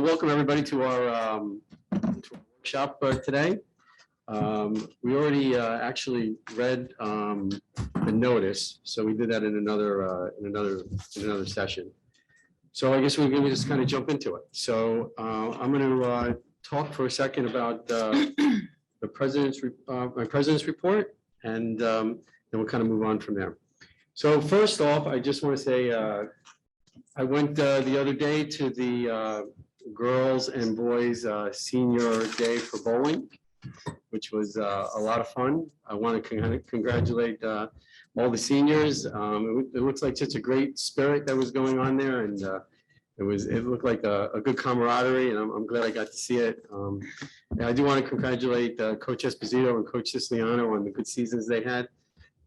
Well, welcome everybody to our workshop today. We already actually read the notice, so we did that in another session. So I guess we're going to just kind of jump into it. So I'm going to talk for a second about my president's report, and then we'll kind of move on from there. So first off, I just want to say I went the other day to the girls and boys senior day for bowling, which was a lot of fun. I want to congratulate all the seniors. It looks like such a great spirit that was going on there, and it looked like a good camaraderie, and I'm glad I got to see it. And I do want to congratulate Coach Esposito and Coach Siciliano on the good seasons they had.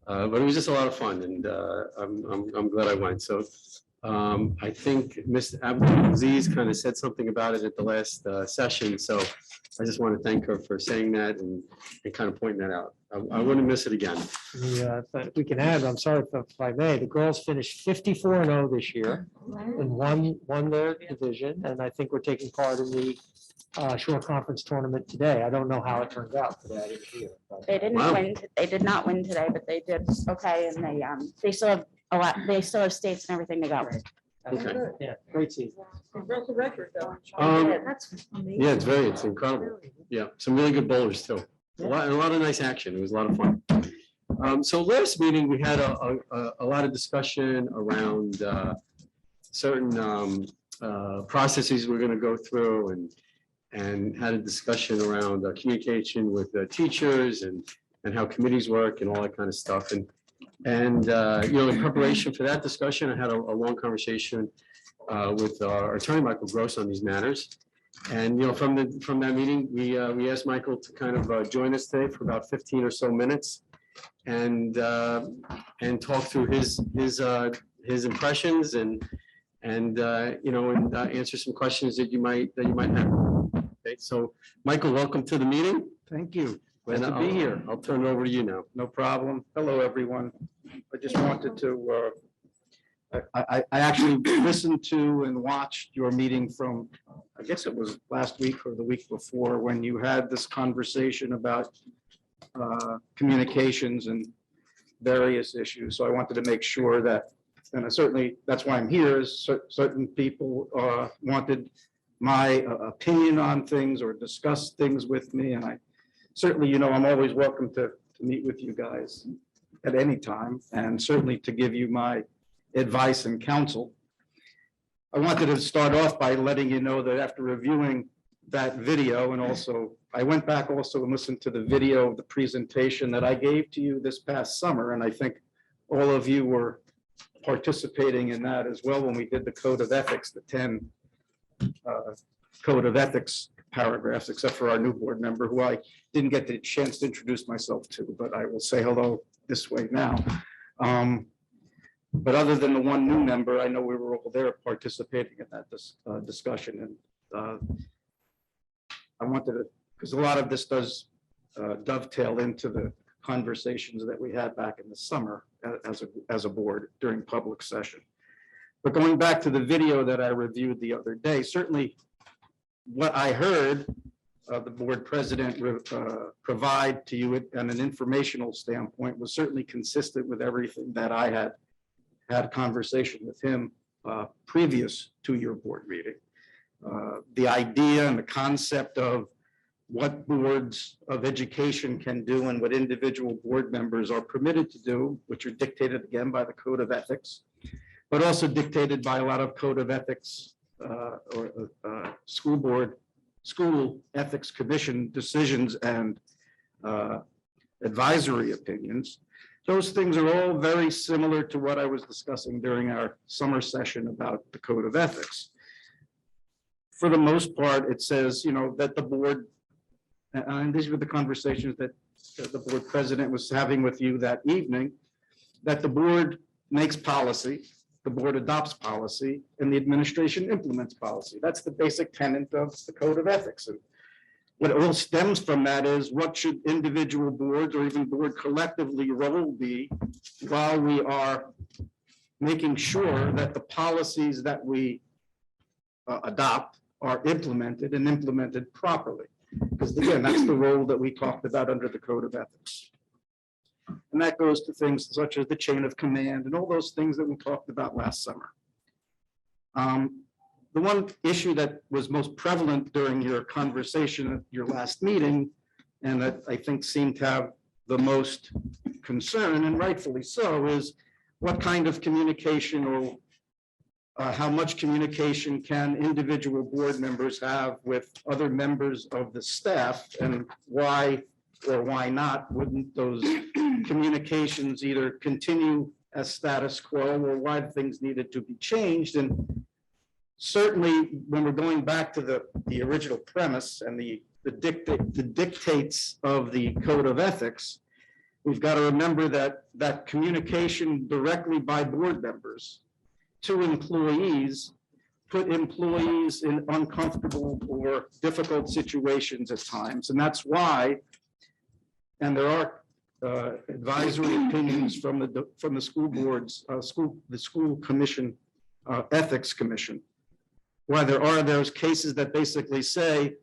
But it was just a lot of fun, and I'm glad I went. So I think Ms. Abdulaziz kind of said something about it at the last session. So I just want to thank her for saying that and kind of pointing that out. I wouldn't miss it again. Yeah, but we can add, I'm sorry if I may, the girls finished 54-0 this year and won their division. And I think we're taking part in the short conference tournament today. I don't know how it turned out today. I didn't hear. They didn't Wow. win. They did not win today, but they did okay, and they still have a lot. They still have states and everything to go. Okay. Yeah, great season. They broke the record though. That's Yeah, it's incredible. Yeah, some really good bowlers too. A lot of nice action. It was a lot of fun. So last meeting, we had a lot of discussion around certain processes we're going to go through, and had a discussion around communication with teachers and how committees work and all that kind of stuff. And you know, in preparation for that discussion, I had a long conversation with our attorney, Michael Gross, on these matters. And, you know, from that meeting, we asked Michael to kind of join us today for about 15 or so minutes and talk through his impressions and you know, and answer some questions that you might have. Okay, so Michael, welcome to the meeting. Thank you. Glad And to be here. I'll turn it over to you now. No problem. Hello, everyone. I just wanted to, I actually listened to and watched your meeting from, I guess it was last week or the week before, when you had this conversation about communications and various issues. So I wanted to make sure that, and certainly that's why I'm here, is certain people wanted my opinion on things or discuss things with me. And I certainly, you know, I'm always welcome to meet with you guys at any time, and certainly to give you my advice and counsel. I wanted to start off by letting you know that after reviewing that video, and also I went back also and listened to the video of the presentation that I gave to you this past summer, and I think all of you were participating in that as well when we did the Code of Ethics, the 10 Code of Ethics paragraphs, except for our new board member, who I didn't get the chance to introduce myself to, but I will say hello this way now. But other than the one new member, I know we were all there participating in that discussion. And I wanted to, because a lot of this does dovetail into the conversations that we had back in the summer as a board during public session. But going back to the video that I reviewed the other day, certainly what I heard the board president provide to you on an informational standpoint was certainly consistent with everything that I had a conversation with him previous to your board meeting. The idea and the concept of what boards of education can do and what individual board members are permitted to do, which are dictated again by the Code of Ethics, but also dictated by a lot of Code of Ethics or school ethics commission decisions and advisory opinions. Those things are all very similar to what I was discussing during our summer session about the Code of Ethics. For the most part, it says, you know, that the board, and these were the conversations that the board president was having with you that evening, that the board makes policy, the board adopts policy, and the administration implements policy. That's the basic tenet of the Code of Ethics. And what it all stems from that is, what should individual boards or even board collectively role be while we are making sure that the policies that we adopt are implemented and implemented properly. Because again, that's the role that we talked about under the Code of Ethics. And that goes to things such as the chain of command and all those things that we talked about last summer. The one issue that was most prevalent during your conversation at your last meeting, and that I think seemed to have the most concern, and rightfully so, is what kind of communication or how much communication can individual board members have with other members of the staff, and why or why not wouldn't those communications either continue as status quo, or why things needed to be changed. And certainly when we're going back to the original premise and the dictates of the Code of Ethics, we've got to remember that communication directly by board members to employees put employees in uncomfortable or difficult situations at times. And that's why, and there are advisory opinions from the school boards, the school commission, ethics commission, why there are those cases that basically say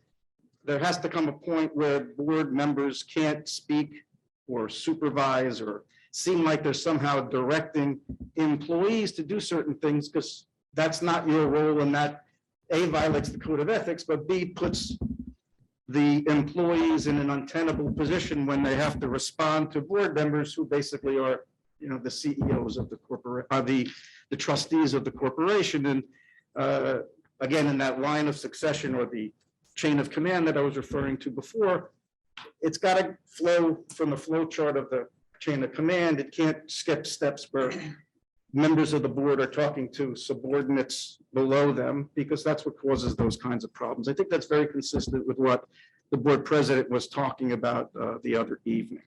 there has to come a point where board members can't speak or supervise or seem like they're somehow directing employees to do certain things, because that's not your role, and that A, violates the Code of Ethics, but B, puts the employees in an untenable position when they have to respond to board members who basically are, you know, the CEOs of the corporate, the trustees of the corporation. And again, in that line of succession or the chain of command that I was referring to before, it's got to flow from the flow chart of the chain of command. It can't skip steps where members of the board are talking to subordinates below them, because that's what causes those kinds of problems. I think that's very consistent with what the board president was talking about the other evening.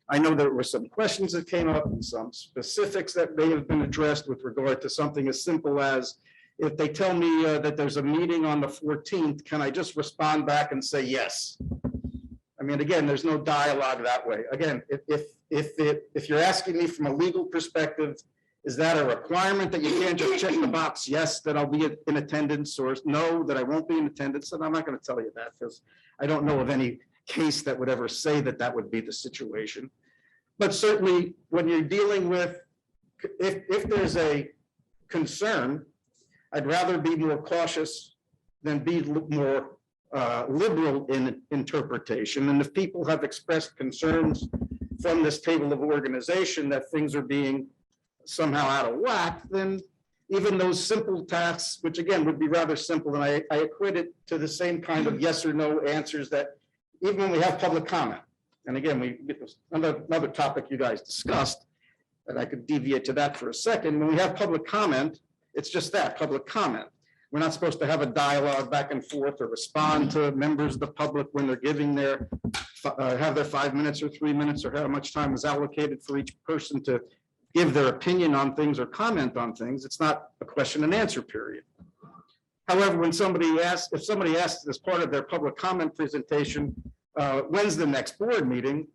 I know there were some questions that came up and some specifics that may have been addressed with regard to something as simple as, if they tell me that there's a meeting on the 14th, can I just respond back and say yes? I mean, again, there's no dialogue that way. Again, if you're asking me from a legal perspective, is that a requirement that you can't just check the box, yes, that I'll be in attendance, or no, that I won't be in attendance? And I'm not going to tell you that, because I don't know of any case that would ever say that that would be the situation. But certainly when you're dealing with, if there's a concern, I'd rather be more cautious than be more liberal in interpretation. And if people have expressed concerns from this table of organization that things are being somehow out of whack, then even those simple tasks, which again would be rather simple, and I equate it to the same kind of yes or no answers that even when we have public comment, and again, we get this, another topic you guys discussed, and I could deviate to that for a second. When we have public comment, it's just that, public comment. We're not supposed to have a dialogue back and forth or respond to members of the public when they're giving their, have their 5 minutes or 3 minutes, or how much time is allocated for each person to give their opinion on things or comment on things. It's not a question and answer period. However, when somebody asks, if somebody asks as part of their public comment presentation, when's the next board meeting,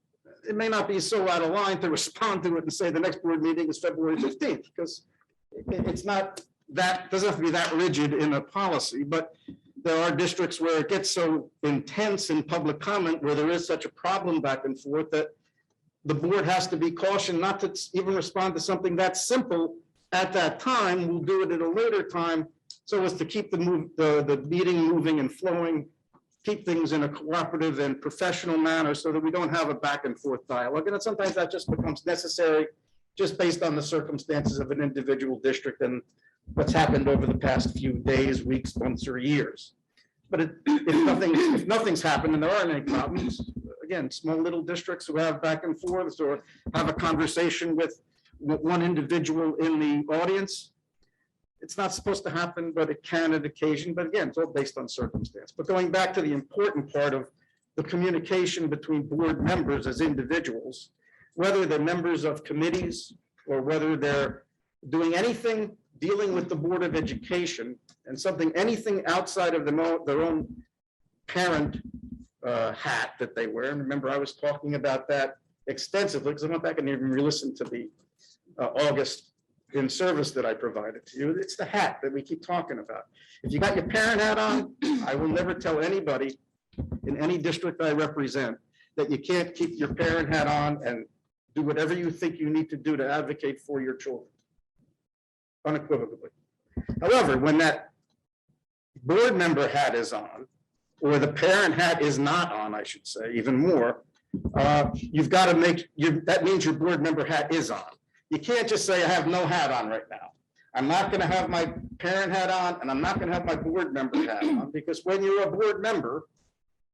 it may not be so out of line to respond to it and say the next board meeting is February 15th, because it's not that, doesn't have to be that rigid in a policy. But there are districts where it gets so intense in public comment, where there is such a problem back and forth, that the board has to be cautioned not to even respond to something that's simple at that time. We'll do it at a later time, so as to keep the meeting moving and flowing, keep things in a cooperative and professional manner, so that we don't have a back and forth dialogue. And sometimes that just becomes necessary, just based on the circumstances of an individual district and what's happened over the past few days, weeks, months, or years. But if nothing's happened and there aren't any problems, again, small little districts who have back and forths or have a conversation with one individual in the audience, it's not supposed to happen, but it can on occasion. But again, it's all based on circumstance. But going back to the important part of the communication between board members as individuals, whether they're members of committees or whether they're doing anything dealing with the Board of Education and anything outside of their own parent hat that they wear. And remember, I was talking about that extensively, because I went back and even re-listened to the August in service that I provided to you. It's the hat that we keep talking about. If you got your parent hat on, I will never tell anybody in any district I represent that you can't keep your parent hat on and do whatever you think you need to do to advocate for your children. Unequivocally. However, when that board member hat is on, or the parent hat is not on, I should say, even more, you've got to that means your board member hat is on. You can't just say, I have no hat on right now. I'm not going to have my parent hat on, and I'm not going to have my board member hat on, because when you're a board member,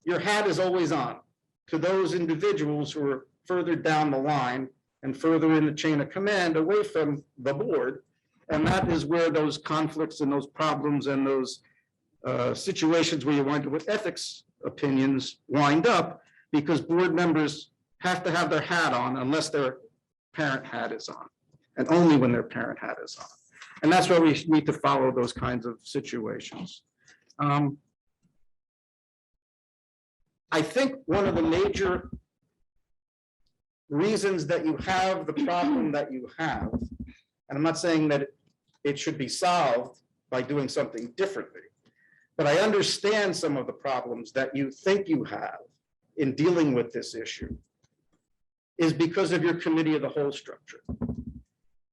your hat is always on to those individuals who are further down the line and further in the chain of command away from the board. And that is where those conflicts and those problems and those situations where you wind up with ethics opinions wind up, because board members have to have their hat on unless their parent hat is on, and only when their parent hat is on. And that's why we need to follow those kinds of situations. I think one of the major reasons that you have the problem that you have, and I'm not saying that it should be solved by doing something differently, but I understand some of the problems that you think you have in dealing with this issue is because of your committee of the whole structure.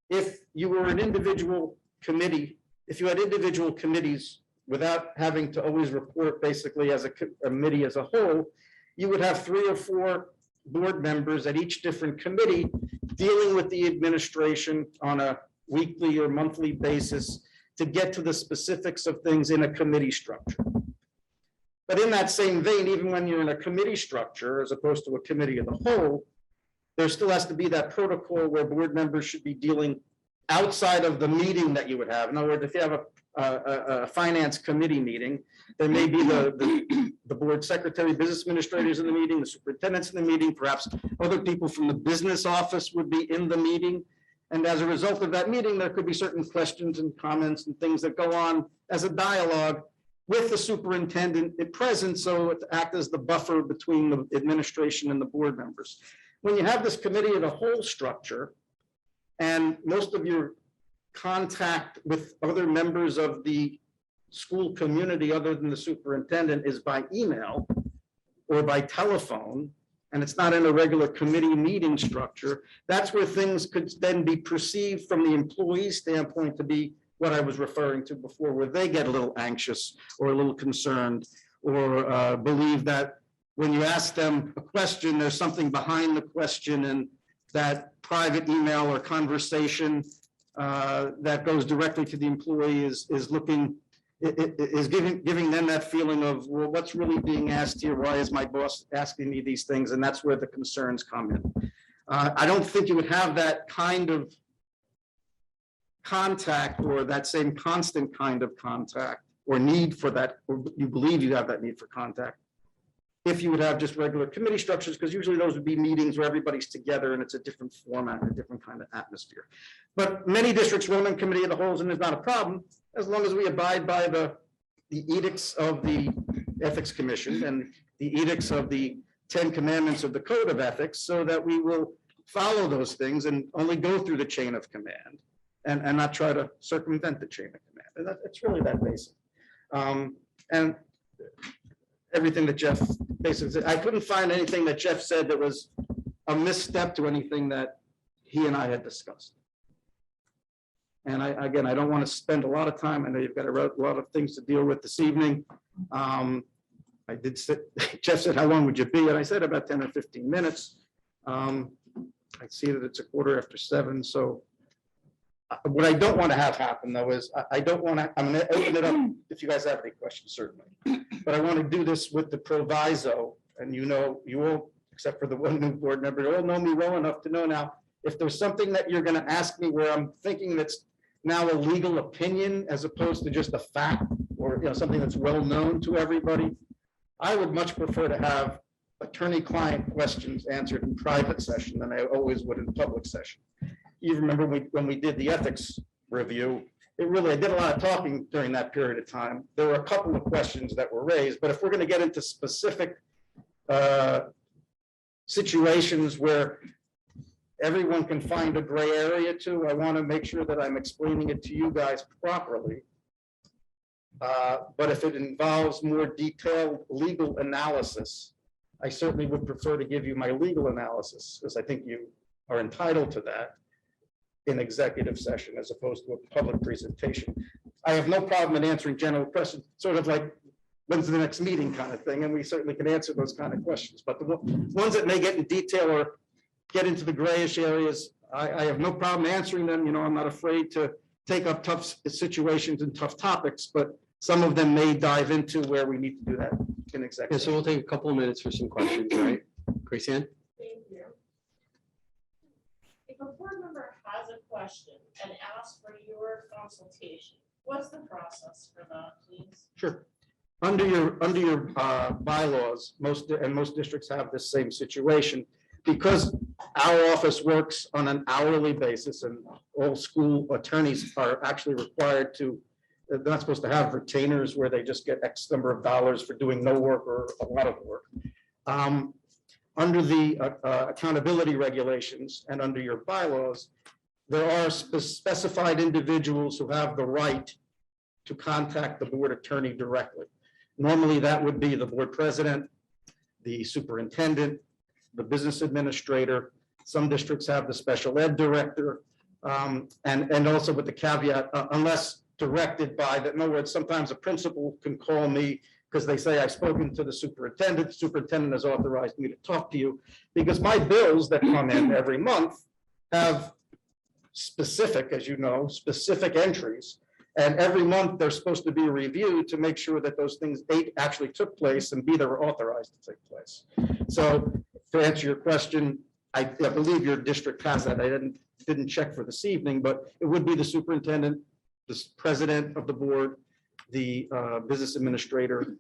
If you were an individual committee, if you had individual committees without having to always report basically as a committee as a whole, you would have 3 or 4 board members at each different committee dealing with the administration on a weekly or monthly basis to get to the specifics of things in a committee structure. But in that same vein, even when you're in a committee structure, as opposed to a committee of the whole, there still has to be that protocol where board members should be dealing outside of the meeting that you would have. In other words, if you have a finance committee meeting, there may be the board secretary, business administrators in the meeting, the superintendents in the meeting, perhaps other people from the business office would be in the meeting. And as a result of that meeting, there could be certain questions and comments and things that go on as a dialogue with the superintendent at present, so to act as the buffer between the administration and the board members. When you have this committee of the whole structure, and most of your contact with other members of the school community other than the superintendent is by email or by telephone, and it's not in a regular committee meeting structure, that's where things could then be perceived from the employee standpoint to be what I was referring to before, where they get a little anxious or a little concerned, or believe that when you ask them a question, there's something behind the question, and that private email or conversation that goes directly to the employee is giving them that feeling of, well, what's really being asked here? Why is my boss asking me these things? And that's where the concerns come in. I don't think you would have that kind of contact, or that same constant kind of contact, or need for that, or you believe you have that need for contact, if you would have just regular committee structures, because usually those would be meetings where everybody's together and it's a different format, a different kind of atmosphere. But many districts run in committee of the wholes, and there's not a problem as long as we abide by the edicts of the Ethics Commission and the edicts of the 10 Commandments of the Code of Ethics, so that we will follow those things and only go through the chain of command and not try to circumvent the chain of command. And it's really that basic. And everything that Jeff basically said, I couldn't find anything that Jeff said that was a misstep to anything that he and I had discussed. And again, I don't want to spend a lot of time. I know you've got a lot of things to deal with this evening. I did sit, Jeff said, how long would you be? And I said about 10 or 15 minutes. I see that it's 7:15. So what I don't want to have happen though is I don't want to, I'm going to open it up if you guys have any questions, certainly. But I want to do this with the proviso, and you all, except for the one new board member, you all know me well enough to know now, if there's something that you're going to ask me where I'm thinking that's now a legal opinion as opposed to just a fact, or something that's well known to everybody, I would much prefer to have attorney-client questions answered in private session than I always would in public session. You remember when we did the ethics review, I did a lot of talking during that period of time. There were a couple of questions that were raised, but if we're going to get into specific situations where everyone can find a gray area to. I want to make sure that I'm explaining it to you guys properly. But if it involves more detailed legal analysis, I certainly would prefer to give you my legal analysis, because I think you are entitled to that in executive session as opposed to a public presentation. I have no problem in answering general questions, sort of like, when's the next meeting kind of thing, and we certainly can answer those kind of questions. But the ones that may get in detail or get into the grayish areas, I have no problem answering them. You know, I'm not afraid to take up tough situations and tough topics, but some of them may dive into where we need to do that in Yeah, executive. so we'll take a couple of minutes for some questions, right? Grace Ann? Thank you. If a board member has a question and asks for your consultation, what's the process for that, please? Sure. Under your bylaws, most districts have the same situation. Because our office works on an hourly basis and all school attorneys are actually required to, they're not supposed to have retainers where they just get X number of dollars for doing no work or a lot of work. Under the accountability regulations and under your bylaws, there are specified individuals who have the right to contact the board attorney directly. Normally, that would be the board president, the superintendent, the business administrator. Some districts have the special ed director, and also with the caveat, unless directed by that. In other words, sometimes a principal can call me because they say I've spoken to the superintendent. The superintendent has authorized me to talk to you, because my bills that come in every month have specific, as you know, specific entries. And every month they're supposed to be reviewed to make sure that those things, A, actually took place, and B, they were authorized to take place. So to answer your question, I believe your district has that. I didn't check for this evening, but it would be the superintendent, the president of the board, the business administrator,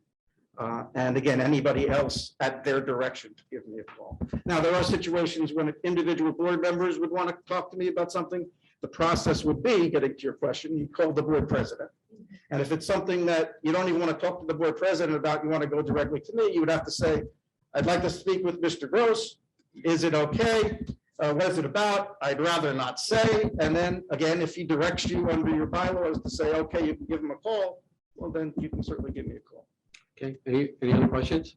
and again, anybody else at their direction to give me a call. Now, there are situations when individual board members would want to talk to me about something. The process would be, getting to your question, you call the board president. And if it's something that you don't even want to talk to the board president about, you want to go directly to me, you would have to say, I'd like to speak with Mr. Gross. Is it okay? What is it about? I'd rather not say. And then again, if he directs you under your bylaws to say, okay, you can give him a call, well, then you can certainly give me a call. Okay, any other questions?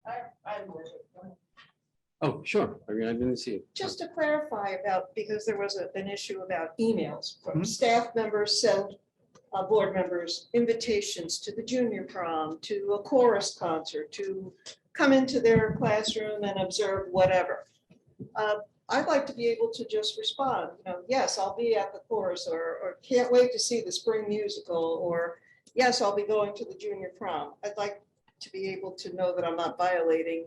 I would. Oh, sure. I mean, I didn't see it. Just to clarify about, because there was an issue about emails from Mhm. staff members send board members invitations to the junior prom, to a chorus concert, to come into their classroom and observe whatever. I'd like to be able to just respond, you know, yes, I'll be at the chorus, or can't wait to see the spring musical, or yes, I'll be going to the junior prom. I'd like to be able to know that I'm not violating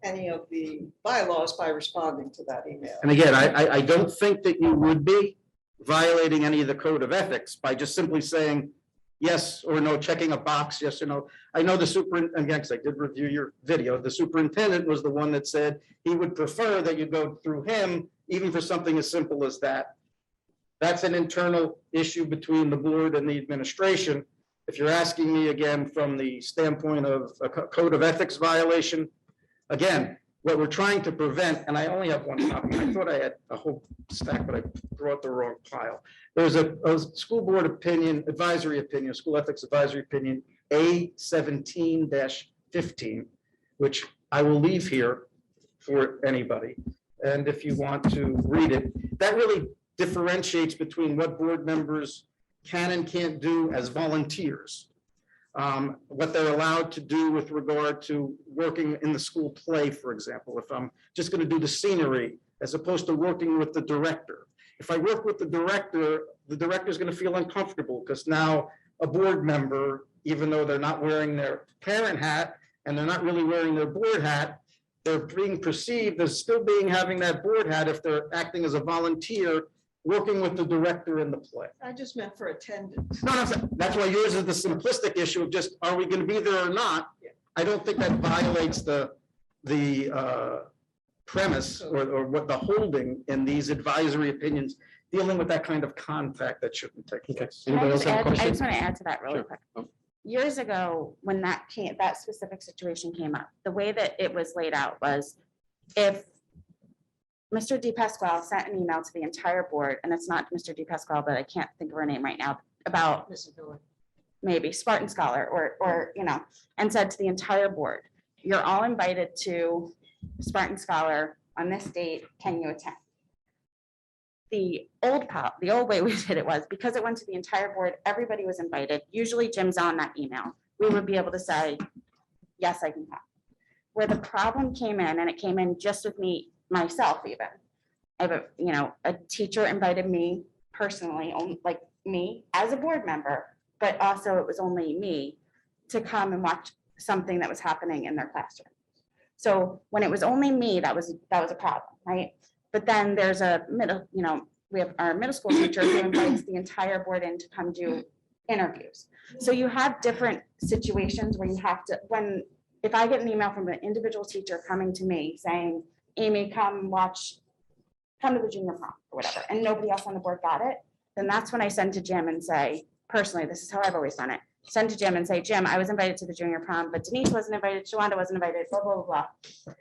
any of the bylaws by responding to that email. And again, I don't think that you would be violating any of the code of ethics by just simply saying yes or no, checking a box, yes or no. I know the superintendent, again, because I did review your video, the superintendent was the one that said he would prefer that you go through him, even for something as simple as that. That's an internal issue between the board and the administration. If you're asking me again from the standpoint of a code of ethics violation, again, what we're trying to prevent, and I only have one copy. I thought I had a whole stack, but I brought the wrong pile. There's a school board opinion, advisory opinion, school ethics advisory opinion, A17-15, which I will leave here for anybody. And if you want to read it, that really differentiates between what board members can and can't do as volunteers. What they're allowed to do with regard to working in the school play, for example, if I'm just going to do the scenery as opposed to working with the director. If I work with the director is going to feel uncomfortable because now a board member, even though they're not wearing their parent hat and they're not really wearing their board hat, they're being perceived as still having that board hat if they're acting as a volunteer working with the director in the play. I just meant for attendance. No, that's why yours is the simplistic issue of just, are we going to be there or not? I don't think that violates the premise or what the holding in these advisory opinions dealing with that kind of contact that shouldn't take Okay. place. Anybody else have a I question? just want to add to that really Sure. quick. Oh. Years ago, when that specific situation came up, the way that it was laid out was if Mr. Di Pasquale sent an email to the entire board, and it's not Mr. Di Pasquale, but I can't think of her name right now, about maybe Spartan Scholar or, and said to the entire board, you're all invited to Spartan Scholar on this date, can you attend? The old way we did it was, because it went to the entire board, everybody was invited. Usually Jim's on that email. We would be able to say, yes, I can come. Where the problem came in, and it came in just with me, myself even. I have a teacher invited me personally, like me as a board member, but also it was only me to come and watch something that was happening in their classroom. So when it was only me, that was a problem, right? But then there's we have our middle school teacher who invites the entire board in to come do interviews. So you have different situations where you have to, if I get an email from an individual teacher coming to me saying, Amy, come to the junior prom or whatever, and nobody else on the board got it, then that's when I send to Jim and say, personally, this is how I've always done it. Send to Jim and say, Jim, I was invited to the junior prom, but Denise wasn't invited, Shawanda wasn't invited, blah, blah, blah, blah.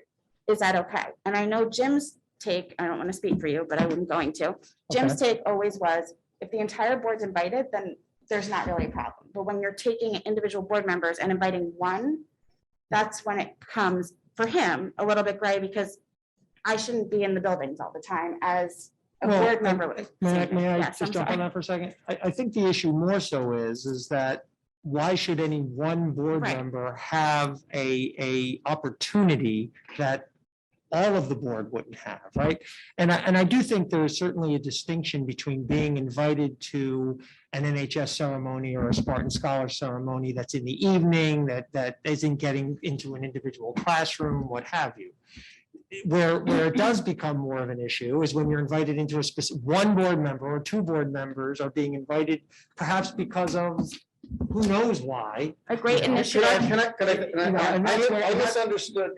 Is that okay? And I know Jim's take, I don't want to speak for you, but I wasn't going to. Jim's take always was, if the entire board's invited, then there's not really a problem. But when you're taking individual board members and inviting one, that's when it becomes, for him, a little bit gray, because I shouldn't be in the buildings all the time as a Well, board member. would. May I Yes, I'm just jump on sorry. that for a second? I think the issue more so is that why should any one board Right. member have a opportunity that all of the board wouldn't have, right? And I do think there is certainly a distinction between being invited to an NHS ceremony or a Spartan Scholar ceremony that's in the evening, that isn't getting into an individual classroom, what have you. Where it does become more of an issue is when you're invited into a specific, one board member or two board members are being invited, perhaps because of who knows why. A great Can I- initiative. I misunderstood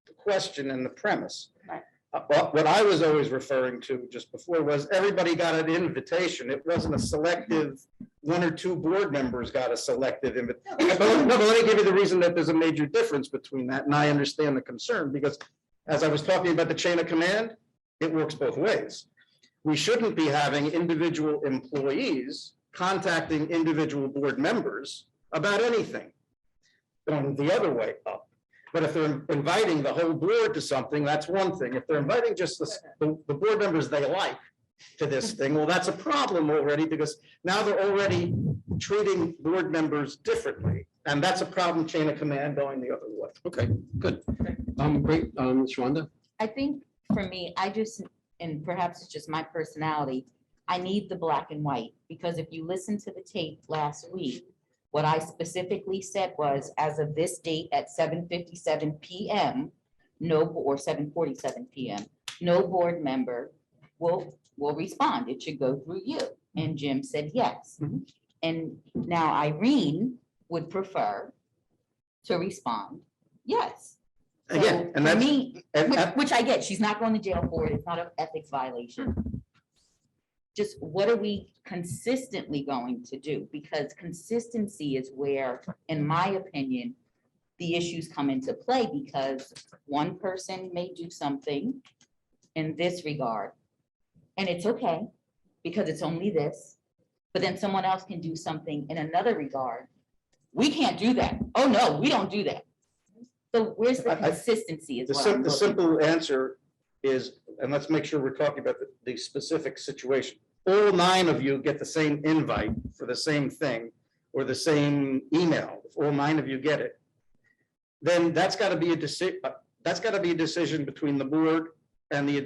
the question and the premise. Right. What I was always referring to just before was everybody got an invitation. It wasn't a selective, one or two board members got a selective invitation. But let me give you the reason that there's a major difference between that, and I understand the concern, because as I was talking about the chain of command, it works both ways. We shouldn't be having individual employees contacting individual board members about anything. The other way up. But if they're inviting the whole board to something, that's one thing. If they're inviting just the board members they like to this thing, well, that's a problem already, because now they're already treating board members differently. And that's a problem, chain of command going the other way. Okay, good. Great, Shawanda? I think for me, and perhaps it's just my personality, I need the black and white, because if you listen to the tape last week, what I specifically said was, as of this date at 7:57 PM, or 7:47 PM, no board member will respond. It should go through you. And Jim said yes. Mhm. And now Irene would prefer to respond, yes. So Again, and for that's, me, and which I get, she's not going to jail for it, it's not an ethics violation. Just what are we consistently going to do? Because consistency is where, in my opinion, the issues come into play, because one person may do something in this regard, and it's okay, because it's only this, but then someone else can do something in another regard. We can't do that. Oh, no, we don't do that. So where's the consistency is the what I'm the looking for. simple answer is, and let's make sure we're talking about the specific situation. All 9 of you get the same invite for the same thing, or the same email. If all 9 of you get it, then that's got to be a decision between the board and the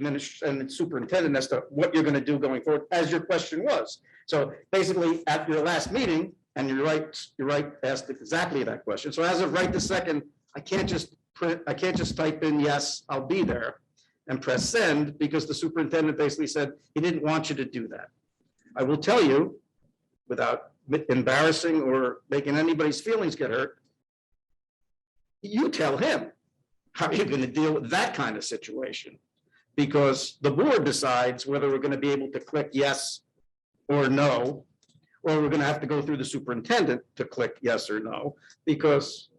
and the superintendent as to what you're going to do going forward, as your question was. So basically, at your last meeting, and you're right, asked exactly that question. So as of right this second, I can't just type in, yes, I'll be there, and press send, because the superintendent basically said he didn't want you to do that. I will tell you, without embarrassing or making anybody's feelings get hurt, you tell him how you're going to deal with that kind of situation, because the board decides whether we're going to be able to click yes or no, or we're going to have to go through the superintendent to click yes or no, because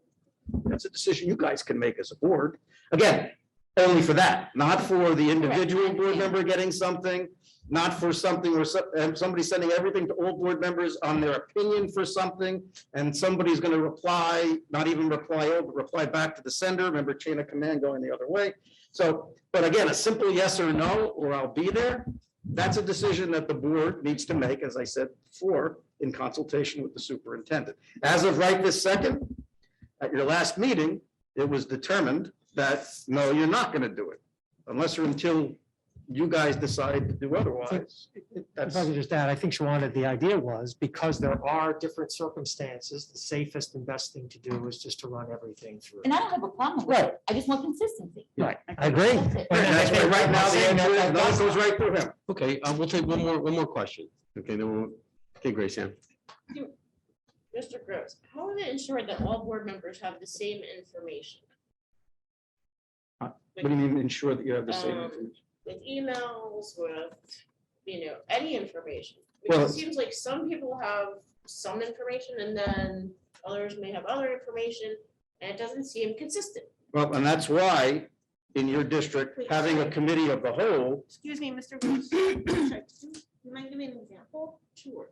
that's a decision you guys can make as a board. Again, only for that, not for the individual Correct, I board understand. member getting something, not for something where somebody sending everything to all board members on their opinion for something, and somebody's gonna reply, not even reply over, reply back to the sender, remember chain of command going the other way. So, but again, a simple yes or no, or I'll be there, that's a decision that the board needs to make, as I said before, in consultation with the superintendent. As of right this second, at your last meeting, it was determined that, no, you're not gonna do it, unless or until you guys decide to do otherwise. If That's, I could just add, I think Shawana, the idea was because there are different circumstances, the safest and best thing to do is just to run everything through. And I don't have a problem with Right. it. I just want consistency. Right, I agree. That's it. and that's why right now, the Saying answer is, that- no, it goes right through him. Okay, we'll take one more question. Okay, then we'll, okay, Grace Ann. Mr. Gross, how are they ensured that all board members have the same information? What do you mean ensure that you have the same Um, information? With emails, with, any information? Well, Because it seems like some people have some information and then others may have other information, and it doesn't seem consistent. Well, and that's why, in your district, having a committee of the whole, Excuse me, Mr. Gross. Sorry, you mind giving me an example? Sure.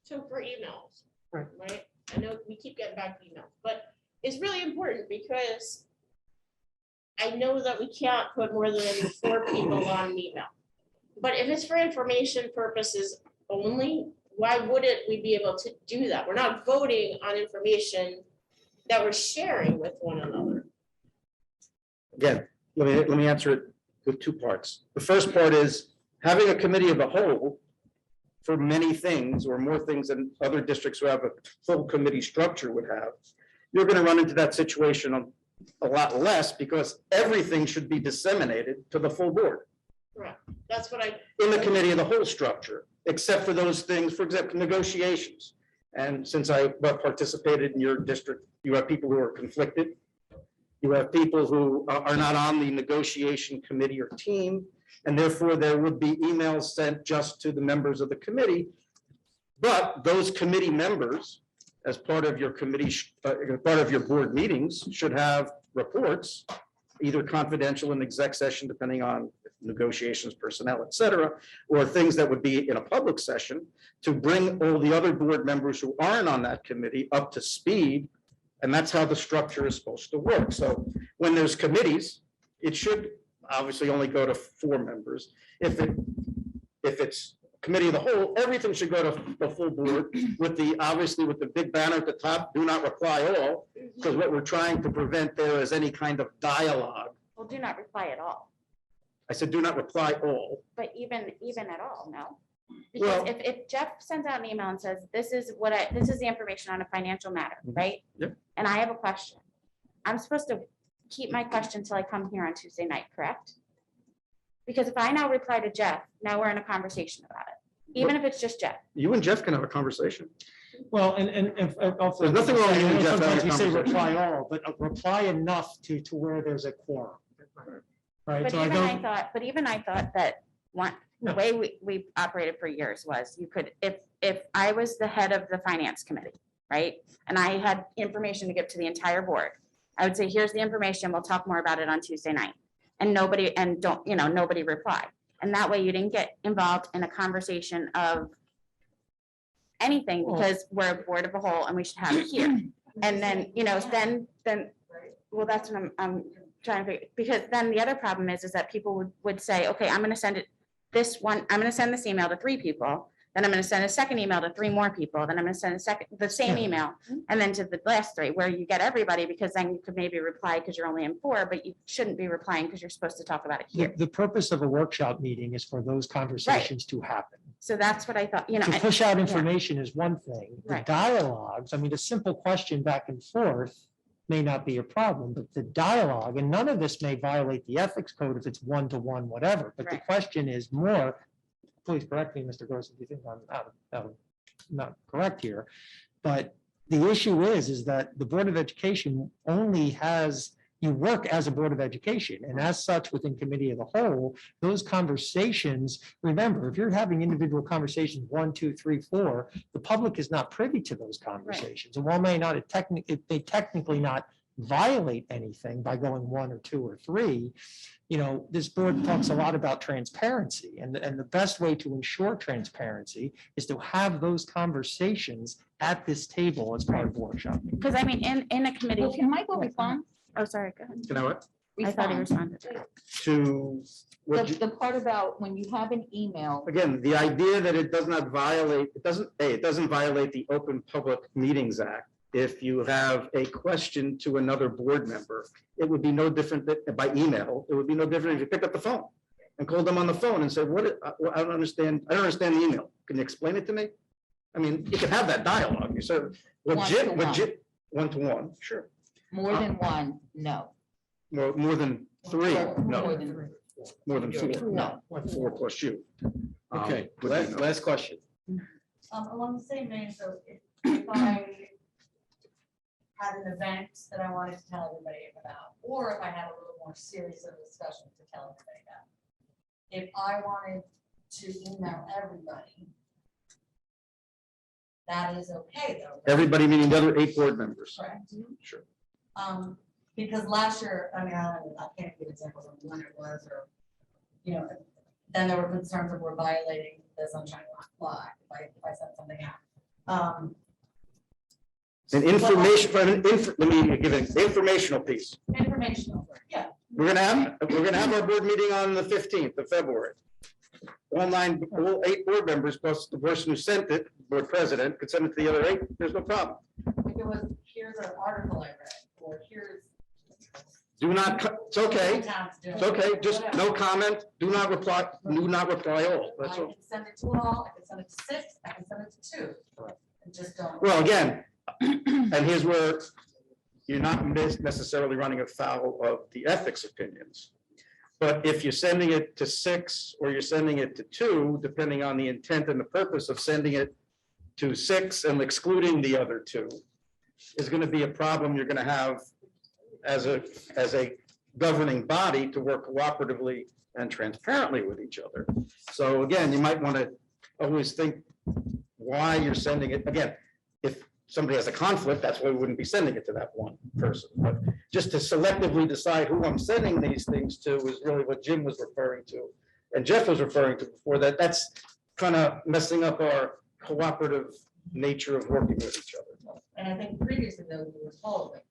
So for emails. Right. I know we keep getting back to emails, but it's really important because I know that we can't put more than 4 people on an email. But if it's for information purposes only, why wouldn't we be able to do that? We're not voting on information that we're sharing with one another. again, let me answer it with 2 parts. The first part is having a committee of the whole for many things or more things than other districts who have a full committee structure would have. You're going to run into that situation a lot less because everything should be disseminated to the full board That's what I, in the committee of the whole structure, except for those things, for example, negotiations. And since I participated in your district, you have people who are conflicted. You have people who are not on the negotiation committee or team, and therefore there would be emails sent just to the members of the committee. But those committee members, as part of your committee, part of your board meetings, should have reports, either confidential in exec session, depending on negotiations, personnel, et cetera, or things that would be in a public session to bring all the other board members who aren't on that committee up to speed. And that's how the structure is supposed to work. So when there's committees, it should obviously only go to 4 members. If it's committee of the whole, everything should go to the full board with obviously with the big banner at the top, do not reply all, because what we're trying to prevent there is any kind of dialogue. Well, do not reply at all, I said, do not reply all. but even at all, no. Well- Because if Jeff sends out an email and says, this is the information on a financial matter, Mhm. right? Yep. And I have a question, I'm supposed to keep my question till I come here on Tuesday night, correct? Because if I now reply to Jeff, now we're in a conversation about it, even if it's just Jeff. You and Jeff can have a conversation. Well, and also. There's nothing wrong with you and Jeff having a Sometimes we say conversation. reply all, but reply enough to where there's a quorum. Right, But so I even I don't, thought that the No. way we operated for years was you could, if I was the head of the finance committee, right? And I had information to give to the entire board, I would say, here's the information, we'll talk more about it on Tuesday night. And nobody replied. And that way you didn't get involved in a conversation of anything Well- because we're a board of a whole and we should have it here. And then, then, well, that's what I'm trying to figure, because then the other problem is that people would say, okay, I'm gonna send I'm gonna send this email to 3 people, then I'm gonna send a second email to 3 more people, then I'm gonna send the same Yeah. email, and then to the last 3, where you get everybody, because then you could maybe reply because you're only in 4, but you shouldn't be replying because you're supposed to talk about it here. the purpose of a workshop meeting is for those conversations to happen. So that's what I thought, To push out information is one thing. The Right. dialogues, I mean, a simple question back and forth may not be a problem, but the dialogue, and none of this may violate the ethics code if it's 1-to-1, whatever. But the Right. question is more, please correct me, Mr. Gross, if you think I'm not correct here. But the issue is that the Board of Education only has, you work as a Board of Education, and as such, within Committee of the Whole, those conversations, remember, if you're having individual conversations, 1, 2, 3, 4, the public is not privy to those conversations. And while may technically not violate anything by going one or two or three, this board talks a lot about transparency, and the best way to ensure transparency is to have those conversations at this table as part of workshop. Because I mean, in a committee, Well, can Michael respond? oh, sorry, go ahead. You know what? I thought he Respond. responded. To, what The, you- the part about when you have an email, again, the idea that it does not violate, it doesn't violate the Open Public Meetings Act. If you have a question to another board member, it would be no different by email. It would be no different if you pick up the phone and called them on the phone and said, I don't understand the email. Can you explain it to me? I mean, you can have that dialogue. You said, legit, one-to-one, sure. more than one, no. More than three, More no, than- more than four, No. four plus you. Okay, would be last, no. last question. Along the same vein, so if I had an event that I wanted to tell everybody about, or if I had a little more serious of a discussion to tell everybody about. If I wanted to email everybody, that is okay though. right? Everybody meaning the other 8 board members. Correct. Sure. Because last year, I mean, I can't give examples of when it was, or, then there were concerns that we're violating the Sunshine Law if I sent something out. An information, let me give an informational piece. Informational, yeah. We're gonna have our board meeting on the 15th of February. All 8 board members, plus the person who sent it, board president, could send it to the other 8, there's no problem. If it was, here's an article I read, or here's. Do not, it's okay, it's okay, just no comment, do not reply all, I that's all. can send it to all, I can send it to 6, I can send it to 2. And just don't. Well, again, and here's where you're not necessarily running afoul of the ethics opinions. But if you're sending it to 6 or you're sending it to 2, depending on the intent and the purpose of sending it to 6 and excluding the other 2, is going to be a problem you're going to have as a governing body to work cooperatively and transparently with each other. So again, you might want to always think why you're sending it. Again, if somebody has a conflict, that's why we wouldn't be sending it to that one person. But just to selectively decide who I'm sending these things to is really what Jim was referring to. And Jeff was referring to before that. That's kind of messing up our cooperative nature of working with each other. And I think previously though, we were told, like,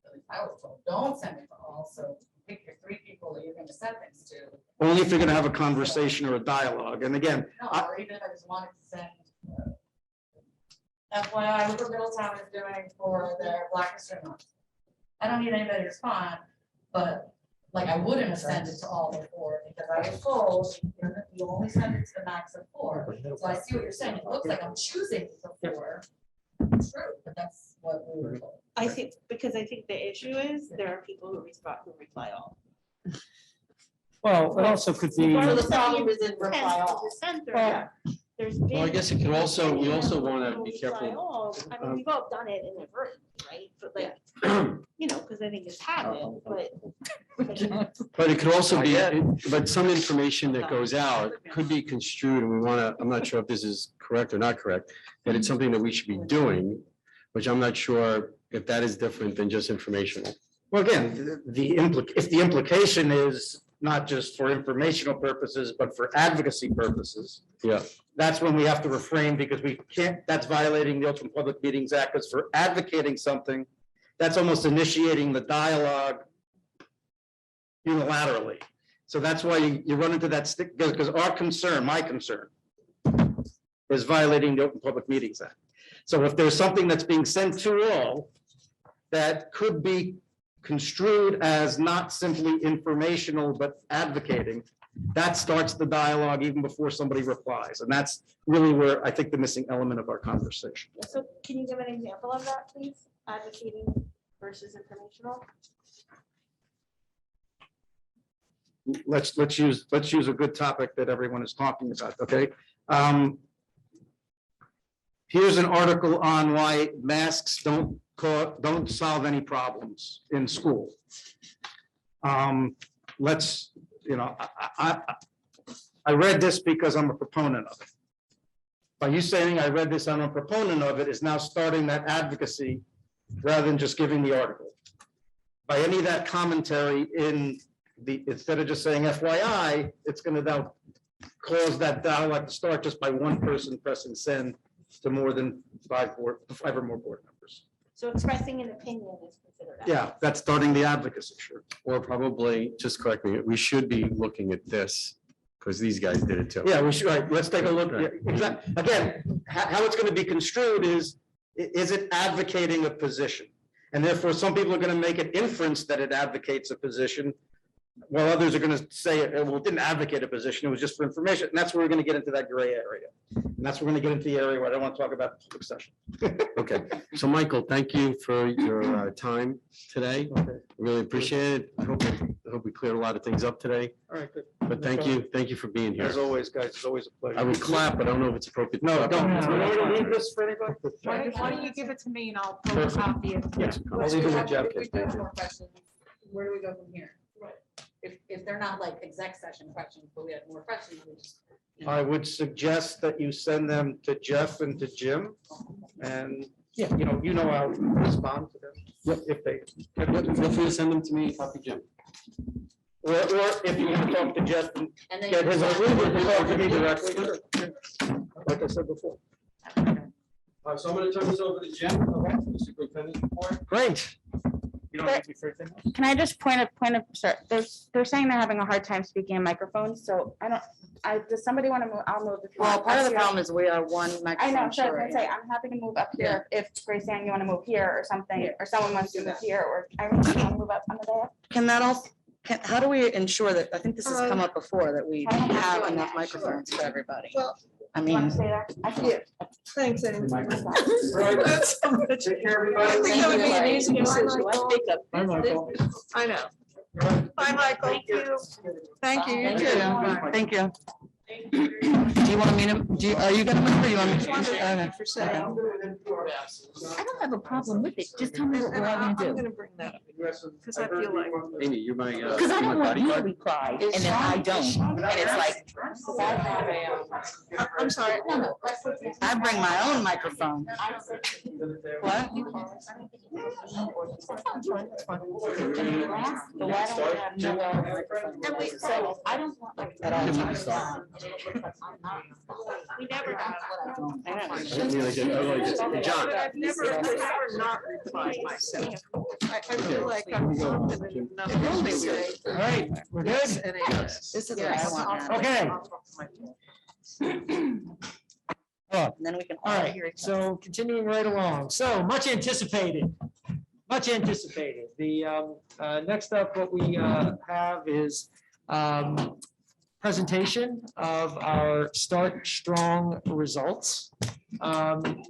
at least I was told, don't send it to all, so pick your 3 people that you're gonna send things to. Only if you're going to have a conversation or a dialogue. And again, No, or even if I just wanted to send. FYI, look what Middletown is doing for their Black History Month. I don't need anybody to respond, but like I wouldn't have sent it to all the 4 because I was told you only send it to the max of 4. So I see what you're saying. It looks like I'm choosing the 4. It's true, but that's what we were told. I think the issue is there are people who reply all. Well, it also could be. So the problem is in reply all. Well, Well, I guess it can also, we also want to be careful. I mean, we've all done it inadvertently, right? But like, because I think it's happened, but. But it could also be, but some information that goes out could be construed, and we want to, I'm not sure if this is correct or not correct, that it's something that we should be doing, which I'm not sure if that is different than just informational. well, again, if the implication is not just for informational purposes, but for advocacy purposes, Yeah, that's when we have to refrain because we can't, that's violating the Open Public Meetings Act, because for advocating something, that's almost initiating the dialogue unilaterally. So that's why you run into that stick, because our concern, my concern, is violating the Open Public Meetings Act. So if there's something that's being sent to all that could be construed as not simply informational, but advocating, that starts the dialogue even before somebody replies. And that's really where I think the missing element of our conversation. So can you give an example of that, please? Advocating versus informational? Let's use a good topic that everyone is talking about, okay? Here's an article on why masks don't solve any problems in school. Let's, I read this because I'm a proponent of it. By you saying I read this, I'm a proponent of it, is now starting that advocacy rather than just giving the article. by any of that commentary in the, instead of just saying FYI, it's gonna now cause that dialogue to start just by one person pressing send to more than five or more board members. So expressing an opinion is considered. Yeah, that's starting the advocacy, sure. Or probably, just correct me, we should be looking at this because these guys did it too. Yeah, we should, right, let's take a look. Yeah, exact- Again, how it's gonna be construed is it advocating a position? And therefore, some people are gonna make an inference that it advocates a position, while others are gonna say, well, it didn't advocate a position, it was just for information. And that's where we're gonna get into that gray area. And that's where we're gonna get into the area where I don't want to talk about public session. Okay, so Michael, thank you for your time today. Really appreciate it. I hope we cleared a lot of things up today, All right, good. but thank you for being here. As always, guys, it's always a pleasure. I would clap, but I don't know if it's appropriate. to No, clap. don't. No. You want me to leave this for anybody? Why don't you give it to me and I'll pull a copy of. Yes, I'll leave it with Jeff. If we do have more questions, where do we go from here? If they're not like exec session questions, but we have more questions, we just. I would suggest that you send them to Jeff and to Jim. And, yeah, you know how to respond to them. Yep. If they, Feel free to send them to me, copy Jim. or if you want to talk to Jeff and And then. get his approval to talk to me directly. Like I said before. So I'm going to turn this over to Jim. The superintendent's report. Great. You don't need me for anything else? Can I just point of, sir, they're saying they're having a hard time speaking in microphones, so does somebody want to move? I'll move. if you Well, want. part of Up the here. problem is we are one I know, microphone so I was short. gonna say, I'm happy to move up here if Grace Ann, you want to move here or something, or someone wants to move here, or I want to move up under there. Can that also, how do we ensure that, I think this has come up before, that we I don't know how to have do enough that. microphones for everybody? Well, I You want mean. to stay there? I can. Thanks, Amy. Take care, everybody. I think that would be an easy decision. Hi, Michael. I know. Bye, Michael. Thank you. Thank you. You Thank too. you. Thank you. Do you want me to, are you gonna move or you want me to? Okay. For saying. I don't have a problem with it. Just tell me what we're all gonna I'm do. gonna bring that up because I feel like. Amy, you're my. Because I don't want you to reply and then I don't. And it's like. I'm sorry. No, no. I bring my own microphone. What? But why don't we have no microphone? And we- So I don't want like. At all times. We never have. John. But I've never not replied myself. I feel like I'm confident enough to say. All right, we're good. This is what I want. now. Okay. And then we can All all right, hear each other. so continuing right along. So much anticipated. The next up, what we have is presentation of our Start Strong results. And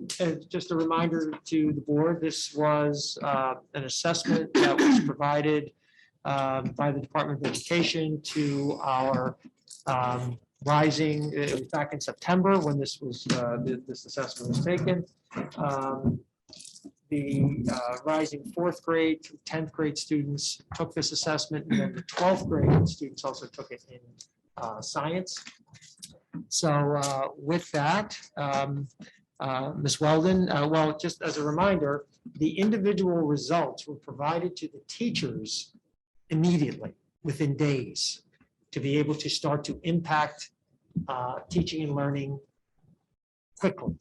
just a reminder to the board, this was an assessment that was provided by the Department of Education to our rising, it was back in September when this was, this assessment was taken. The rising 4th grade through 10th grade students took this assessment, and then the 12th grade students also took it in science. So with that, Ms. Weldon, well, just as a reminder, the individual results were provided to the teachers immediately, within days, to be able to start to impact teaching and learning quickly.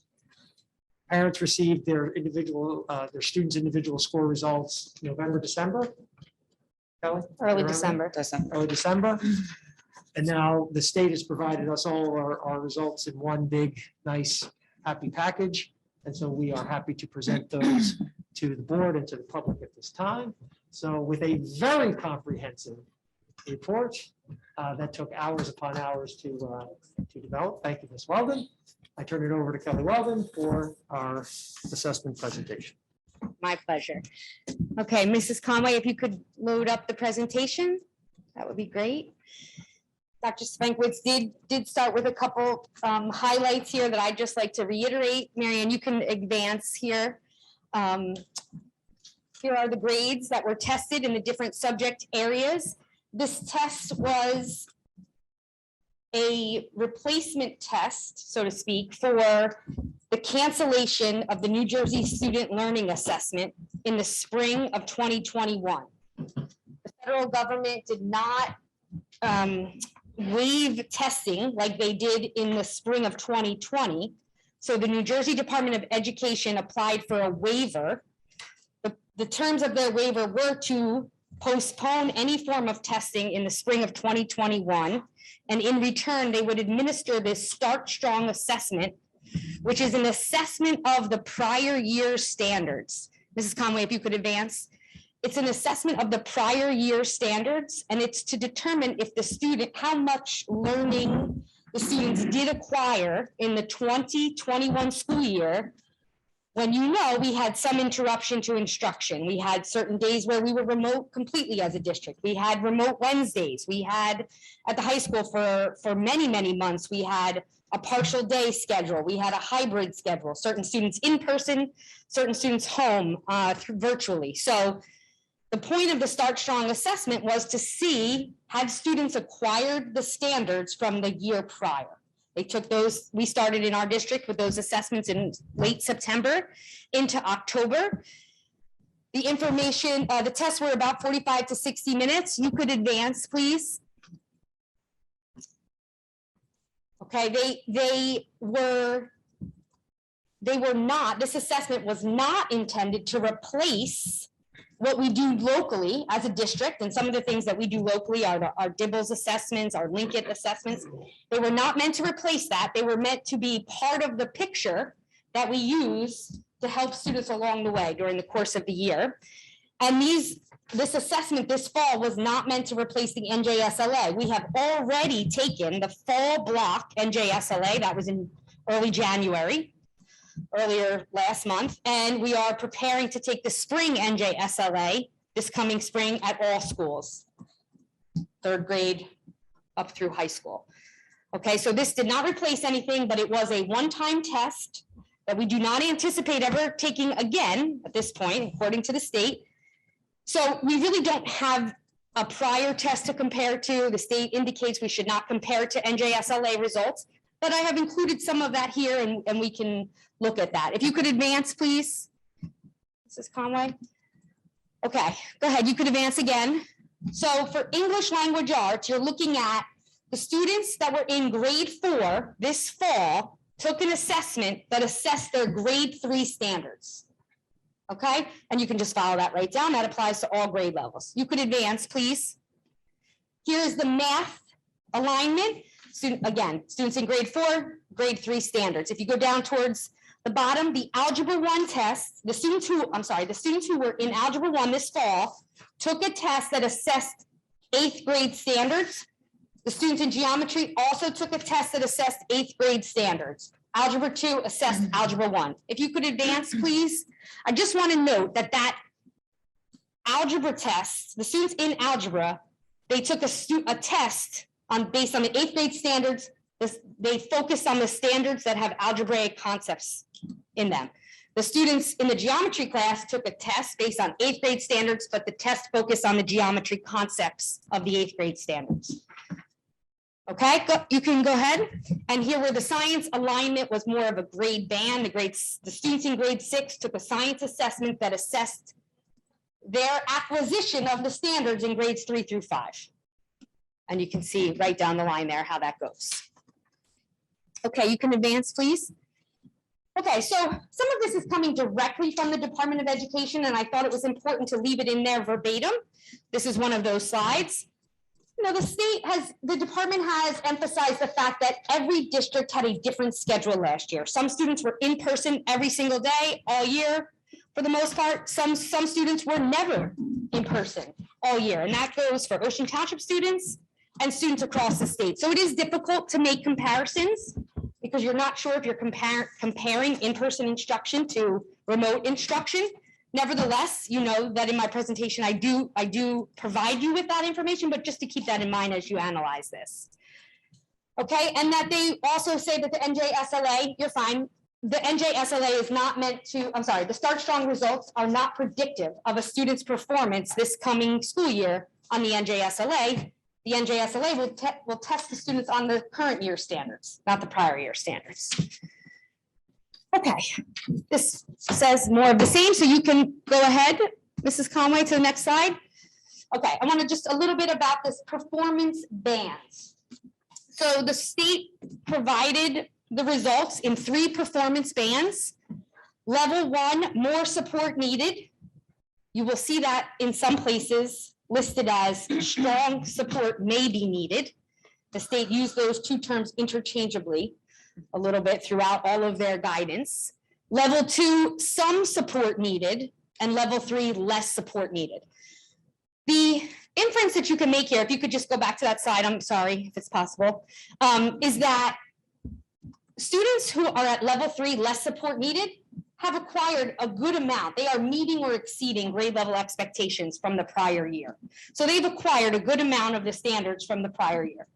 Parents received their students' individual score results November, December? Kelly? Early Around December. Early December. And now the state has provided us all our results in one big, nice, happy package. And so we are happy to present those to the board and to the public at this time. So with a very comprehensive report that took hours upon hours to develop. Thank you, Ms. Weldon. I turn it over to Kelly Weldon for our assessment presentation. My pleasure. Okay, Mrs. Conway, if you could load up the presentation, that would be great. Dr. Spankwitz did start with a couple highlights here that I'd just like to reiterate. Marianne, you can advance here. Here are the grades that were tested in the different subject areas. This test was a replacement test, so to speak, for the cancellation of the New Jersey Student Learning Assessment in the spring of 2021. The federal government did not waive testing like they did in the spring of 2020. So the New Jersey Department of Education applied for a waiver. The terms of their waiver were to postpone any form of testing in the spring of 2021. And in return, they would administer this Start Strong assessment, which is an assessment of the prior year's standards. Mrs. Conway, if you could advance. It's an assessment of the prior year standards, and it's to determine if the student, how much learning the students did acquire in the 2021 school year. When we had some interruption to instruction. We had certain days where we were remote completely as a district. We had remote Wednesdays. We had at the high school for many, many months, we had a partial day schedule. We had a hybrid schedule, certain students in person, certain students home virtually. So the point of the Start Strong assessment was to see, had students acquired the standards from the year prior? They took those, we started in our district with those assessments in late September into October. The information, the tests were about 45 to 60 minutes. You could advance, please. Okay, they were not, this assessment was not intended to replace what we do locally as a district, and some of the things that we do locally are our DIBELS assessments, our Linkit assessments. They were not meant to replace that. They were meant to be part of the picture that we use to help students along the way during the course of the year. And this assessment this fall was not meant to replace the NJSLA. We have already taken the fall block NJSLA, that was in early January, earlier last month, and we are preparing to take the spring NJSLA this coming spring at all schools, 3rd grade up through high school. Okay, so this did not replace anything, but it was a one-time test that we do not anticipate ever taking again at this point, according to the state. So we really don't have a prior test to compare to. The state indicates we should not compare to NJSLA results, but I have included some of that here and we can look at that. If you could advance, please. Mrs. Conway. Okay, go ahead. You could advance again. So for English language arts, you're looking at the students that were in grade 4 this fall took an assessment that assessed their grade 3 standards. Okay, and you can just follow that right down. That applies to all grade levels. You could advance, please. Here's the math alignment. Students in grade 4, grade 3 standards. If you go down towards the bottom, the Algebra 1 test, the students who were in Algebra 1 this fall took a test that assessed 8th grade standards. The students in geometry also took a test that assessed 8th grade standards. Algebra 2 assessed Algebra 1. If you could advance, please. I just want to note that algebra test, the students in algebra, they took a test based on the 8th grade standards. They focused on the standards that have algebraic concepts in them. The students in the geometry class took a test based on 8th grade standards, but the test focused on the geometry concepts of the 8th grade standards. Okay, you can go ahead. And here where the science alignment was more of a grade band, the students in grade 6 took a science assessment that assessed their acquisition of the standards in grades 3 through 5. And you can see right down the line there how that goes. Okay, you can advance, please. Okay, so some of this is coming directly from the Department of Education, and I thought it was important to leave it in there verbatim. This is one of those slides. You know, the department has emphasized the fact that every district had a different schedule last year. Some students were in person every single day, all year, for the most part. Some students were never in person all year, and that goes for Ocean Township students and students across the state. So it is difficult to make comparisons because you're not sure if you're comparing in-person instruction to remote instruction. Nevertheless, you know that in my presentation, I do provide you with that information, but just to keep that in mind as you analyze this. Okay, and that they also say that the NJSLA, you're fine. The NJSLA is not meant to, the Start Strong results are not predictive of a student's performance this coming school year on the NJSLA. The NJSLA will test the students on the current year standards, not the prior year standards. Okay, this says more of the same, so you can go ahead, Mrs. Conway, to the next slide. Okay, I want to just a little bit about this performance bands. So the state provided the results in 3 performance bands. Level 1, more support needed. You will see that in some places listed as strong support may be needed. The state used those 2 terms interchangeably a little bit throughout all of their guidance. Level 2, some support needed, and level 3, less support needed. The inference that you can make here, if you could just go back to that slide, I'm sorry if it's possible, is that students who are at level 3, less support needed, have acquired a good amount. They are meeting or exceeding grade level expectations from the prior year. So they've acquired a good amount of the standards from the prior year.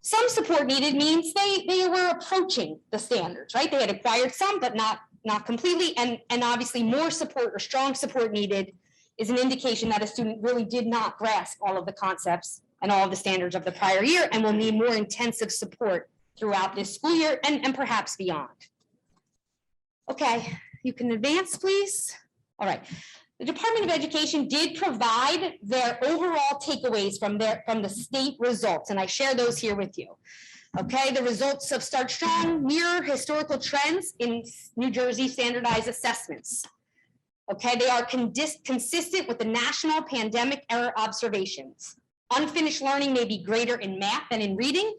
Some support needed means they were approaching the standards, right? They had acquired some, but not completely. And obviously more support or strong support needed is an indication that a student really did not grasp all of the concepts and all of the standards of the prior year and will need more intensive support throughout this school year and perhaps beyond. Okay, you can advance, please. All right. The Department of Education did provide their overall takeaways from the state results, and I share those here with you. Okay, the results of Start Strong mirror historical trends in New Jersey standardized assessments. Okay, they are consistent with the national pandemic era observations. Unfinished learning may be greater in math than in reading.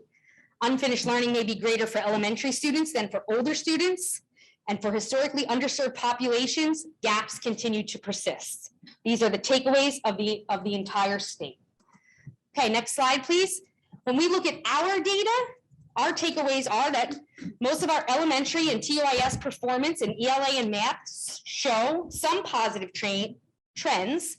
Unfinished learning may be greater for elementary students than for older students. And for historically underserved populations, gaps continue to persist. These are the takeaways of the entire state. Okay, next slide, please. When we look at our data, our takeaways are that most of our elementary and TOIS performance in ELA and math show some positive trends,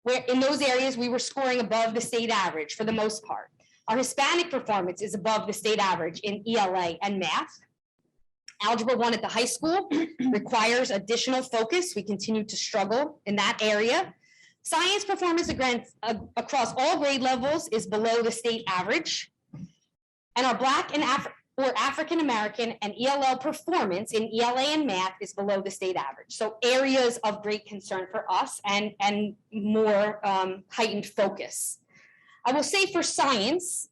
where in those areas we were scoring above the state average for the most part. Our Hispanic performance is above the state average in ELA and math. Algebra 1 at the high school requires additional focus. We continue to struggle in that area. Science performance across all grade levels is below the state average. And our Black and African American and ELL performance in ELA and math is below the state average. So areas of great concern for us and more heightened focus. I will say for science,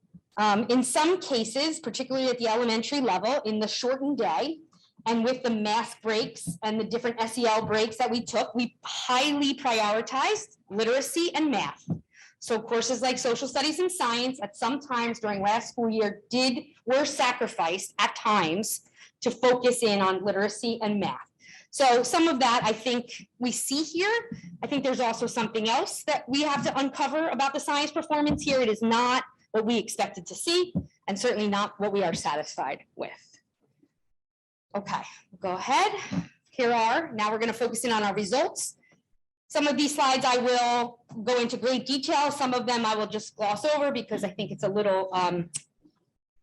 in some cases, particularly at the elementary level, in the shortened day, and with the math breaks and the different SEL breaks that we took, we highly prioritized literacy and math. So courses like social studies and science at some times during last school year were sacrificed at times to focus in on literacy and math. So some of that I think we see here. I think there's also something else that we have to uncover about the science performance here. It is not what we expected to see, and certainly not what we are satisfied with. Okay, go ahead. Now we're going to focus in on our results. Some of these slides I will go into great detail. Some of them I will just gloss over because I think it's a little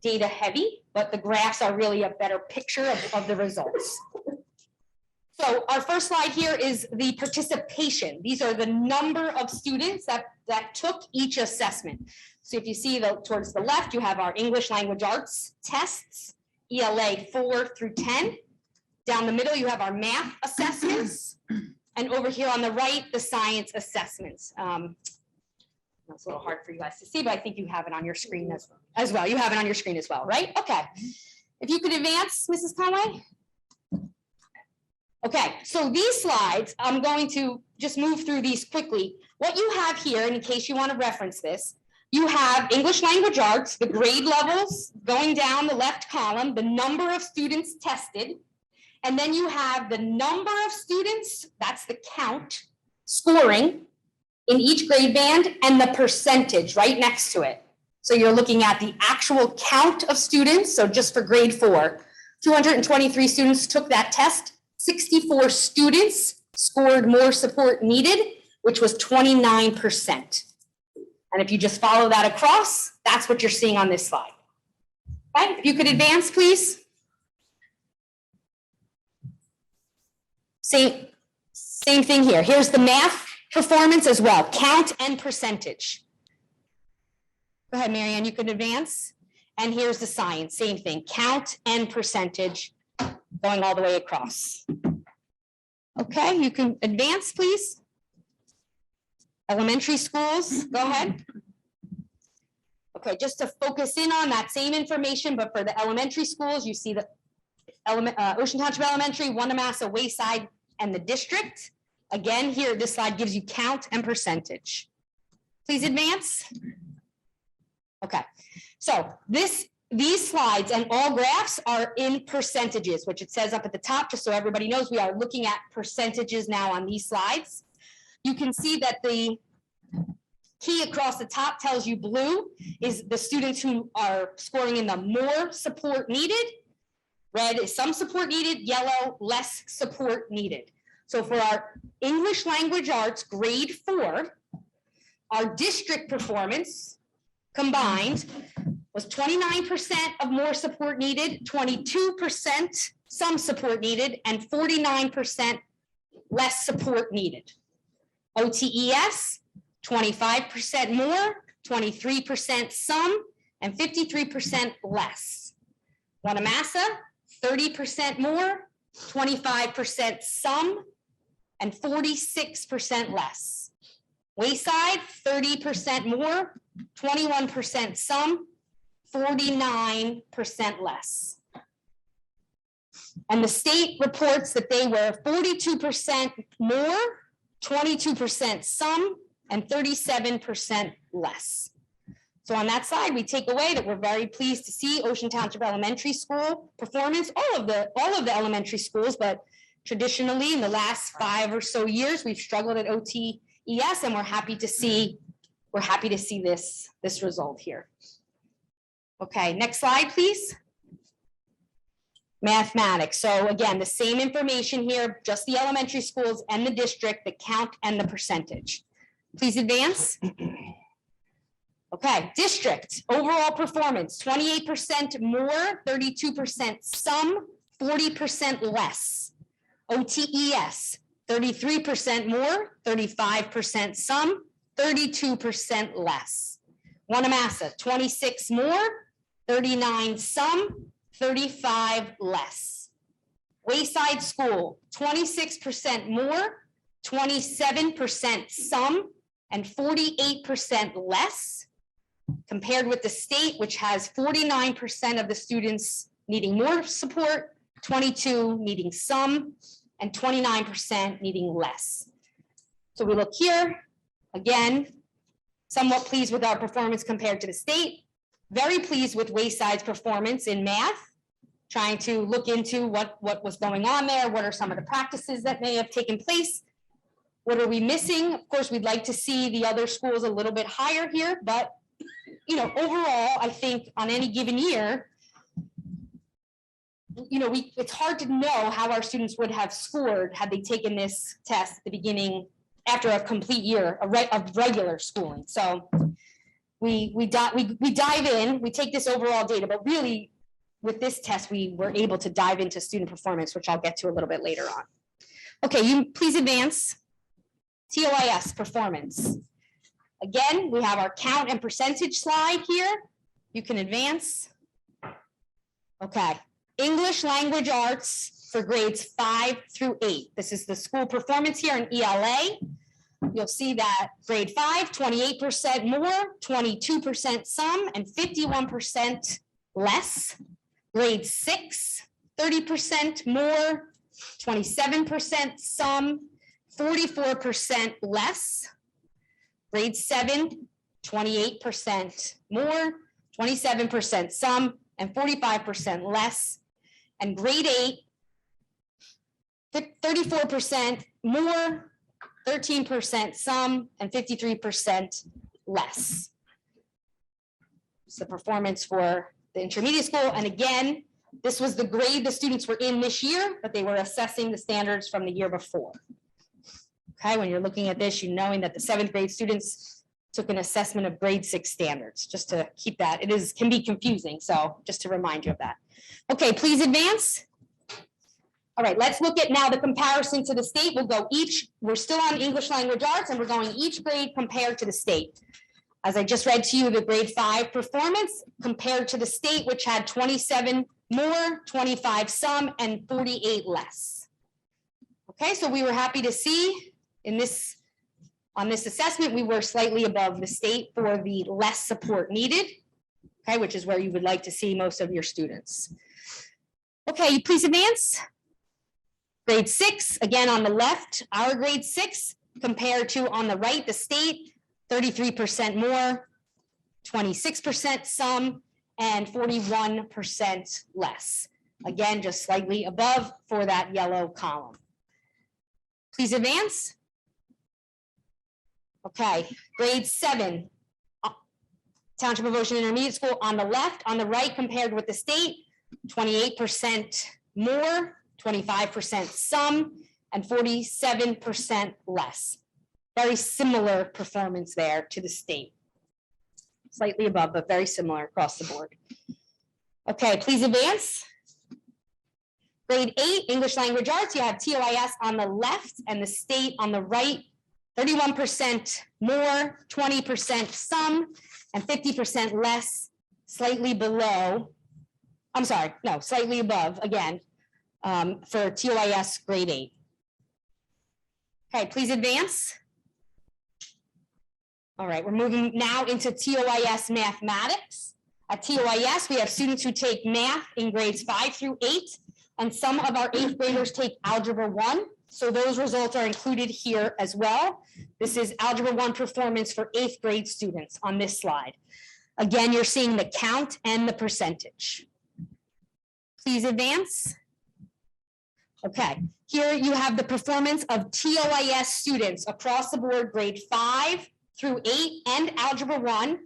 data heavy, but the graphs are really a better picture of the results. So our first slide here is the participation. These are the number of students that took each assessment. So if you see towards the left, you have our English language arts tests, ELA 4 through 10. Down the middle, you have our math assessments. And over here on the right, the science assessments. That's a little hard for you guys to see, but I think you have it on your screen as well. You have it on your screen as well, right? Okay. If you could advance, Mrs. Conway. Okay, so these slides, I'm going to just move through these quickly. What you have here, and in case you want to reference this, you have English language arts, the grade levels going down the left column, the number of students tested, and then you have the number of students, that's the count, scoring in each grade band, and the percentage right next to it. So you're looking at the actual count of students. So just for grade 4, 223 students took that test. 64 students scored more support needed, which was 29%. And if you just follow that across, that's what you're seeing on this slide. Okay, if you could advance, please. Same thing here. Here's the math performance as well, count and percentage. Go ahead, Marianne, you can advance. And here's the science, same thing, count and percentage going all the way across. Okay, you can advance, please. Elementary schools, go ahead. Okay, just to focus in on that same information, but for the elementary schools, you see the Ocean Township Elementary, Wanamassa, Wayside, and the district. Again, here, this slide gives you count and percentage. Please advance. Okay, so these slides and all graphs are in percentages, which it says up at the top, just so everybody knows, we are looking at percentages now on these slides. You can see that the key across the top tells you blue is the students who are scoring in the more support needed. Red is some support needed, yellow, less support needed. So for our English language arts grade 4, our district performance combined was 29% of more support needed, 22% some support needed, and 49% less support needed. OTES, 25% more, 23% some, and 53% less. Wanamassa, 30% more, 25% some, and 46% less. Wayside, 30% more, 21% some, 49% less. And the state reports that they were 42% more, 22% some, and 37% less. So on that side, we take away that we're very pleased to see Ocean Township Elementary School performance, all of the elementary schools, but traditionally in the last 5 or so years, we've struggled at OTES, and we're happy to see this result here. Okay, next slide, please. Mathematics. So again, the same information here, just the elementary schools and the district, the count and the percentage. Please advance. Okay, district, overall performance, 28% more, 32% some, 40% less. OTES, 33% more, 35% some, 32% less. Wanamassa, 26 more, 39 some, 35 less. Wayside School, 26% more, 27% some, and 48% less, compared with the state, which has 49% of the students needing more support, 22 needing some, and 29% needing less. So we look here, again, somewhat pleased with our performance compared to the state, very pleased with Wayside's performance in math, trying to look into what was going on there, what are some of the practices that may have taken place, what are we missing? Of course, we'd like to see the other schools a little bit higher here, but overall, I think on any given year, it's hard to know how our students would have scored had they taken this test at the beginning after a complete year of regular schooling. So we dive in, we take this overall data, but really with this test, we were able to dive into student performance, which I'll get to a little bit later on. Okay, you please advance. TOIS performance. Again, we have our count and percentage slide here. You can advance. Okay, English language arts for grades 5 through 8. This is the school performance here in ELA. You'll see that grade 5, 28% more, 22% some, and 51% less. Grade 6, 30% more, 27% some, 44% less. Grade 7, 28% more, 27% some, and 45% less. And grade 8, 34% more, 13% some, and 53% less. It's the performance for the intermediate school. And again, this was the grade the students were in this year, but they were assessing the standards from the year before. Okay, when you're looking at this, knowing that the 7th grade students took an assessment of grade 6 standards, just to keep that, can be confusing. So just to remind you of that. Okay, please advance. All right, let's look at now the comparison to the state. We're still on English language arts, and we're going each grade compared to the state. As I just read to you, the grade 5 performance compared to the state, which had 27 more, 25 some, and 48 less. Okay, so we were happy to see in this On this assessment, we were slightly above the state for the less support needed, okay, which is where you would like to see most of your students. Okay, please advance. Grade 6, again on the left, our grade 6 compared to on the right, the state, 33% more, 26% some, and 41% less. Again, just slightly above for that yellow column. Please advance. Okay, grade 7, Township of Ocean Intermediate School on the left, on the right compared with the state, 28% more, 25% some, and 47% less. Very similar performance there to the state. Slightly above, but very similar across the board. Okay, please advance. Grade 8, English Language Arts, you have TOIS on the left and the state on the right. 31% more, 20% some, and 50% less, slightly below. I'm sorry, no, slightly above again for TOIS grade 8. Okay, please advance. All right, we're moving now into TOIS mathematics. At TOIS, we have students who take math in grades 5 through 8, and some of our 8th graders take Algebra 1. So those results are included here as well. This is Algebra 1 performance for 8th grade students on this slide. Again, you're seeing the count and the percentage. Please advance. Okay, here you have the performance of TOIS students across the board, grade 5 through 8 and Algebra 1.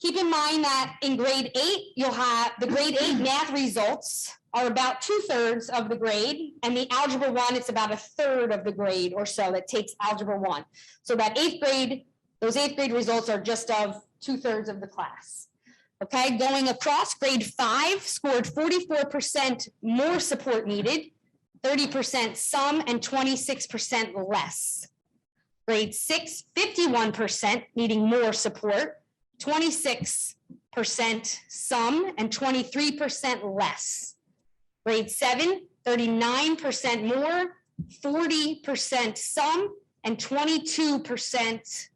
Keep in mind that in grade 8, you'll have the grade 8 math results are about 2/3 of the grade, and the Algebra 1, it's about 1/3 of the grade or so that takes Algebra 1. So that 8th grade, those 8th grade results are just of 2/3 of the class. Okay, going across, grade 5 scored 44% more support needed, 30% some, and 26% less. Grade 6, 51% needing more support, 26% some, and 23% less. Grade 7, 39% more, 40% some, and 22%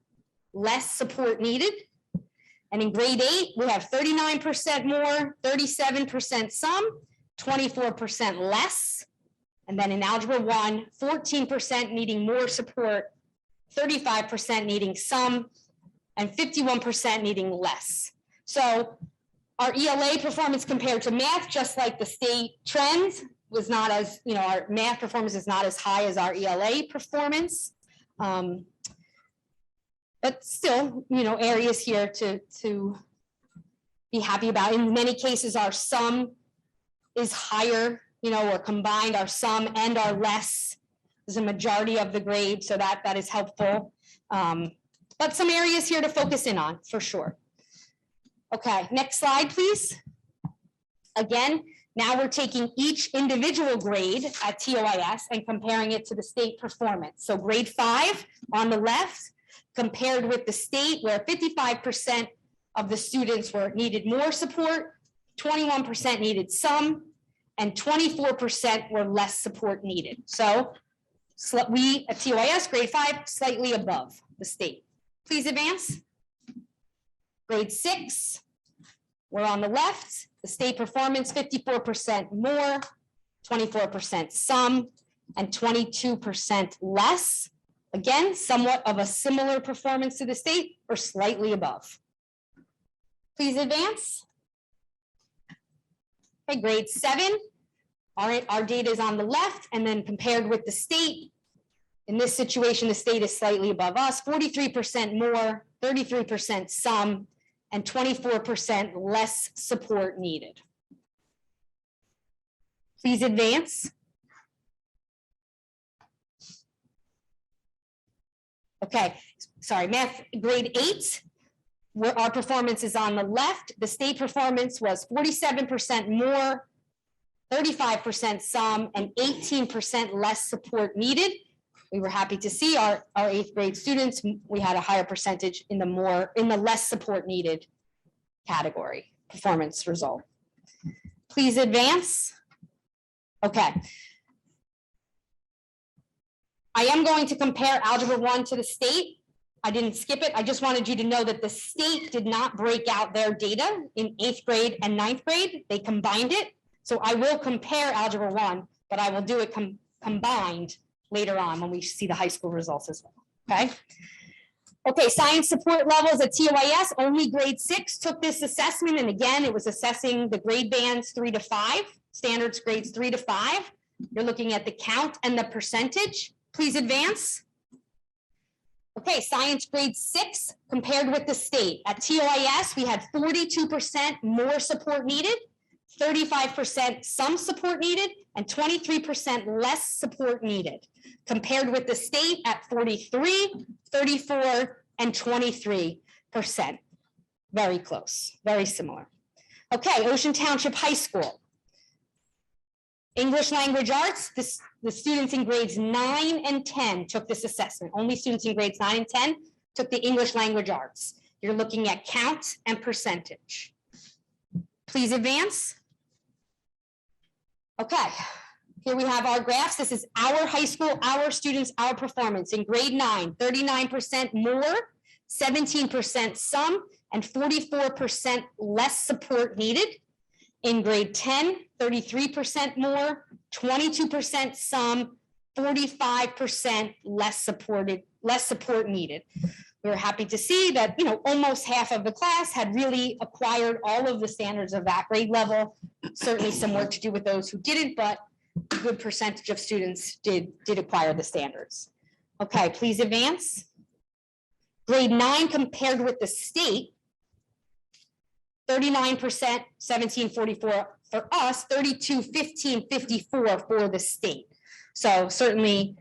less support needed. And in grade 8, we have 39% more, 37% some, 24% less. And then in Algebra 1, 14% needing more support, 35% needing some, and 51% needing less. So our ELA performance compared to math, just like the state trends, was not as, our math performance is not as high as our ELA performance. But still, areas here to be happy about. In many cases, our sum is higher, or combined, our sum and our less is a majority of the grade, so that is helpful. But some areas here to focus in on, for sure. Okay, next slide, please. Again, now we're taking each individual grade at TOIS and comparing it to the state performance. So grade 5 on the left, compared with the state, where 55% of the students needed more support, 21% needed some, and 24% were less support needed. So we at TOIS, grade 5, slightly above the state. Please advance. Grade 6, we're on the left. The state performance, 54% more, 24% some, and 22% less. Again, somewhat of a similar performance to the state or slightly above. Please advance. Okay, grade 7. All right, our data is on the left, and then compared with the state. In this situation, the state is slightly above us, 43% more, 33% some, and 24% less support needed. Please advance. Okay, sorry, math grade 8, where our performance is on the left. The state performance was 47% more, 35% some, and 18% less support needed. We were happy to see our 8th grade students, we had a higher percentage in the less support needed category performance result. Please advance. Okay. I am going to compare Algebra 1 to the state. I didn't skip it. I just wanted you to know that the state did not break out their data in 8th grade and 9th grade. They combined it. So I will compare Algebra 1, but I will do it combined later on when we see the high school results as well, okay? Okay, science support levels at TOIS, only grade 6 took this assessment, and again, it was assessing the grade bands 3 to 5, standards grades 3 to 5. You're looking at the count and the percentage. Please advance. Okay, science grade 6 compared with the state. At TOIS, we had 42% more support needed, 35% some support needed, and 23% less support needed, compared with the state at 43, 34, and 23%. Very close, very similar. Okay, Ocean Township High School. English language arts, the students in grades 9 and 10 took this assessment. Only students in grades 9 and 10 took the English language arts. You're looking at count and percentage. Please advance. Okay, here we have our graphs. This is our high school, our students, our performance. In grade 9, 39% more, 17% some, and 44% less support needed. In grade 10, 33% more, 22% some, 45% less support needed. We were happy to see that, almost half of the class had really acquired all of the standards of that grade level. Certainly some work to do with those who didn't, but a good percentage of students did acquire the standards. Okay, please advance. Grade 9 compared with the state, 39%, 1744 for us, 32, 15, 54 for the state. So certainly,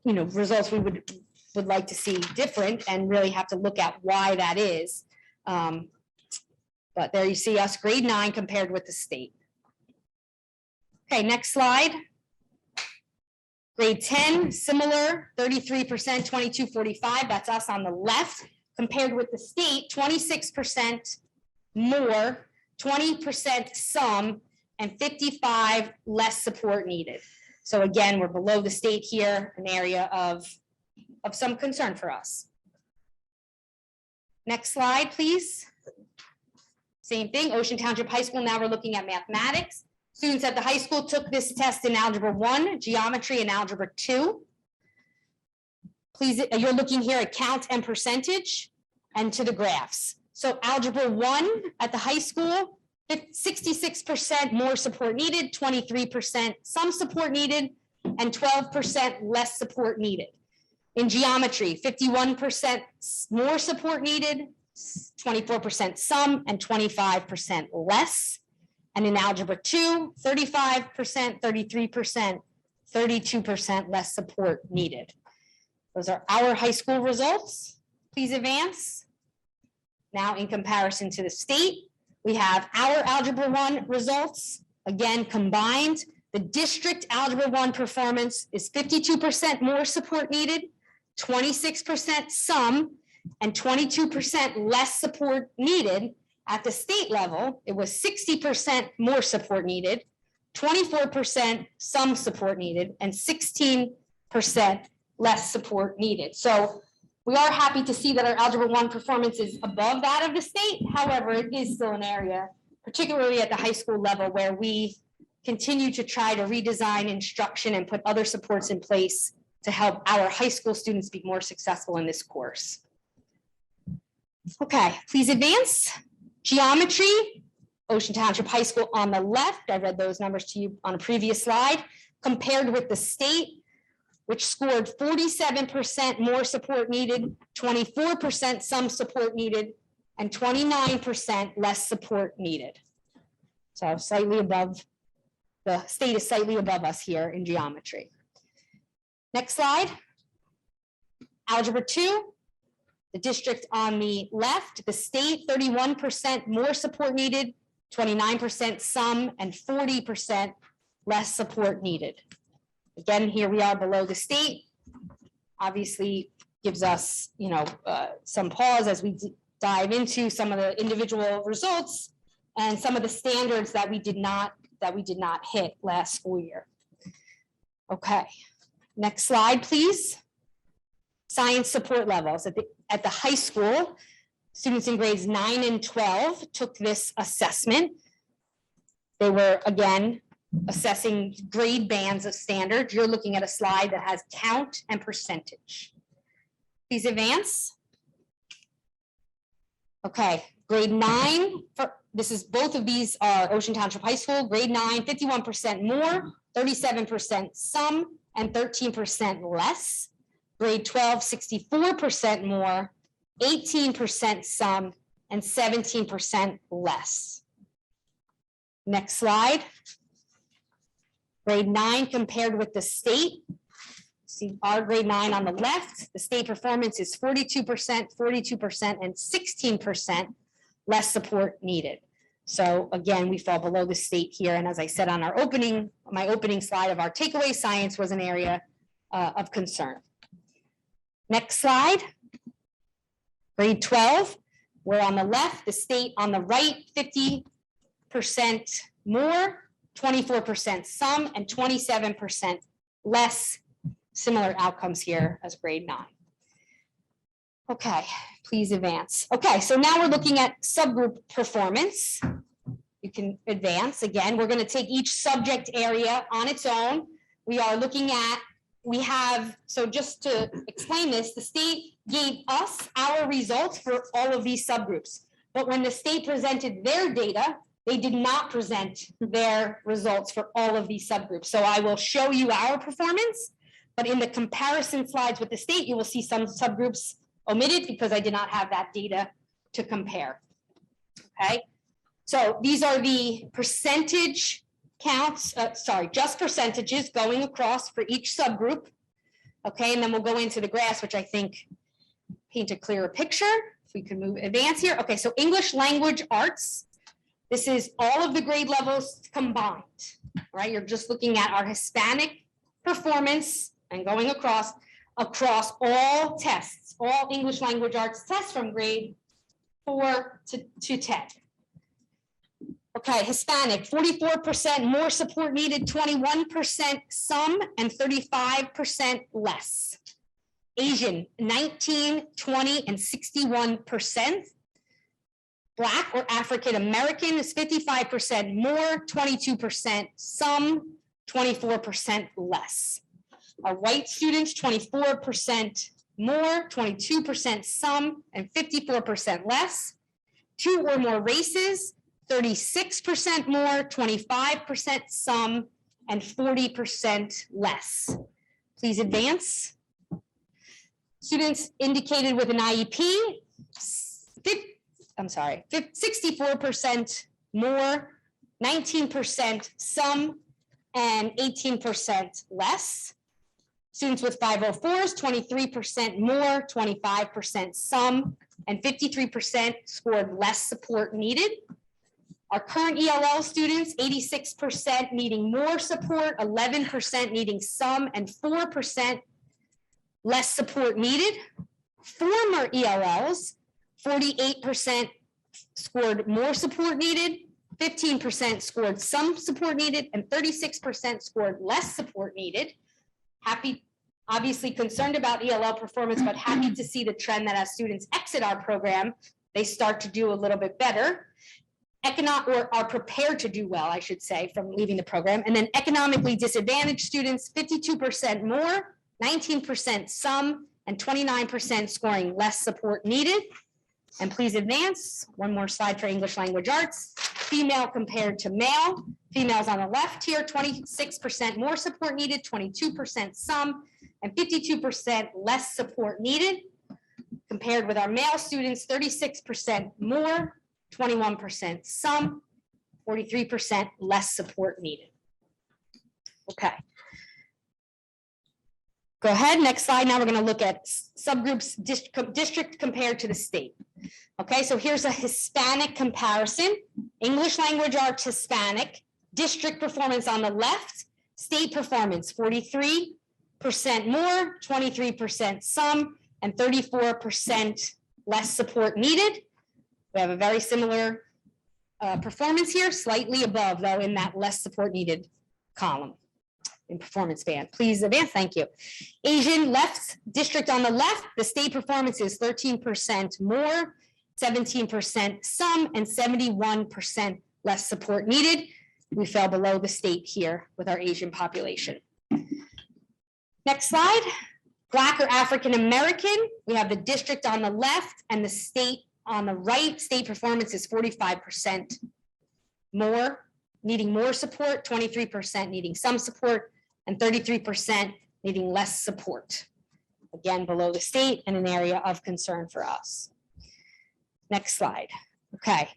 results we would like to see different and really have to look at why that is. But there you see us, grade 9 compared with the state. Okay, next slide. Grade 10, similar, 33%, 2245, that's us on the left, compared with the state, 26% more, 20% some, and 55 less support needed. So again, we're below the state here, an area of some concern for us. Next slide, please. Same thing, Ocean Township High School. Now we're looking at mathematics. Students at the high school took this test in Algebra 1, Geometry, and Algebra 2. Please, you're looking here at count and percentage and to the graphs. So Algebra 1 at the high school, 66% more support needed, 23% some support needed, and 12% less support needed. In geometry, 51% more support needed, 24% some, and 25% less. And in Algebra 2, 35%, 33%, 32% less support needed. Those are our high school results. Please advance. Now, in comparison to the state, we have our Algebra 1 results, again, combined. The district Algebra 1 performance is 52% more support needed, 26% some, and 22% less support needed. At the state level, it was 60% more support needed, 24% some support needed, and 16% less support needed. So we are happy to see that our Algebra 1 performance is above that of the state. However, it is still an area, particularly at the high school level, where we continue to try to redesign instruction and put other supports in place to help our high school students be more successful in this course. Okay, please advance. Geometry, Ocean Township High School on the left. I read those numbers to you on a previous slide, compared with the state, which scored 47% more support needed, 24% some support needed, and 29% less support needed. So slightly above, the state is slightly above us here in geometry. Next slide. Algebra 2. The district on the left, the state, 31% more support needed, 29% some, and 40% less support needed. Again, here we are below the state. Obviously gives us, some pause as we dive into some of the individual results and some of the standards that we did not hit last school year. Okay, Next slide, please. Science support levels. At the high school, students in grades 9 and 12 took this assessment. They were, again, assessing grade bands of standards. You're looking at a slide that has count and percentage. Please advance. Okay, grade 9, this is, both of these are Ocean Township High School, grade 9, 51% more, 37% some, and 13% less. Grade 12, 64% more, 18% some, and 17% less. Next slide. Grade 9 compared with the state. See our grade 9 on the left, the state performance is 42%, 42%, and 16% less support needed. So again, we fall below the state here. And as I said on my opening slide of our takeaway, science was an area of concern. Next slide. Grade 12, we're on the left, the state on the right, 50% more, 24% some, and 27% less. Similar outcomes here as grade 9. Okay, please advance. Okay, so now we're looking at subgroup performance. You can advance. Again, we're going to take each subject area on its own. We are looking at, so just to explain this, the state gave us our results for all of these subgroups. But when the state presented their data, they did not present their results for all of these subgroups. So I will show you our performance, but in the comparison slides with the state, you will see some subgroups omitted because I did not have that data to compare. Okay, so these are the percentage counts, just percentages going across for each subgroup. Okay, and then we'll go into the graphs, which I think paint a clearer picture. If we can advance here. Okay, so English language arts. This is all of the grade levels combined, right? You're just looking at our Hispanic performance and going across all tests, all English language arts tests from grade 4 to 10. Okay, Hispanic, 44% more support needed, 21% some, and 35% less. Asian, 19, 20, and 61%. Black or African American is 55% more, 22% some, 24% less. Our white students, 24% more, 22% some, and 54% less. 2 or more races, 36% more, 25% some, and 40% less. Please advance. Students indicated with an IEP, 64% more, 19% some, and 18% less. Students with 504s, 23% more, 25% some, and 53% scored less support needed. Our current ELL students, 86% needing more support, 11% needing some, and 4% less support needed. Former ELLs, 48% scored more support needed, 15% scored some support needed, and 36% scored less support needed. Happy, obviously concerned about ELL performance, but happy to see the trend that as students exit our program, they start to do a little bit better. Or are prepared to do well, I should say, from leaving the program. And then economically disadvantaged students, 52% more, 19% some, and 29% scoring less support needed. And please advance. One more slide for English language arts. Female compared to male. Females on the left here, 26% more support needed, 22% some, and 52% less support needed. Compared with our male students, 36% more, 21% some, 43% less support needed. Okay. Go ahead, next slide. Now we're going to look at subgroups district compared to the state. Okay, so here's a Hispanic comparison. English language arts Hispanic, district performance on the left, state performance 43% more, 23% some, and 34% less support needed. We have a very similar performance here, slightly above though in that less support needed column. in performance band. Please advance, thank you. Asian left district on the left, the state performance is 13% more, 17% some, and 71% less support needed. We fell below the state here with our Asian population. Next slide. Black or African American, we have the district on the left and the state on the right. State performance is 45% more, needing more support, 23% needing some support, and 33% needing less support. Again, below the state and an area of concern for us. Next slide. Okay.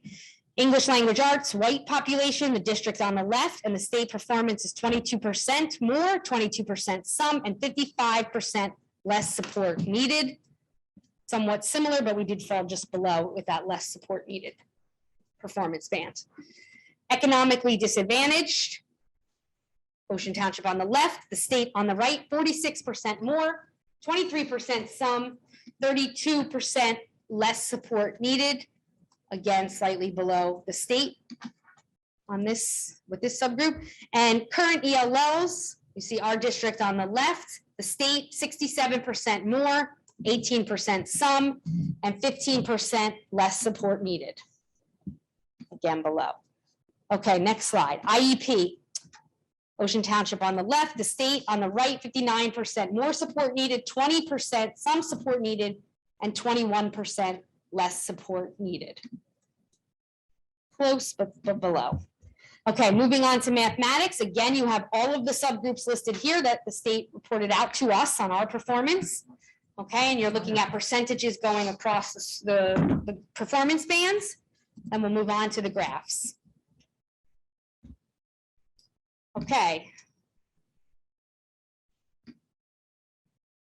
English language arts, white population, the district on the left, and the state performance is 22% more, 22% some, and 55% less support needed. Somewhat similar, but we did fall just below with that less support needed performance band. Economically disadvantaged, Ocean Township on the left, the state on the right, 46% more, 23% some, 32% less support needed. Again, slightly below the state on this, with this subgroup. And current ELLs, you see our district on the left, the state 67% more, 18% some, and 15% less support needed. Again, below. Okay, next slide. IEP. Ocean Township on the left, the state on the right, 59% more support needed, 20% some support needed, and 21% less support needed. Close, but below. Okay, moving on to mathematics. Again, you have all of the subgroups listed here that the state reported out to us on our performance. Okay, and you're looking at percentages going across the performance bands, and we'll move on to the graphs. Okay.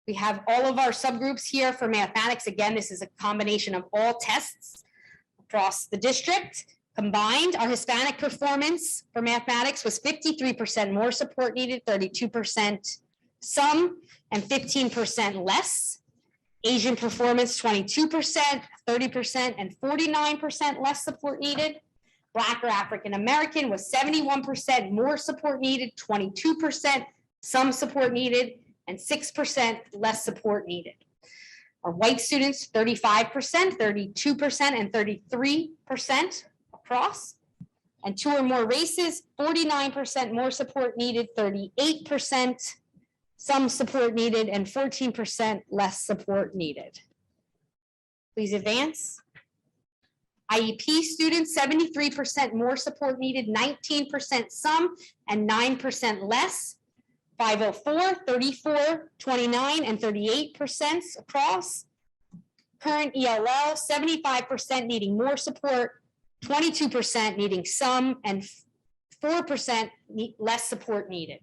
We have all of our subgroups here for mathematics. Again, this is a combination of all tests across the district. Combined, our Hispanic performance for mathematics was 53% more support needed, 32% some, and 15% less. Asian performance, 22%, 30%, and 49% less support needed. Black or African American was 71% more support needed, 22% some support needed, and 6% less support needed. Our white students, 35%, 32%, and 33% across. And two or more races, 49% more support needed, 38% some support needed, and 14% less support needed. Please advance. IEP students, 73% more support needed, 19% some, and 9% less. 504, 34, 29, and 38% across. Current ELL, 75% needing more support, 22% needing some, and 4% less support needed.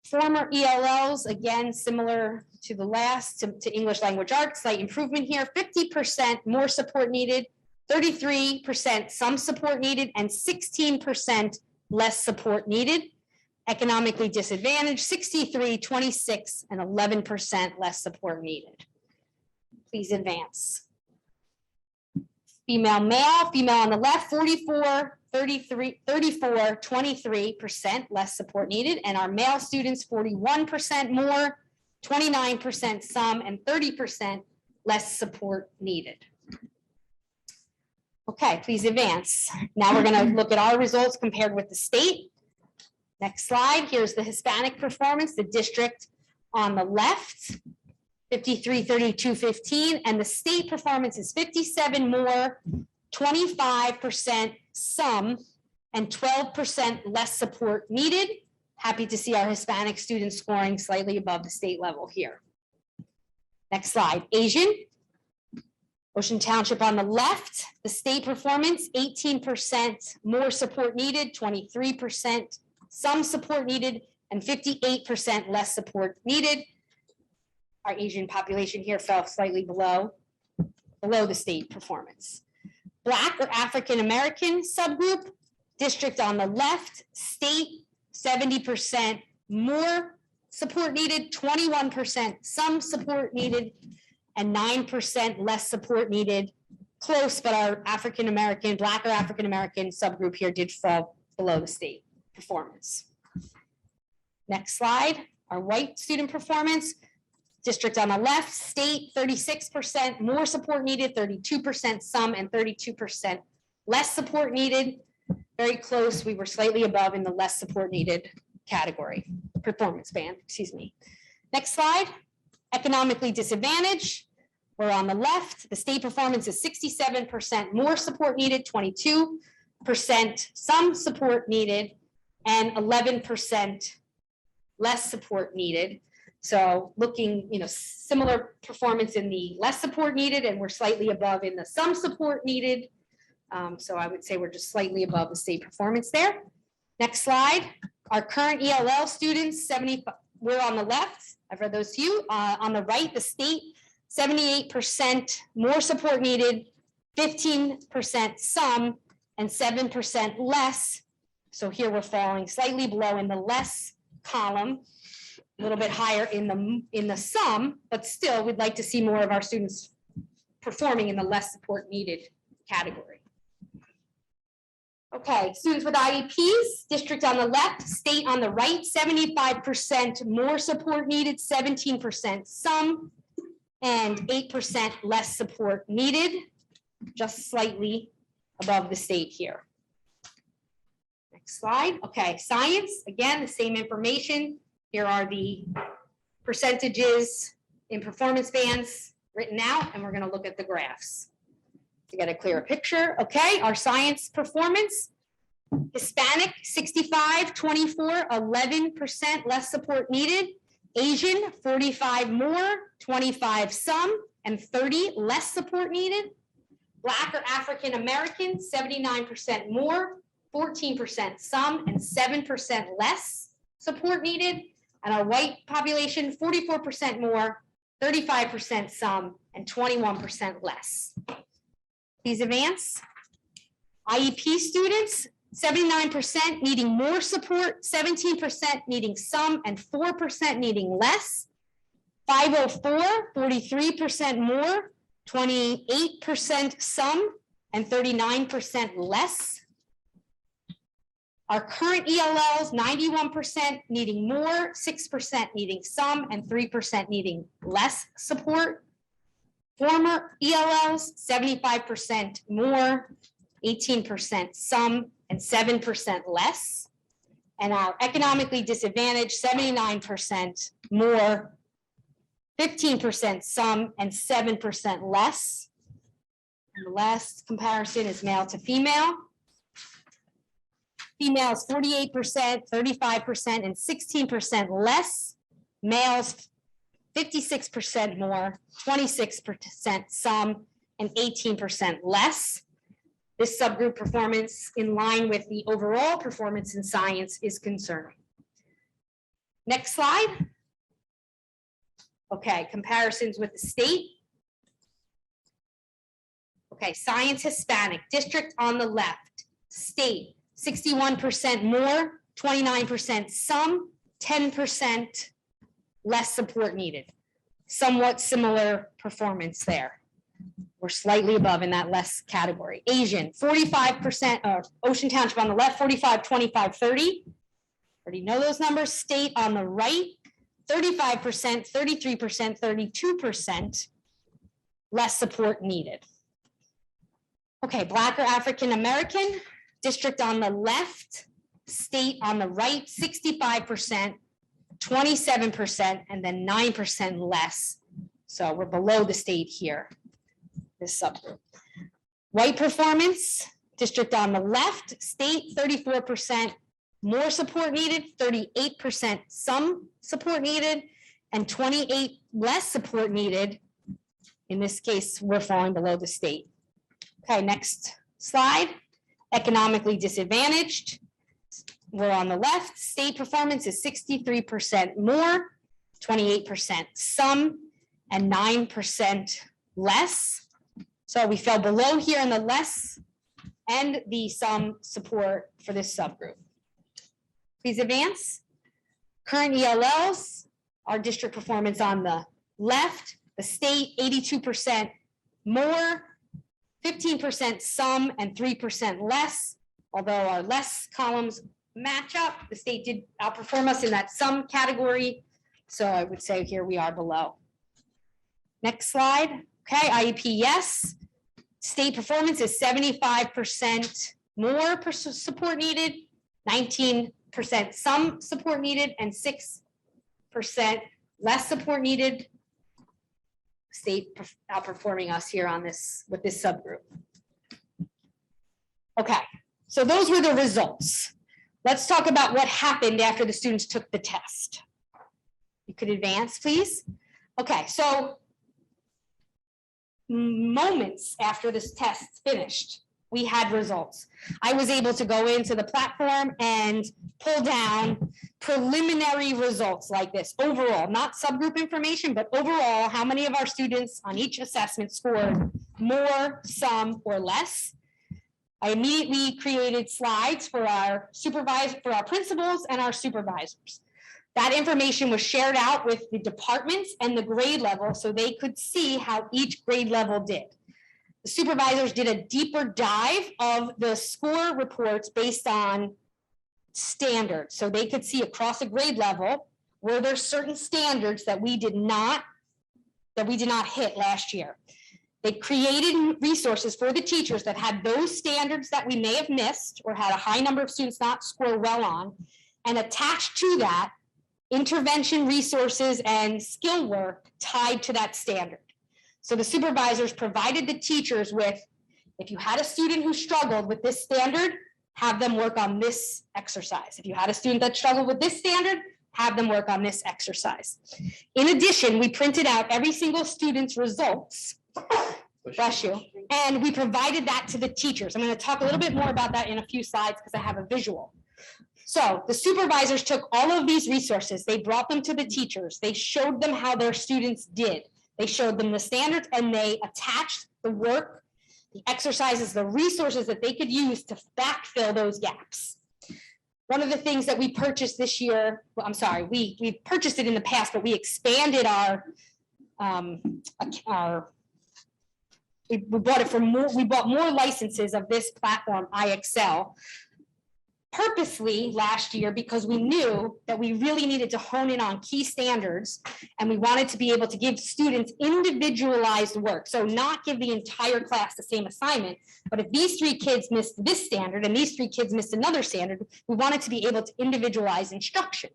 Former ELLs, again, similar to the last, to English language arts, slight improvement here, 50% more support needed, 33% some support needed, and 16% less support needed. Economically disadvantaged, 63, 26, and 11% less support needed. Please advance. Female, male, female on the left, 44, 33, 34, 23% less support needed. And our male students, 41% more, 29% some, and 30% less support needed. Okay, please advance. Now we're going to look at our results compared with the state. Next slide. Here's the Hispanic performance, the district on the left, 53, 32, 15, and the state performance is 57 more, 25% some, and 12% less support needed. Happy to see our Hispanic students scoring slightly above the state level here. Next slide. Asian. Ocean Township on the left, the state performance, 18% more support needed, 23% some support needed, and 58% less support needed. Our Asian population here fell slightly below the state performance. Black or African American subgroup, district on the left, state 70% more support needed, 21% some support needed, and 9% less support needed. Close, but our African American, Black or African American subgroup here did fall below the state performance. Next slide, our white student performance. District on the left, state 36% more support needed, 32% some, and 32% less support needed. Very close, we were slightly above in the less support needed category, performance band, excuse me. Next slide, economically disadvantaged. We're on the left, the state performance is 67% more support needed, 22% some support needed, and 11% less support needed. So looking, similar performance in the less support needed, and we're slightly above in the some support needed. So I would say we're just slightly above the state performance there. Next slide, our current ELL students, we're on the left. I've read those to you. On the right, the state, 78% more support needed, 15% some, and 7% less. So here we're falling slightly below in the less column, a little bit higher in the sum, but still we'd like to see more of our students performing in the less support needed category. Okay, students with IEPs, district on the left, state on the right, 75% more support needed, 17% some, and 8% less support needed, just slightly above the state here. Next slide. Okay, science, again, the same information. Here are the percentages in performance bands written out, and we're going to look at the graphs to get a clearer picture. Okay, our science performance, Hispanic, 65, 24, 11% less support needed. Asian, 45 more, 25 some, and 30 less support needed. Black or African American, 79% more, 14% some, and 7% less support needed. And our white population, 44% more, 35% some, and 21% less. Please advance. IEP students, 79% needing more support, 17% needing some, and 4% needing less. 504, 43% more, 28% some, and 39% less. Our current ELLs, 91% needing more, 6% needing some, and 3% needing less support. Former ELLs, 75% more, 18% some, and 7% less. And our economically disadvantaged, 79% more, 15% some, and 7% less. And the last comparison is male to female. Females 48%, 35%, and 16% less. Males 56% more, 26% some, and 18% less. This subgroup performance in line with the overall performance in science is concerning. Next slide. Okay, comparisons with the state. Okay, science Hispanic, district on the left, state 61% more, 29% some, 10% less support needed. Somewhat similar performance there. We're slightly above in that less category. Asian, 45%, Ocean Township on the left, 45, 25, 30. Already know those numbers. State on the right, 35%, 33%, 32% less support needed. Okay, Black or African American, district on the left, state on the right, 65%, 27%, and then 9% less. So we're below the state here, this subgroup. White performance, district on the left, state 34% more support needed, 38% some support needed, and 28 less support needed. In this case, we're falling below the state. Okay, next slide. Economically disadvantaged. We're on the left. State performance is 63% more, 28% some, and 9% less. So we fell below here in the less and the some support for this subgroup. Please advance. Current ELLs, our district performance on the left, the state 82% more, 15% some, and 3% less, although our less columns matchup. The state did outperform us in that sum category. So I would say here we are below. Next slide. Okay, IEP, yes. State performance is 75% more support needed, 19% some support needed, and 6% less support needed. State outperforming us here on this with this subgroup. Okay, so those were the results. Let's talk about what happened after the students took the test. You could advance, please. Okay, so moments after this test finished, we had results. I was able to go into the platform and pull down preliminary results like this. Overall, not subgroup information, but overall, how many of our students on each assessment scored more, some, or less. I immediately created slides for our principals and our supervisors. That information was shared out with the departments and the grade level so they could see how each grade level did. The supervisors did a deeper dive of the score reports based on standards. So they could see across a grade level, were there certain standards that we did not hit last year. They created resources for the teachers that had those standards that we may have missed or had a high number of students not score well on, and attached to that intervention resources and skill work tied to that standard. So the supervisors provided the teachers with, if you had a student who struggled with this standard, have them work on this exercise. If you had a student that struggled with this standard, have them work on this exercise. In addition, we printed out every single student's results. Bless you. And we provided that to the teachers. I'm going to talk a little bit more about that in a few slides because I have a visual. So the supervisors took all of these resources, they brought them to the teachers, they showed them how their students did. They showed them the standards and they attached the work, the exercises, the resources that they could use to backfill those gaps. One of the things that we purchased this year, well, I'm sorry, we purchased it in the past, but we expanded we bought it for more, we bought more licenses of this platform, IXL, purposely last year because we knew that we really needed to hone in on key standards and we wanted to be able to give students individualized work. So not give the entire class the same assignment, but if these 3 kids missed this standard and these 3 kids missed another standard, we wanted to be able to individualize instruction.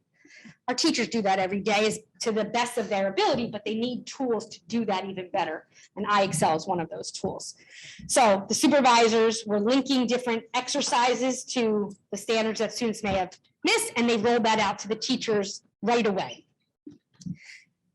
Our teachers do that every day is to the best of their ability, but they need tools to do that even better. And IXL is one of those tools. So the supervisors were linking different exercises to the standards that students may have missed, and they rolled that out to the teachers right away.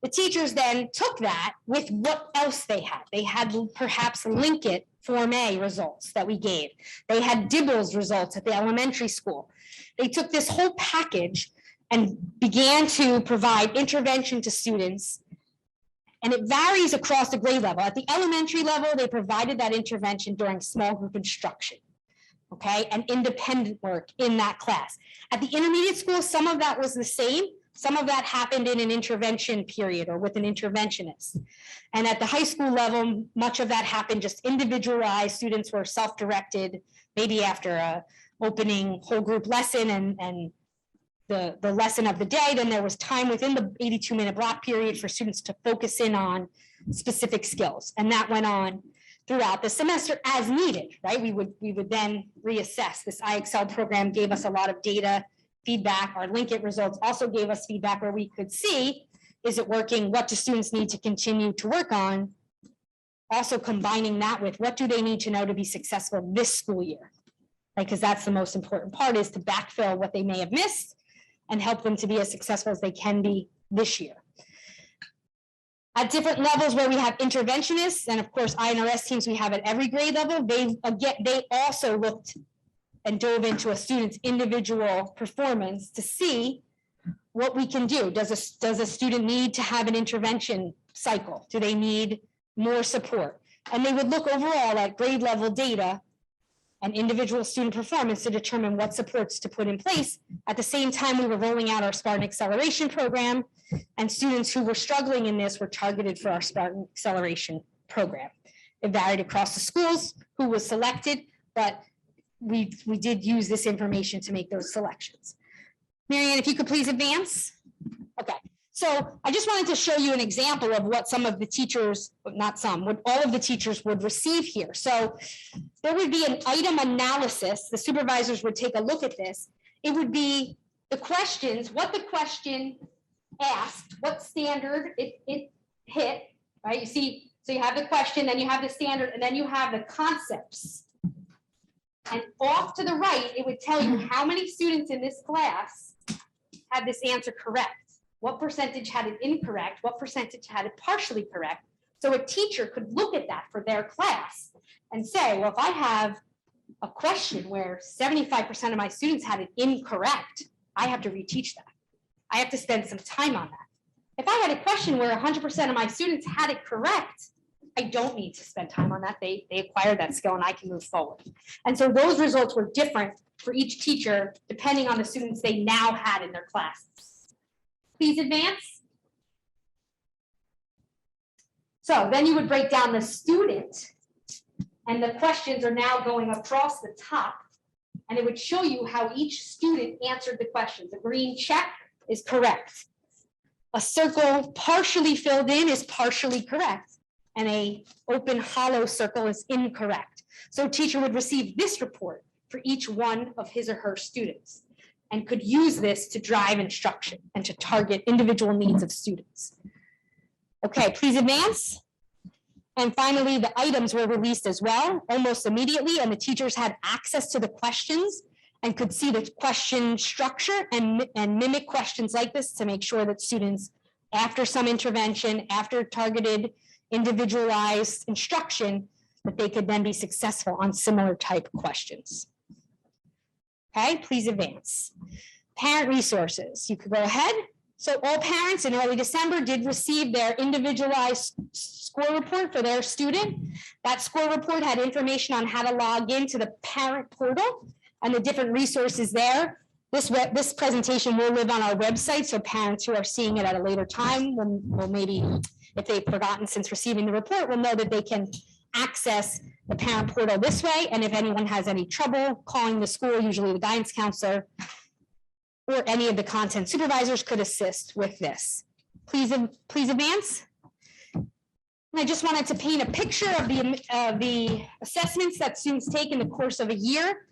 The teachers then took that with what else they had. They had perhaps Linkit Form A results that we gave. They had Dibbles results at the elementary school. They took this whole package and began to provide intervention to students. And it varies across the grade level. At the elementary level, they provided that intervention during small group instruction, okay, and independent work in that class. At the intermediate school, some of that was the same. Some of that happened in an intervention period or with an interventionist. And at the high school level, much of that happened just individualized. Students were self-directed, maybe after a opening whole group lesson and the lesson of the day, then there was time within the 82-minute block period for students to focus in on specific skills. And that went on throughout the semester as needed, right? We would then reassess. This IXL program gave us a lot of data feedback. Our Linkit results also gave us feedback where we could see, is it working? What do students need to continue to work on? Also combining that with what do they need to know to be successful this school year? Right, because that's the most important part, is to backfill what they may have missed and help them to be as successful as they can be this year. At different levels where we have interventionists, and of course INRS teams we have at every grade level, they also looked and dove into a student's individual performance to see what we can do. Does a student need to have an intervention cycle? Do they need more support? And they would look overall at grade level data and individual student performance to determine what supports to put in place. At the same time, we were rolling out our Spartan Acceleration Program, and students who were struggling in this were targeted for our Spartan Acceleration Program. It varied across the schools who was selected, but we did use this information to make those selections. Marianne, if you could please advance. Okay, so I just wanted to show you an example of what some of the teachers, not some, what all of the teachers would receive here. So there would be an item analysis. The supervisors would take a look at this. It would be the questions, what the question asked, what standard it hit, right? You see, so you have the question, then you have the standard, and then you have the concepts. And off to the right, it would tell you how many students in this class had this answer correct. What percentage had it incorrect? What percentage had it partially correct? So a teacher could look at that for their class and say, well, if I have a question where 75% of my students had it incorrect, I have to reteach that. I have to spend some time on that. If I had a question where 100% of my students had it correct, I don't need to spend time on that. They acquired that skill and I can move forward. And so those results were different for each teacher depending on the students they now had in their classes. Please advance. So then you would break down the student and the questions are now going across the top and it would show you how each student answered the questions. A green check is correct. A circle partially filled in is partially correct. And a open hollow circle is incorrect. So a teacher would receive this report for each one of his or her students and could use this to drive instruction and to target individual needs of students. Okay, please advance. And finally, the items were released as well, almost immediately, and the teachers had access to the questions and could see the question structure and mimic questions like this to make sure that students, after some intervention, after targeted individualized instruction, that they could then be successful on similar type questions. Okay, please advance. Parent resources, you could go ahead. So all parents in early December did receive their individualized score report for their student. That score report had information on how to log into the parent portal and the different resources there. This presentation will live on our website, so parents who are seeing it at a later time will maybe, if they've forgotten since receiving the report, will know that they can access the parent portal this way. And if anyone has any trouble calling the school, usually the guidance counselor or any of the content supervisors could assist with this. Please advance. And I just wanted to paint a picture of the assessments that students take in the course of a year.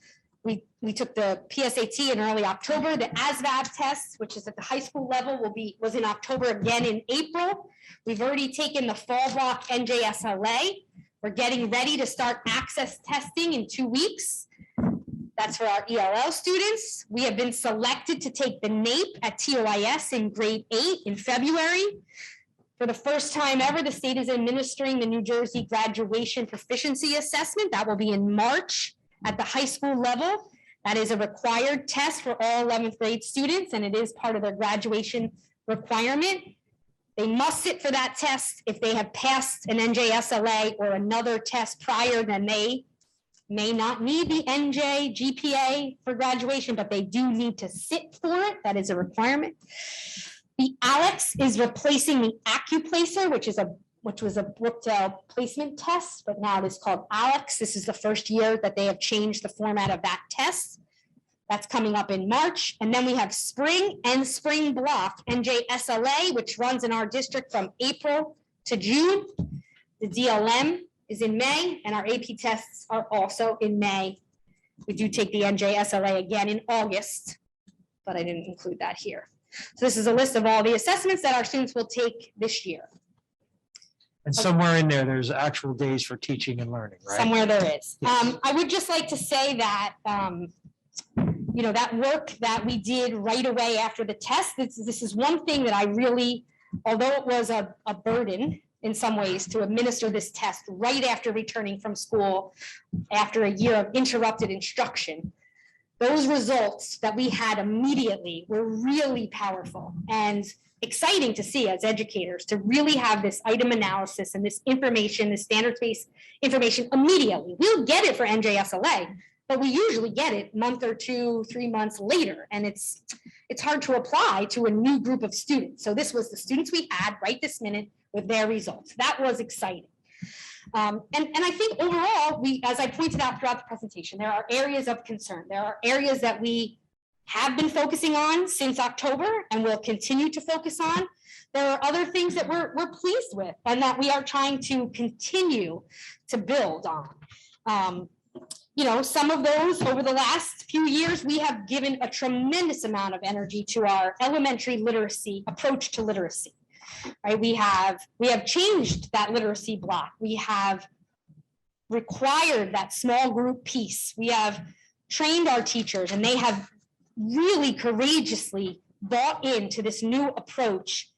We took the PSAT in early October. The ASVAB test, which is at the high school level, was in October again in April. We've already taken the fall block NJSLA. We're getting ready to start access testing in 2 weeks. That's for our ELL students. We have been selected to take the NAEP at TOIS in grade 8 in February. For the first time ever, the state is administering the New Jersey Graduation Proficiency Assessment. That will be in March at the high school level. That is a required test for all 11th grade students, and it is part of their graduation requirement. They must sit for that test. If they have passed an NJSLA or another test prior, then they may not need the NJ GPA for graduation, but they do need to sit for it. That is a requirement. The ALEX is replacing the AccuPlacer, which was a Brookdale placement test, but now it is called ALEX. This is the first year that they have changed the format of that test. That's coming up in March. And then we have spring and spring block NJSLA, which runs in our district from April to June. The DLM is in May, and our AP tests are also in May. We do take the NJSLA again in August, but I didn't include that here. So this is a list of all the assessments that our students will take this year. And somewhere in there, there's actual days for teaching and learning, right? Somewhere there is. Yes. I would just like to say that, that work that we did right away after the test, this is one thing that I really, although it was a burden in some ways to administer this test right after returning from school, after a year of interrupted instruction, those results that we had immediately were really powerful and exciting to see as educators, to really have this item analysis and this information, this standards-based information immediately. We'll get it for NJSLA, but we usually get it a month or 2, 3 months later, and it's hard to apply to a new group of students. So this was the students we had right this minute with their results. That was exciting. And I think overall, as I pointed out throughout the presentation, there are areas of concern. There are areas that we have been focusing on since October and will continue to focus on. There are other things that we're pleased with and that we are trying to continue to build on. Some of those over the last few years, we have given a tremendous amount of energy to our elementary literacy approach to literacy. Right? We have changed that literacy block. We have required that small group piece. We have trained our teachers and they have really courageously bought into this new approach.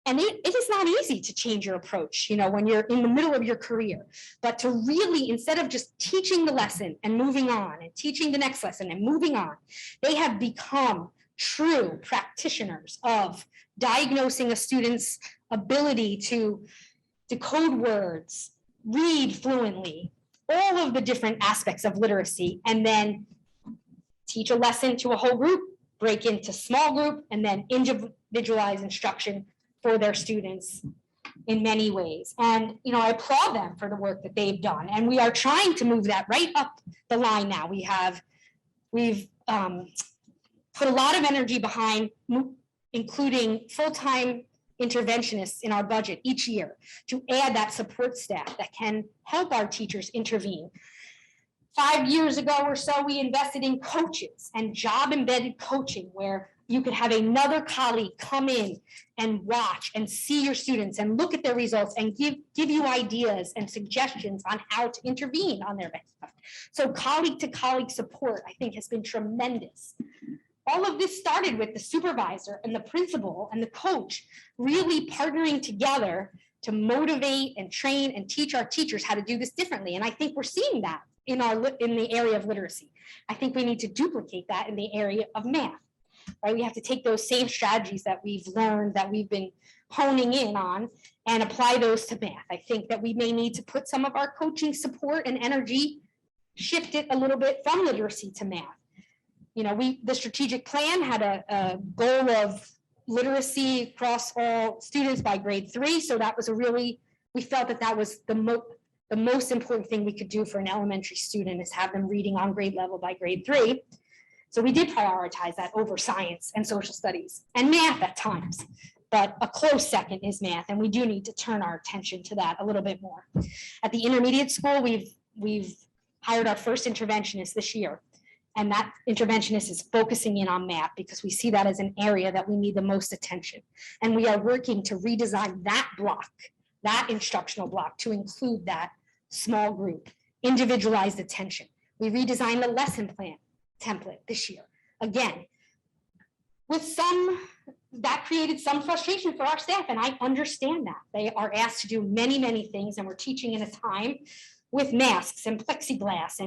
And it is not easy to change your approach, when you're in the middle of your career, but to really, instead of just teaching the lesson and moving on and teaching the next lesson and moving on, they have become true practitioners of diagnosing a student's ability to decode words, read fluently, all of the different aspects of literacy, and then teach a lesson to a whole group, break into small group, and then individualize instruction for their students in many ways. And, I applaud them for the work that they've done. And we are trying to move that right up the line now. We've put a lot of energy behind including full-time interventionists in our budget each year to add that support staff that can help our teachers intervene. 5 years ago or so, we invested in coaches and job-embedded coaching where you could have another colleague come in and watch and see your students and look at their results and give you ideas and suggestions on how to intervene on their behalf. So colleague to colleague support, I think, has been tremendous. All of this started with the supervisor and the principal and the coach really partnering together to motivate and train and teach our teachers how to do this differently. And I think we're seeing that in the area of literacy. I think we need to duplicate that in the area of math. Right? We have to take those same strategies that we've learned, that we've been honing in on, and apply those to math. I think that we may need to put some of our coaching support and energy, shift it a little bit from literacy to math. The strategic plan had a goal of literacy across all students by grade 3. So that was we felt that was the most important thing we could do for an elementary student is have them reading on grade level by grade 3. So we did prioritize that over science and social studies and math at times, but a close second is math. And we do need to turn our attention to that a little bit more. At the intermediate school, we've hired our first interventionist this year. And that interventionist is focusing in on math because we see that as an area that we need the most attention. And we are working to redesign that block, that instructional block, to include that small group, individualized attention. We redesigned the lesson plan template this year. Again, that created some frustration for our staff, and I understand that. They are asked to do many, many things, and we're teaching in a time with masks and plexiglass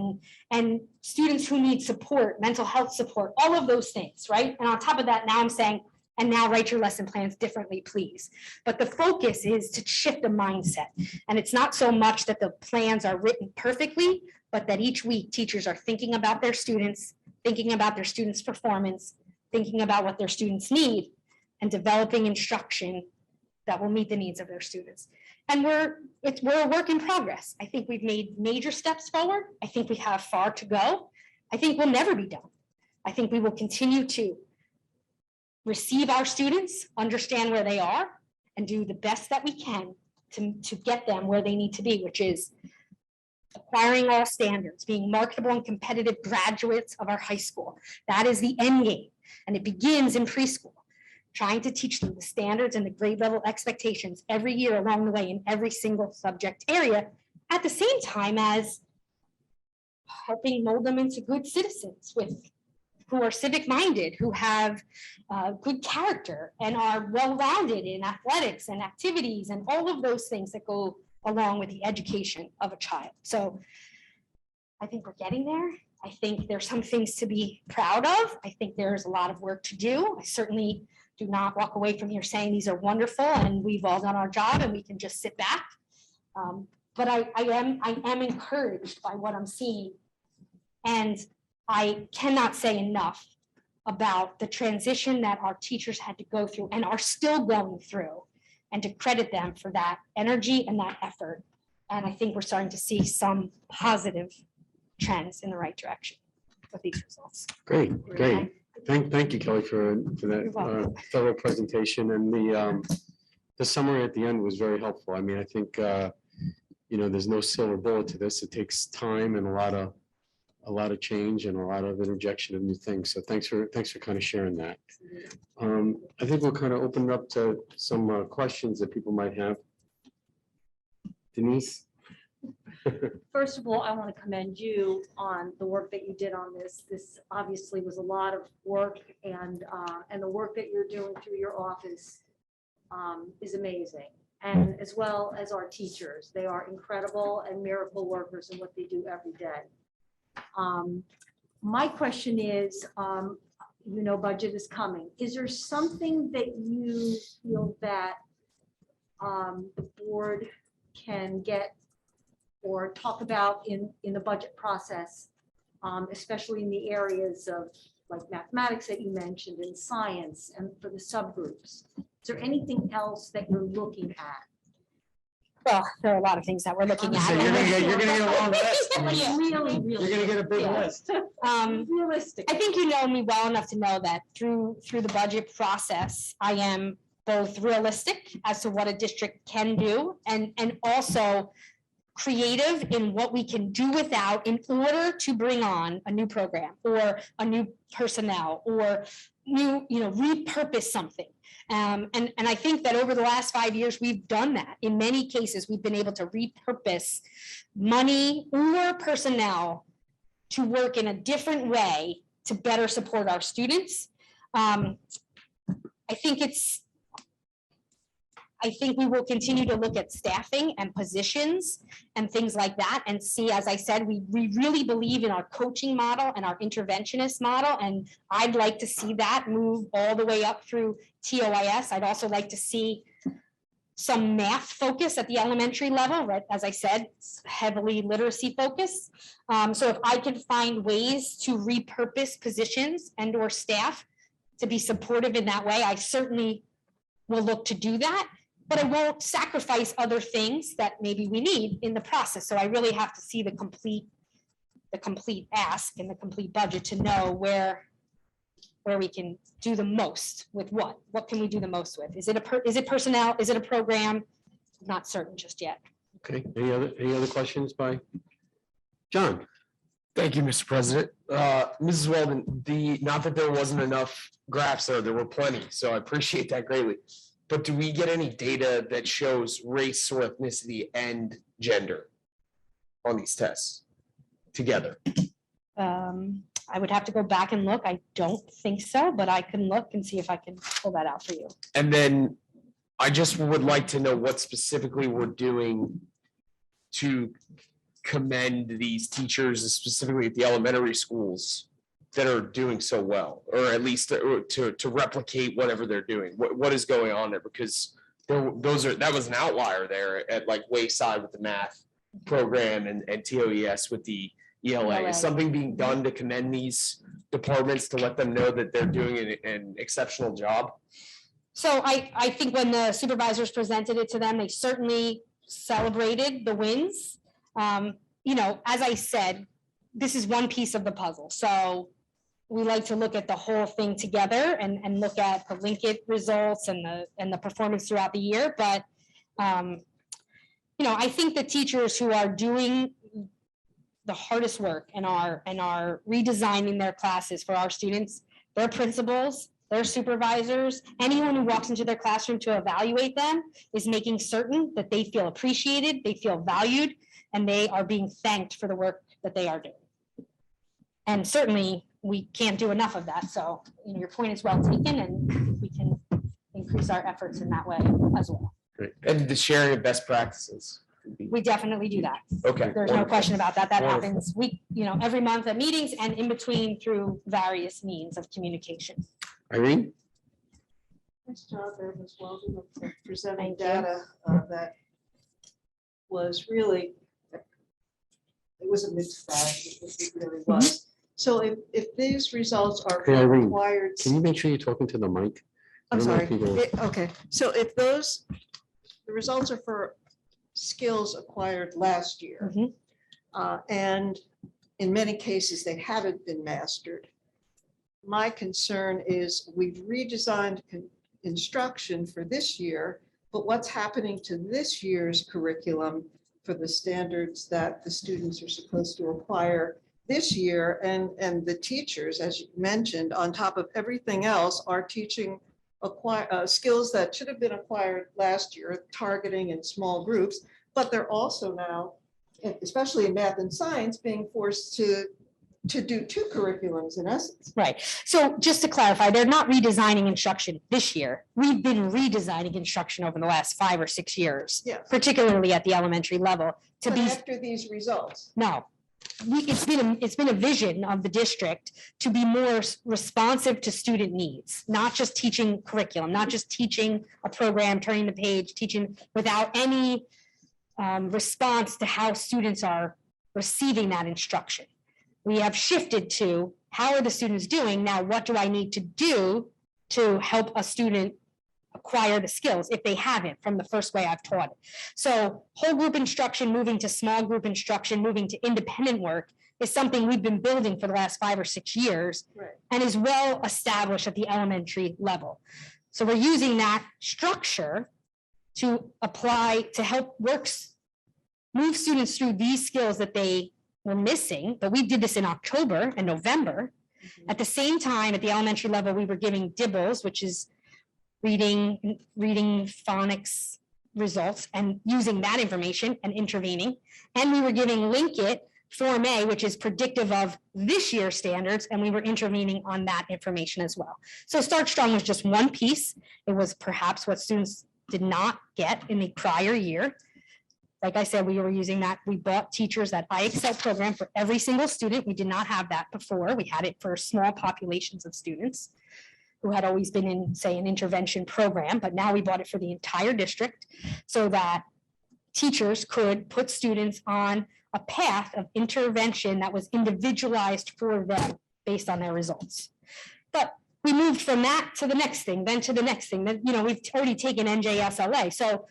and students who need support, mental health support, all of those things, right? And on top of that, now I'm saying, and now write your lesson plans differently, please. But the focus is to shift the mindset. And it's not so much that the plans are written perfectly, but that each week teachers are thinking about their students, thinking about their students' performance, thinking about what their students need, and developing instruction that will meet the needs of their students. And we're a work in progress. I think we've made major steps forward. I think we have far to go. I think we'll never be done. I think we will continue to receive our students, understand where they are, and do the best that we can to get them where they need to be, which is acquiring all standards, being marketable and competitive graduates of our high school. That is the end game. And it begins in preschool, trying to teach them the standards and the grade level expectations every year along the way in every single subject area, at the same time as helping mold them into good citizens who are civic minded, who have good character and are well-rounded in athletics and activities and all of those things that go along with the education of a child. So I think we're getting there. I think there's some things to be proud of. I think there's a lot of work to do. I certainly do not walk away from here saying these are wonderful and we've all done our job and we can just sit back. But I am encouraged by what I'm seeing. And I cannot say enough about the transition that our teachers had to go through and are still going through, and to credit them for that energy and that effort And I think we're starting to see some positive trends in the right direction with these results. Great, great. Thank you, Kelly, for You're that welcome. thorough presentation, and the summary at the end was very helpful. I mean, I think, there's no silver bullet to this. It takes time and a lot of change and a lot of interjection of new things. So thanks for kind of sharing that. I think we'll kind of open it up to some questions that people might have. Denise? First of all, I want to commend you on the work that you did on this. This obviously was a lot of work, and the work that you're doing through your office is amazing. And as well as our teachers, they are incredible and miracle workers in what they do every day. My question is, budget is coming. Is there something that you feel that the board can get or talk about in the budget process, especially in the areas of like mathematics that you mentioned and science and for the subgroups? Is there anything else that you're looking at? Well, there are a lot of things that we're looking So at. you're gonna get a long list. Yeah. Really, You're really. gonna get a big Yeah. list. Realistic. I think you know me well enough to know that through the budget process, I am both realistic as to what a district can do and also creative in what we can do without in order to bring on a new program or a new personnel or new, repurpose something. And I think that over the last 5 years, we've done that. In many cases, we've been able to repurpose money or personnel to work in a different way to better support our students. I think we will continue to look at staffing and positions and things like that and see, as I said, we really believe in our coaching model and our interventionist model. And I'd like to see that move all the way up through TOIS. I'd also like to see some math focus at the elementary level, right? As I said, heavily literacy focus. So if I can find ways to repurpose positions and or staff to be supportive in that way, I certainly will look to do that. But I won't sacrifice other things that maybe we need in the process. So I really have to see the complete ask and the complete budget to know where we can do the most with what. What can we do the most with? Is it personnel? Is it a program? Not certain just yet. Okay, any other questions by John? Thank you, Mr. President. Mrs. Weldon, not that there wasn't enough graphs there were plenty, so I appreciate that greatly. But do we get any data that shows race or ethnicity and gender on these tests together? I would have to go back and look. I don't think so, but I can look and see if I can pull that out for you. And then I just would like to know what specifically we're doing to commend these teachers, specifically at the elementary schools, that are doing so well, or at least to replicate whatever they're doing. What is going on there? Because that was an outlier there at like Wayside with the math program and TOES with the ELA. Is something being done to commend these departments to let them know that they're doing an exceptional job? So I think when the supervisors presented it to them, they certainly celebrated the wins. As I said, this is one piece of the puzzle. So we like to look at the whole thing together and look at the Linkit results and the performance throughout the year. But, I think the teachers who are doing the hardest work and are redesigning their classes for our students, their principals, their supervisors, anyone who walks into their classroom to evaluate them is making certain that they feel appreciated, they feel valued, and they are being thanked for the work that they are doing. And certainly, we can't do enough of that. So your point is well taken, and we can increase our efforts in that way as well. Great. And the sharing of best practices. We definitely do that. Okay. There's no question about that. That Wonderful. happens every month at meetings and in between through various means of communication. Irene? Nice job there, Ms. Weldon, of presenting Thank you. data that was really, it was a mixed bag, it really was. So if these results are Hey, Irene, required. Can you make sure you're talking to the mic? I I'm don't know sorry. if you go- Okay, so if the results are for skills acquired last year. Mhm. And in many cases, they haven't been mastered. My concern is we've redesigned instruction for this year, but what's happening to this year's curriculum for the standards that the students are supposed to acquire this year? And the teachers, as you mentioned, on top of everything else, are teaching skills that should have been acquired last year, targeting in small groups, but they're also now, especially in math and science, being forced to do two curriculums in essence. Right. So just to clarify, they're not redesigning instruction this year. We've been redesigning instruction over the last 5 or 6 years, Yes. particularly at the elementary level, to But be, after these results, no. It's been a vision of the district to be more responsive to student needs, not just teaching curriculum, not just teaching a program, turning the page, teaching without any response to how students are receiving that instruction. We have shifted to how are the students doing? Now, what do I need to do to help a student acquire the skills if they haven't from the first way I've taught it? So whole group instruction, moving to small group instruction, moving to independent work is something we've been building for the last 5 or 6 years right? and is well established at the elementary level. So we're using that structure to apply to help move students through these skills that they were missing, but we did this in October and November. At the same time, at the elementary level, we were giving DIBELS, which is reading phonics results, and using that information and intervening. And we were giving Link It Form A, which is predictive of this year's standards, and we were intervening on that information as well. So Start Strong was just one piece. It was perhaps what students did not get in the prior year. Like I said, we were using that. We bought teachers that iExcel program for every single student. We did not have that before. We had it for small populations of students who had always been in, say, an intervention program, but now we bought it for the entire district so that teachers could put students on a path of intervention that was individualized for them based on their results. But we moved from that to the next thing, then to the next thing. Then, we've already taken NJSLA. So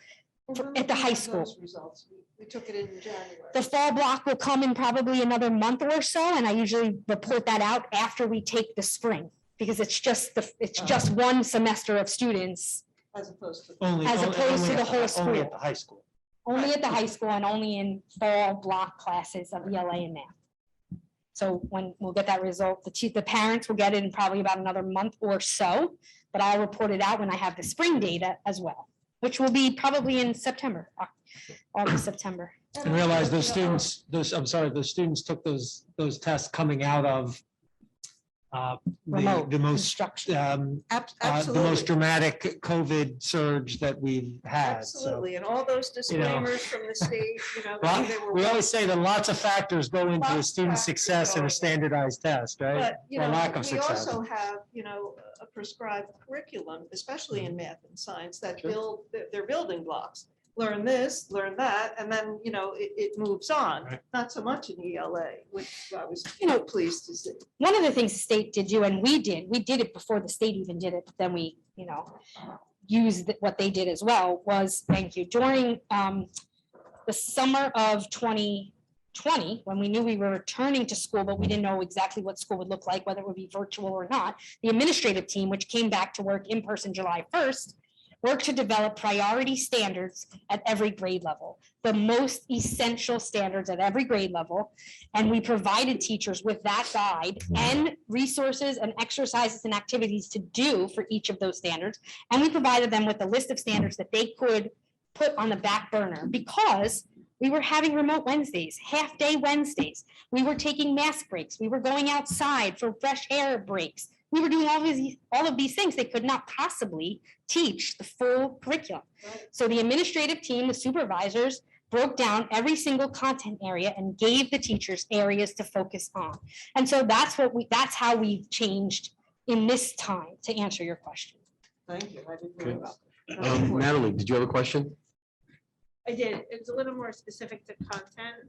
at the high school. Those results, we took it in January. The fall block will come in probably another month or so, and I usually report that out after we take the spring, because it's just one semester of students, As opposed to. As opposed to the whole school. Only at the high school. only at the high school and only in fall block classes of ELA and math. So when we'll get that result, the parents will get it in probably about another month or so, but I'll report it out when I have the spring data as well, which will be probably in September, August, September. And realize those students, those students took those tests coming out of Remote the most, instruction. the Absolutely. most dramatic COVID surge that we've had. So, Absolutely, and all those disclaimers from the state, well, they were. we always say that lots of factors go into a Lots of student's factors success in go a in. standardized test, right? But, Or lack of we success. also have, a prescribed curriculum, especially in math and science, that they're building blocks. Learn this, learn that, and then, it moves on. Right. Not so much in ELA, which I was pleased to see. One of the things the state did do, and we did it before the state even did it, but then we, used what they did as well, was, thank you, during the summer of 2020, when we knew we were returning to school, but we didn't know exactly what school would look like, whether it would be virtual or not, the administrative team, which came back to work in person July 1st, worked to develop priority standards at every grade level, the most essential standards at every grade level. And we provided teachers with that guide and resources and exercises and activities to do for each of those standards. And we provided them with a list of standards that they could put on the back burner, because we were having remote Wednesdays, half-day Wednesdays. We were taking mask breaks. We were going outside for fresh air breaks. We were doing all of these things. They could not possibly teach the full curriculum. So the administrative team, the supervisors, broke down every single content area and gave the teachers areas to focus on. And so that's how we've changed in this time, to answer your question. Thank you. I didn't know about that. Natalie, did you have a question? I did. It's a little more specific to content.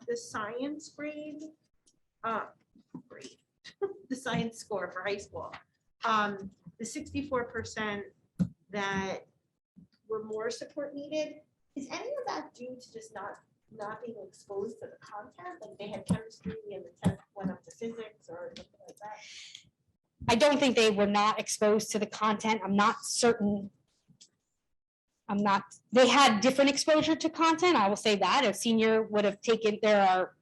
The science grade, the science score for high school, the 64% that were more support needed, Is any of that due to just not being exposed to the content? Like they had chemistry and the test went up to physics or something like that? I don't think they were not exposed to the content. I'm not certain. They had different exposure to content. I will say that a senior would have taken, there are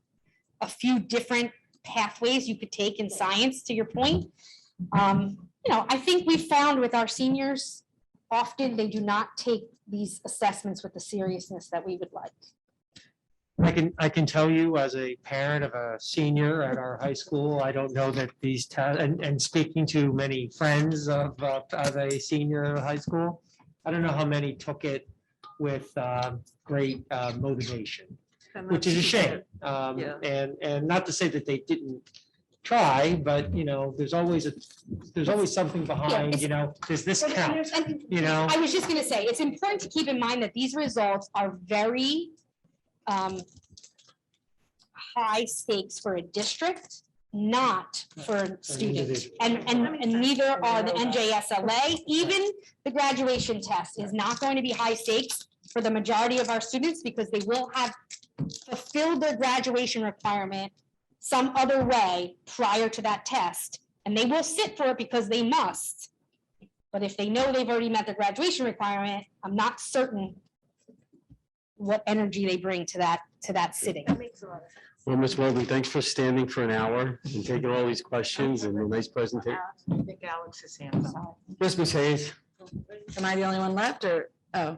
a few different pathways you could take in science, to your point. I think we found with our seniors, often they do not take these assessments with the seriousness that we would like. I can tell you as a parent of a senior at our high school, I don't know that these tests, and speaking to many friends of a senior high school, I don't know how many took it with great motivation, which is a shame. And not to say that they didn't try, but there's always something behind, does this count? I was just gonna say, it's important to keep in mind that these results are very high stakes for a district, not for students. And neither are the NJSLA. Even the graduation test is not going to be high stakes for the majority of our students because they will have fulfilled their graduation requirement some other way prior to that test. And they will sit for it because they must. But if they know they've already met the graduation requirement, I'm not certain what energy they bring to that sitting. That makes a lot of sense. Well, Ms. Weldon, thanks for standing for an hour and taking all these questions and a nice presentation. I think Alex's hands up. Yes, Ms. Hayes. Am I the only one left or, I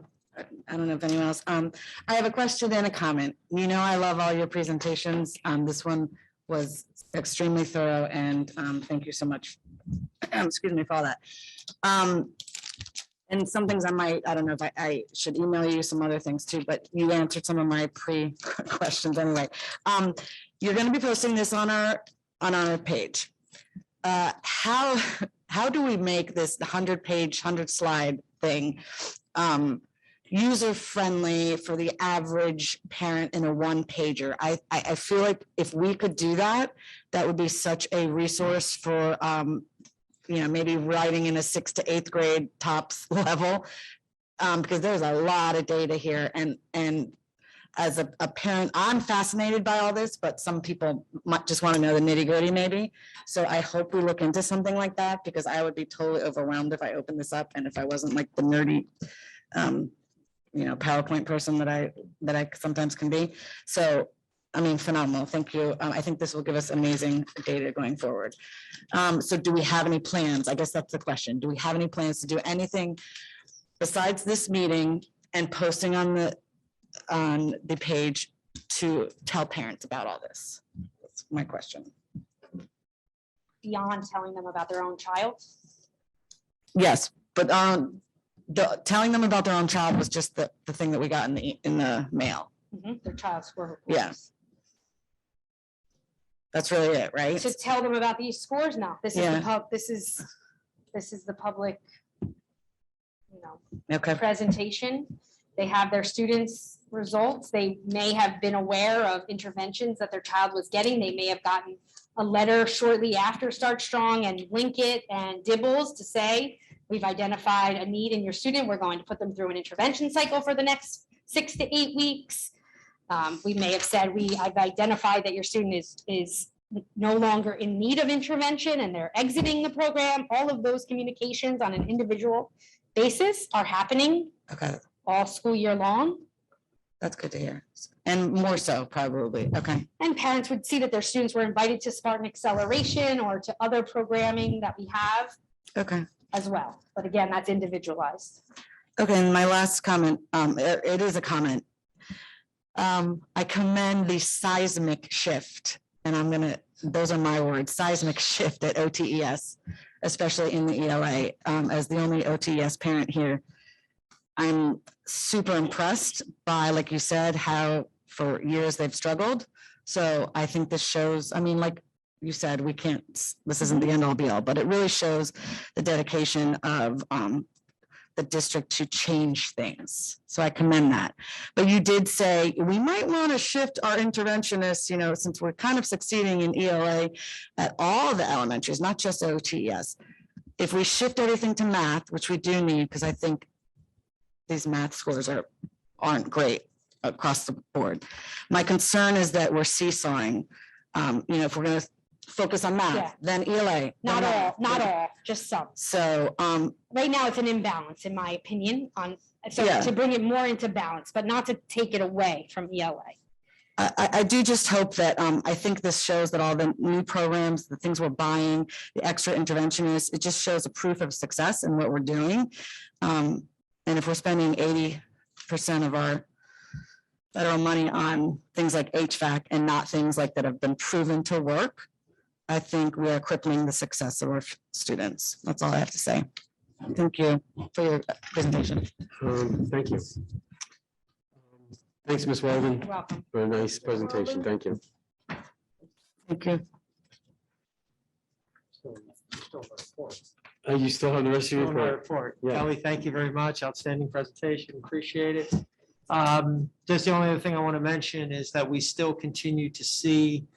don't know if anyone else. I have a question and a comment. I love all your presentations. This one was extremely thorough and thank you so much. Excuse me for all that. And some things I don't know if I should email you some other things too, but you answered some of my questions anyway. You're going to be posting this on our page. How do we make this 100-page, 100-slide thing user-friendly for the average parent in a one-pager? I feel like if we could do that, that would be such a resource for maybe writing in a 6th to 8th grade tops level, because there's a lot of data here. And as a parent, I'm fascinated by all this, but some people might just want to know the nitty gritty maybe. So I hope we look into something like that, because I would be totally overwhelmed if I opened this up and if I wasn't like the nerdy, PowerPoint person that I sometimes can be. So phenomenal. Thank you. I think this will give us amazing data going forward. So do we have any plans? I guess that's the question. Do we have any plans to do anything besides this meeting and posting on the page to tell parents about all this? That's my question. Beyond telling them about their own child? Yes, but telling them about their own child was just the thing that we got in the mail. Their child's score reports. Yeah. That's really it, right? To tell them about these scores? No, this is the public, Okay. presentation. They have their students' results. They may have been aware of interventions that their child was getting. They may have gotten a letter shortly after Start Strong and Linkit and Dibbles to say, we've identified a need in your student. We're going to put them through an intervention cycle for the next 6 to 8 weeks. We may have said, I've identified that your student is no longer in need of intervention and they're exiting the program. All of those communications on an individual basis are happening all school year long. That's good to hear. And more so probably. Okay. And parents would see that their students were invited to Spartan Acceleration or to other programming that we have as well. But again, that's individualized. Okay, and my last comment, it is a comment. I commend the seismic shift, and those are my words, seismic shift at OTES, especially in the ELA. As the only OTES parent here, I'm super impressed by, like you said, how for years they've struggled. So I think this shows, like you said, this isn't the end all be all, but it really shows the dedication of the district to change things. So I commend that. But you did say we might want to shift our interventionists, since we're kind of succeeding in ELA at all the elementaries, not just OTES. If we shift everything to math, which we do need, because I think these math scores are aren't great across the board. My concern is that we're seesawing. If we're gonna focus on Yeah. math, then ELA. Not then all, math, not then- all, just some. So, Right now, it's an imbalance, in my opinion, so Yeah. to bring it more into balance, but not to take it away from ELA. I do just hope that, I think this shows that all the new programs, the things we're buying, the extra interventionists, it just shows a proof of success in what we're doing. And if we're spending 80% of our federal money on things like HVAC and not things like that have been proven to work, I think we are crippling the success of our students. That's all I have to say. Thank you for your presentation. Thank you. Thanks, Ms. Walden, You're welcome. for a nice presentation. Thank you. Thank you. You still have the rest of your On my report? report. Yeah. Kelly, thank you very much. Outstanding presentation. Appreciate it. Just the only other thing I want to mention is that we still continue to see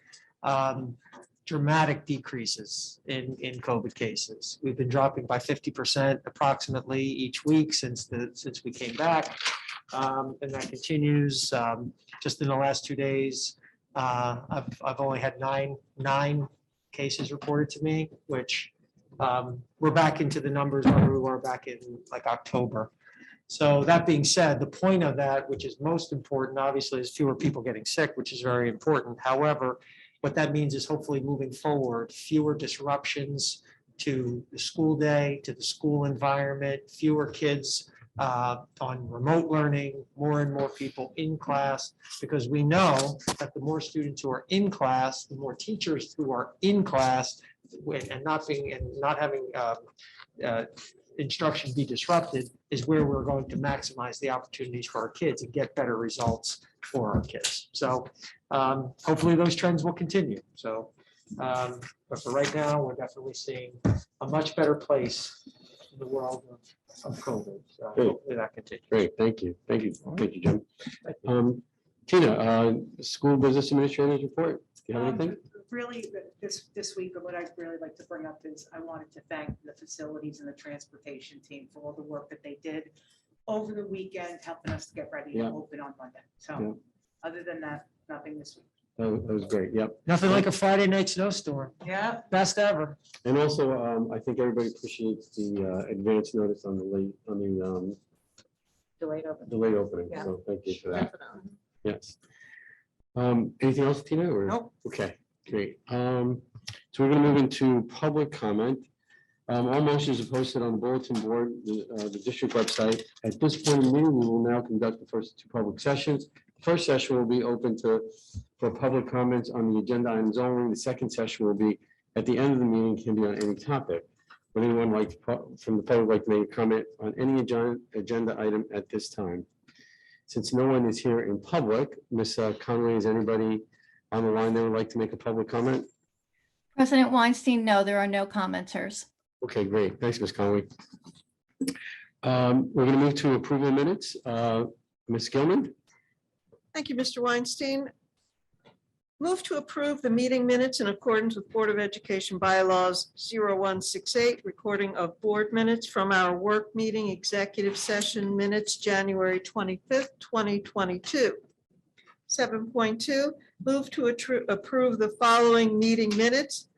dramatic decreases in COVID cases. We've been dropping by 50% approximately each week since we came back. And that continues. Just in the last 2 days, I've only had nine cases reported to me, which we're back into the numbers where we were back in like October. So that being said, the point of that, which is most important, obviously, is fewer people getting sick, which is very important. However, what that means is hopefully moving forward, fewer disruptions to the school day, to the school environment, fewer kids on remote learning, more and more people in class, because we know that the more students who are in class, the more teachers who are in class, and not having instruction be disrupted, is where we're going to maximize the opportunities for our kids and get better results for our kids. So hopefully those trends will continue. So, but for right now, we're definitely seeing a much better place in the world of COVID. So Great. hopefully that continues. Great, thank you. Thank you, Jim. Tina, School Business Administrator's report. Do you have anything? Really, this week, what I'd really like to bring up is I wanted to thank the facilities and the transportation team for all the work that they did over the weekend, helping us to get ready to Yeah. open on Monday. Yeah. So other than that, nothing this week. That was great, yep. Nothing like a Friday night snowstorm. Yeah. Best ever. And also, I think everybody appreciates the advance notice on the Delayed open. delayed opening, Yeah. so thank you for that. Yes. Anything else, Tina, or? Nope. Okay, great. So we're gonna move into public comment. All motions are posted on the bulletin board, the district website. At this point in the meeting, we will now conduct the first two public sessions. First session will be open for public comments on the agenda items only. The second session will be at the end of the meeting, can be on any topic. Would anyone from the public like to make a comment on any agenda item at this time? Since no one is here in public, Ms. Conway, is anybody on the line that would like to make a public comment? President Weinstein, no, there are no commenters. Okay, great. Thanks, Ms. Conway. We're going to move to approval minutes. Ms. Gilman? Thank you, Mr. Weinstein. Move to approve the meeting minutes in accordance with Board of Education bylaws 0168, recording of board minutes from our work meeting executive session minutes, January 25th, 2022. 7.2, move to approve the following meeting minutes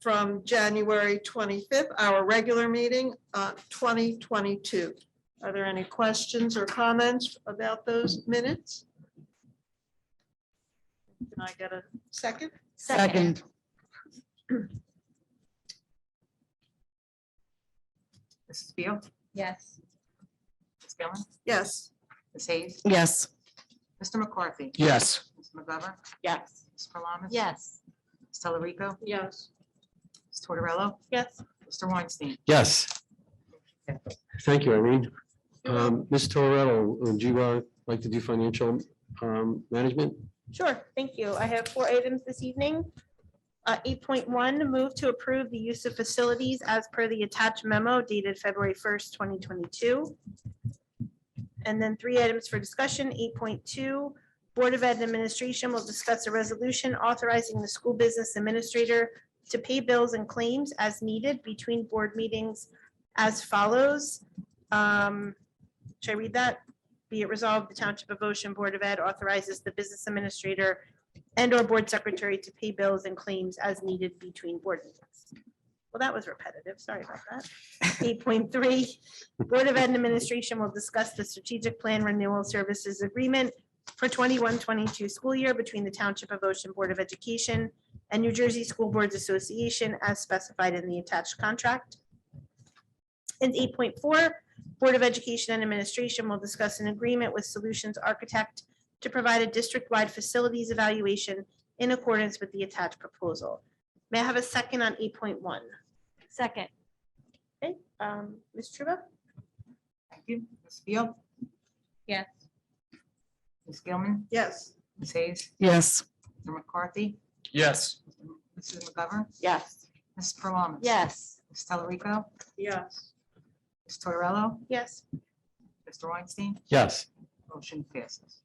from January 25th, our regular meeting, 2022. Are there any questions or comments about those minutes? Can I get a second? Second. Mrs. Beal, Yes. Ms. Gilman, Yes. Ms. Hayes, Yes. Mr. McCarthy, Yes. Ms. McGovern, Yes. Ms. Parlamas. Yes. Ms. Telerico, Yes. Ms. Tortorella, Yes. Mr. Weinstein. Yes. Thank you, Irene. Ms. Torrello, would you like to do financial management? Sure, thank you. I have 4 items this evening. 8.1, move to approve the use of facilities as per the attached memo dated February 1st, 2022. And then 3 items for discussion. 8.2, Board of Ed Administration will discuss a resolution authorizing the school business administrator to pay bills and claims as needed between board meetings as follows. Should I read that? Be it resolved, the Township of Ocean Board of Ed authorizes the business administrator and or board secretary to pay bills and claims as needed between board meetings. Well, that was repetitive. Sorry about that. 8.3, Board of Ed and Administration will discuss the strategic plan renewal services agreement for 21-22 school year between the Township of Ocean Board of Education and New Jersey School Boards Association as specified in the attached contract. And 8.4, Board of Education and Administration will discuss an agreement with Solutions Architect to provide a district-wide facilities evaluation in accordance with the attached proposal. May I have a second on 8.1? Second. Okay, Ms. Truba? Thank you. Ms. Beal? Yes. Ms. Gilman? Yes. Ms. Hayes? Yes. Mr. McCarthy? Yes. Mrs. McGovern? Yes. Ms. Perlaman? Yes. Ms. Telerico? Yes. Ms. Tortorella? Yes. Mr. Weinstein? Yes. Motion passes.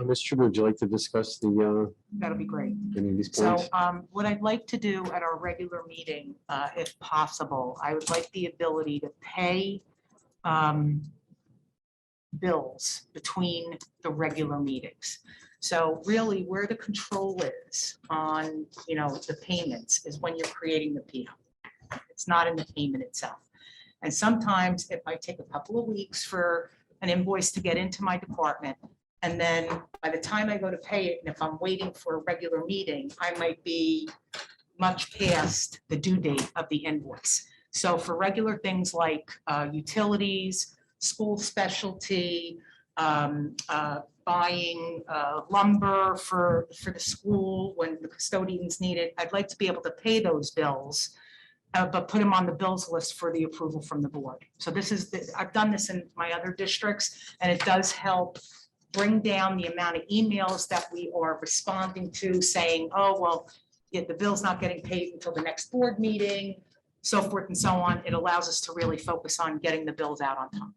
Ms. Truba, would you like to discuss the, That'll be great. any of these So points? what I'd like to do at our regular meeting, if possible, I would like the ability to pay bills between the regular meetings. So really where the control is on, the payments is when you're creating the PO. It's not in the payment itself. And sometimes it might take a couple of weeks for an invoice to get into my department. And then by the time I go to pay it, and if I'm waiting for a regular meeting, I might be much past the due date of the invoice. So for regular things like utilities, school specialty, buying lumber for the school when the custodians need it, I'd like to be able to pay those bills, but put them on the bills list for the approval from the board. So I've done this in my other districts, and it does help bring down the amount of emails that we are responding to saying, oh, well, the bill's not getting paid until the next board meeting, so forth and so on. It allows us to really focus on getting the bills out on time.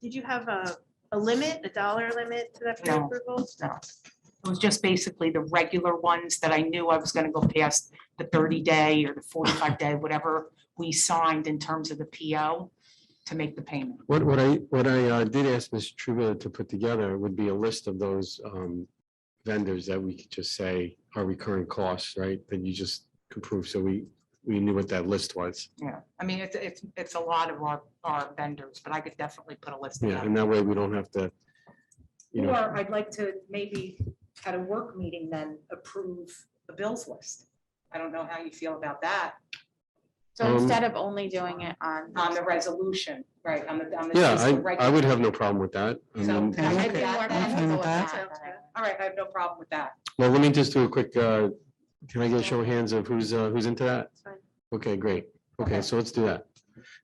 Did you have a limit, a dollar limit to that No. approval? No. It was just basically the regular ones that I knew I was gonna go past the 30-day or the 45-day, whatever we signed in terms of the PO to make the payment. What I did ask Ms. Truba to put together would be a list of those vendors that we could just say are recurring costs, right? That you just approve, so we knew what that list was. Yeah, I mean, it's a lot of our vendors, but I could definitely put a list Yeah, together. and that way we don't have to, Or I'd like to maybe at a work meeting then approve the bills list. I don't know how you feel about that. So instead of only doing it On the resolution, right, on the. yeah, just the I regular would have no meeting. problem with that. I So mean, that might Okay. be more I'm fine with that. comfortable All right, I have no problem with that. Well, let me just do a quick, can I get a show of hands of who's into that? Fine. Okay, great. Okay, so let's do that.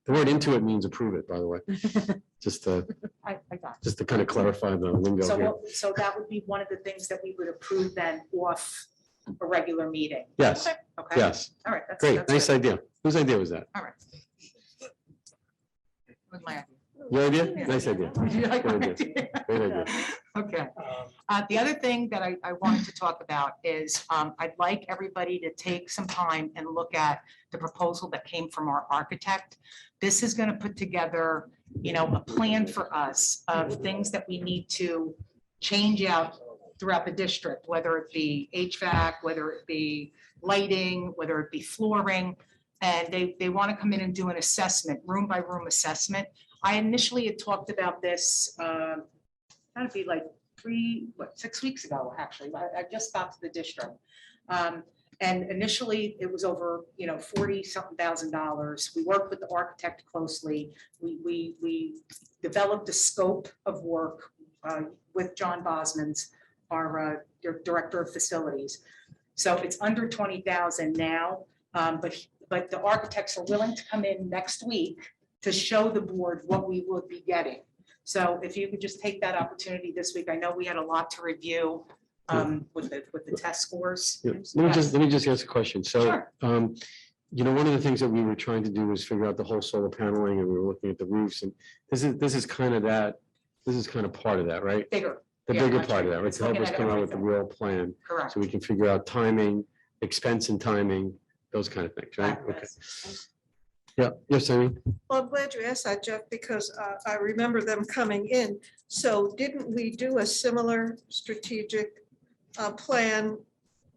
The word into it means approve it, by the way. Just to, I got it. just to kind of clarify the lingo So, here. so that would be one of the things that we would approve then off a regular meeting. Yes, Okay. yes. All right. that's- Great, that's nice good. idea. Whose idea was that? All right. With my idea. Your idea? Nice idea. You like my Good idea. idea? Great idea. Okay. The other thing that I wanted to talk about is I'd like everybody to take some time and look at the proposal that came from our architect. This is going to put together, a plan for us of things that we need to change out throughout the district, whether it be HVAC, whether it be lighting, whether it be flooring. And they want to come in and do an assessment, room by room assessment. I initially had talked about this, that'd be like 6 weeks ago, actually. I just got to the district. And initially it was over, $40-something thousand. We worked with the architect closely. We developed a scope of work with John Bosman's, our director of facilities. So it's under 20,000 now, but the architects are willing to come in next week to show the board what we would be getting. So if you could just take that opportunity this week, I know we had a lot to review with the test scores. Yeah, let me just ask a question. So, Sure. one of the things that we were trying to do was figure out the whole solar paneling, and we were looking at the roofs, and this is kind of part of that, right? Bigger. The Yeah, bigger much part of that, bigger. right? It's To help us looking at come out with the everything. real plan, Correct. so we can figure out timing, expense and timing, those kind of things, right? Okay. Yeah, yes, Amy. Well, I'm glad you asked that, Jeff, because I remember them coming in. So didn't we do a similar strategic plan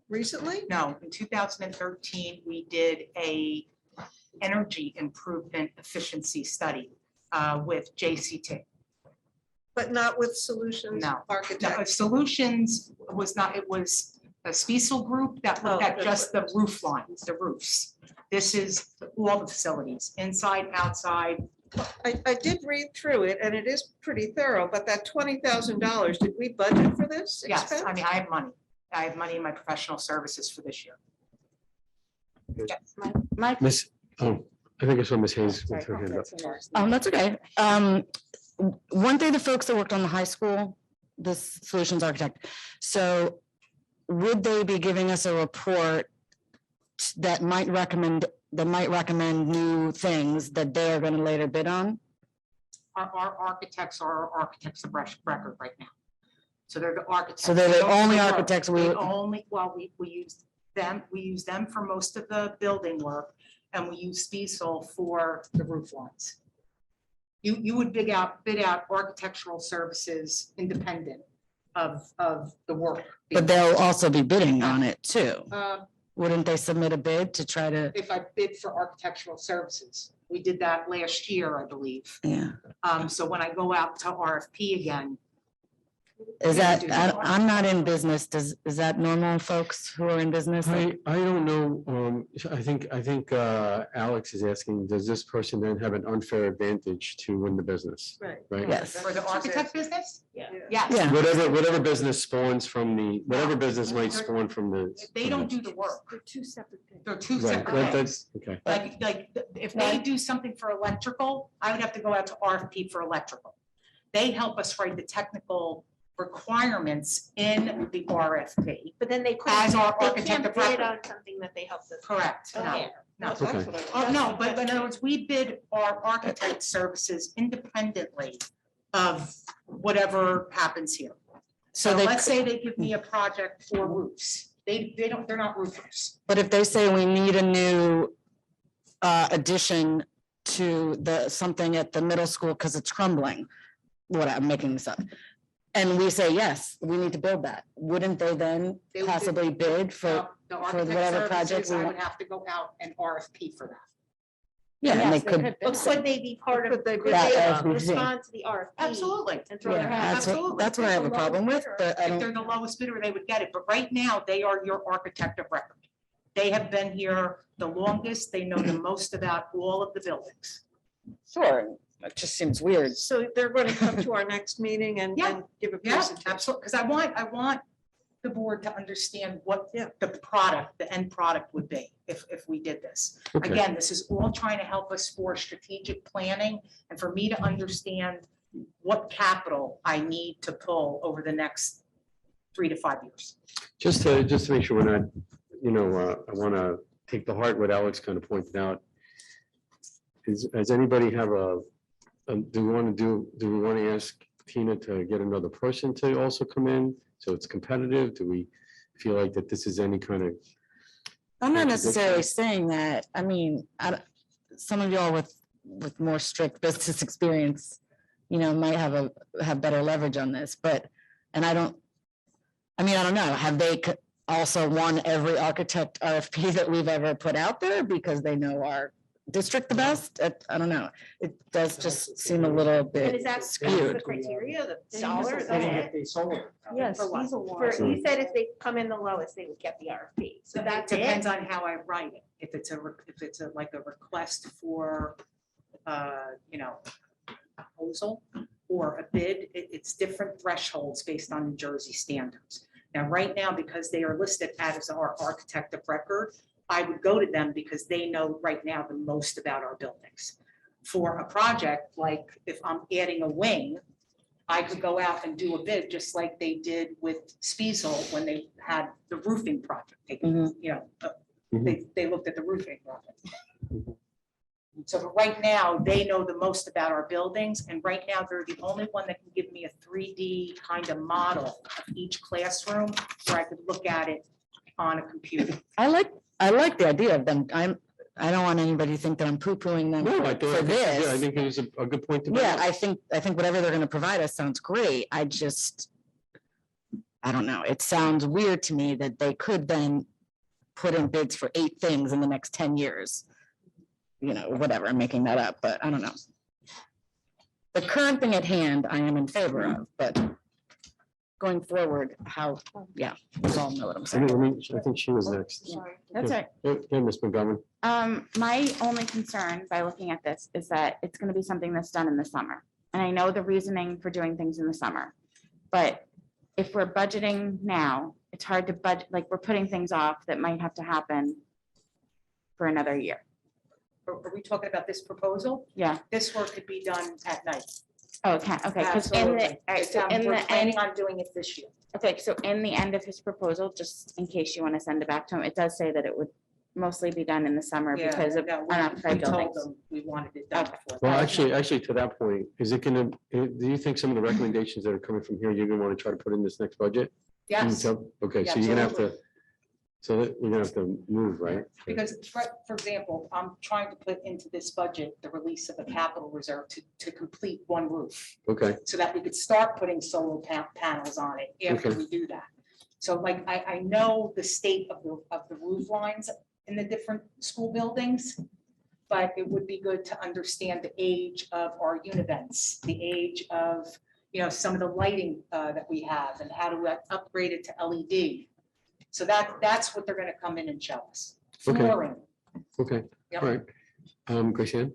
recently? No, in 2013, we did a energy improvement efficiency study with JCT. But not with Solutions No. Architects. Solutions was not, it was a Spiesel group that looked at just the roof lines, the roofs. This is all the facilities, inside, outside. I did read through it and it is pretty thorough, but that $20,000, did we budget for this Yes, expense? I mean, I have money. I have money in my professional services for this year. Mike, Miss, oh, I think I saw Miss Hayes with her hand up. That's okay. One thing, the folks that worked on the high school, this solutions architect, so would they be giving us a report that might recommend new things that they are going to later bid on? Our architects are our architects of record right now. So they're the architects. So they're the They don't only do work. architects we They would- only, well, we use them for most of the building work, and we use Spiesel for the roof lines. You would bid out architectural services independent of the work. But they'll also be bidding on it too. Uh, Wouldn't they submit a bid to try to, If I bid for architectural services, we did that last year, I believe. yeah, So when I go out to RFP again, is Yeah, that, we do. I'm not in business, is that normal, folks who are in business? I don't know, I think Alex is asking, does this person then have an unfair advantage to win the business? Right. Right? Yes. for the architect business? Yeah. Yes. Yeah. Whatever business spawns from the, whatever business might spawn from the. They don't do the work. They're two separate things. They're two Right, separate that's, things. okay. Like, if they do something for electrical, I would have to go out to RFP for electrical. They help us write the technical requirements in the RFP. But then they As our they architect can't of bid record. on something that they helped us. Correct, no, Okay. no. Okay. Oh, no, but in other words, we bid our architect services independently of whatever happens here. So they let's say they give me a project for roofs. They're not roofers. But if they say we need a new addition to something at the middle school because it's crumbling, what, I'm making this up. And we say, yes, we need to build that. Wouldn't they then They would possibly bid for, The for architect whatever project services, we I want? would have to go out and RFP for that. Yeah, and they could, But could they be part of, Could they could be they part of it? respond to the RFP? Absolutely. And throw their yeah, hat? that's what I have a problem with, but I If they're don't, the lowest bidder, they would get it. But right now, they are your architect of record. They have been here the longest. They know the most about all of the buildings. sure, it just seems weird. So they're going to come to our next meeting and Yeah. give a Yeah, presentation. absolutely. Because I want the board to understand what Yeah. the end product would be if we did this. Okay. Again, this is all trying to help us for strategic planning and for me to understand what capital I need to pull over the next 3 to 5 years. Just to make sure we're not, I want to take to heart what Alex kind of pointed out. Does anybody have do we want to ask Tina to get another person to also come in? So it's competitive? Do we feel like that this is any kind of, I'm not Contradiction. necessarily saying that. I mean, some of y'all with more strict business experience, might have better leverage on this, and I don't know, have they also won every architect RFP that we've ever put out there because they know our district the best? I don't know. It does just seem a little And bit is that the skewed. criteria, the They dollar? use is the that solar. it? Yes, For what? diesel For- water. You said if they come in the lowest, they would get the RFP. So It that's depends it? on how I write it. If it's like a request for, proposal or a bid, it's different thresholds based on New Jersey standards. Now, right now, because they are listed as our architect of record, I would go to them because they know right now the most about our buildings. For a project, like if I'm adding a wing, I could go out and do a bid just like they did with Spiesel when they had the roofing project. They looked at the roofing project. So for right now, they know the most about our buildings, and right now, they're the only one that can give me a 3D kind of model of each classroom where I could look at it on a computer. I like the idea of them. I I don't want anybody to think that I'm poo-pooing them No, I for think, yeah, I this. think it was a good point to bring Yeah, up. I think whatever they're gonna provide us sounds great. I don't know. It sounds weird to me that they could then put in bids for 8 things in the next 10 years. You know, whatever, I'm making that up, but I don't know. The current thing at hand, I am in favor of, but going forward, how, yeah, we all know what I'm saying. I think she was next. That's right. Yeah, Ms. McGovern. My only concern by looking at this is that it's gonna be something that's done in the summer. And I know the reasoning for doing things in the summer. But if we're budgeting now, it's hard to budget, like, we're putting things off that might have to happen for another year. Are we talking about this proposal? Yeah. This work could be done at night. Oh, okay, okay, because in the, Absolutely. all right, so in We're the planning end, on doing it this year. okay, so in the end of his proposal, just in case you want to send it back to him, it does say that it would mostly be done in the summer Yeah, because of no, we unoccupied told buildings. them we wanted it done Okay. before. Well, that. actually, to that point, is it gonna, do you think some of the recommendations that are coming from here, you're gonna want to try to put in this next budget? Yes, Okay, so you're gonna have to, so that you're gonna have to move, right? because for example, I'm trying to put into this budget the release of a capital reserve to complete one roof, Okay, so that we could start putting solar panels on it after Okay. we do that. So like, I know the state of the roof lines in the different school buildings, but it would be good to understand the age of our univents, the age of, you know, some of the lighting that we have and how to upgrade it to LED. So that's what they're gonna come in and show us. Okay. Flooring. okay, Yep. all right. Gracianne?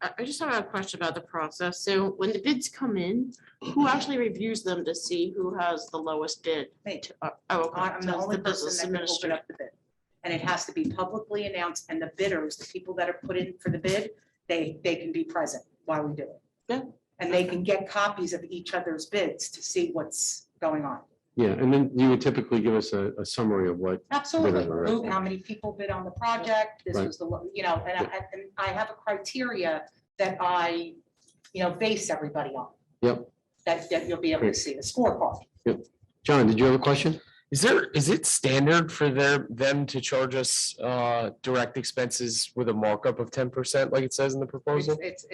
I just have a question about the process. So when the bids come in, who actually reviews them to see who has the lowest bid? Me. Oh, okay. I'm So the it's only business person that can open administrator. up the bid. And it has to be publicly announced, and the bidders, the people that are put in for the bid, they can be present while we do it. Yeah. And they can get copies of each other's bids to see what's going on. Yeah, and then you would typically give us a summary of what, Absolutely. Right. Who- How many people bid on the project? This Right. was the, you know, and I have a criteria that I, you know, base everybody on. Yep. That you'll be able to Great. see, a scorecard. John, did you have a question? Is it standard for them to charge us direct expenses with a markup of 10%, like it says in the proposal? It's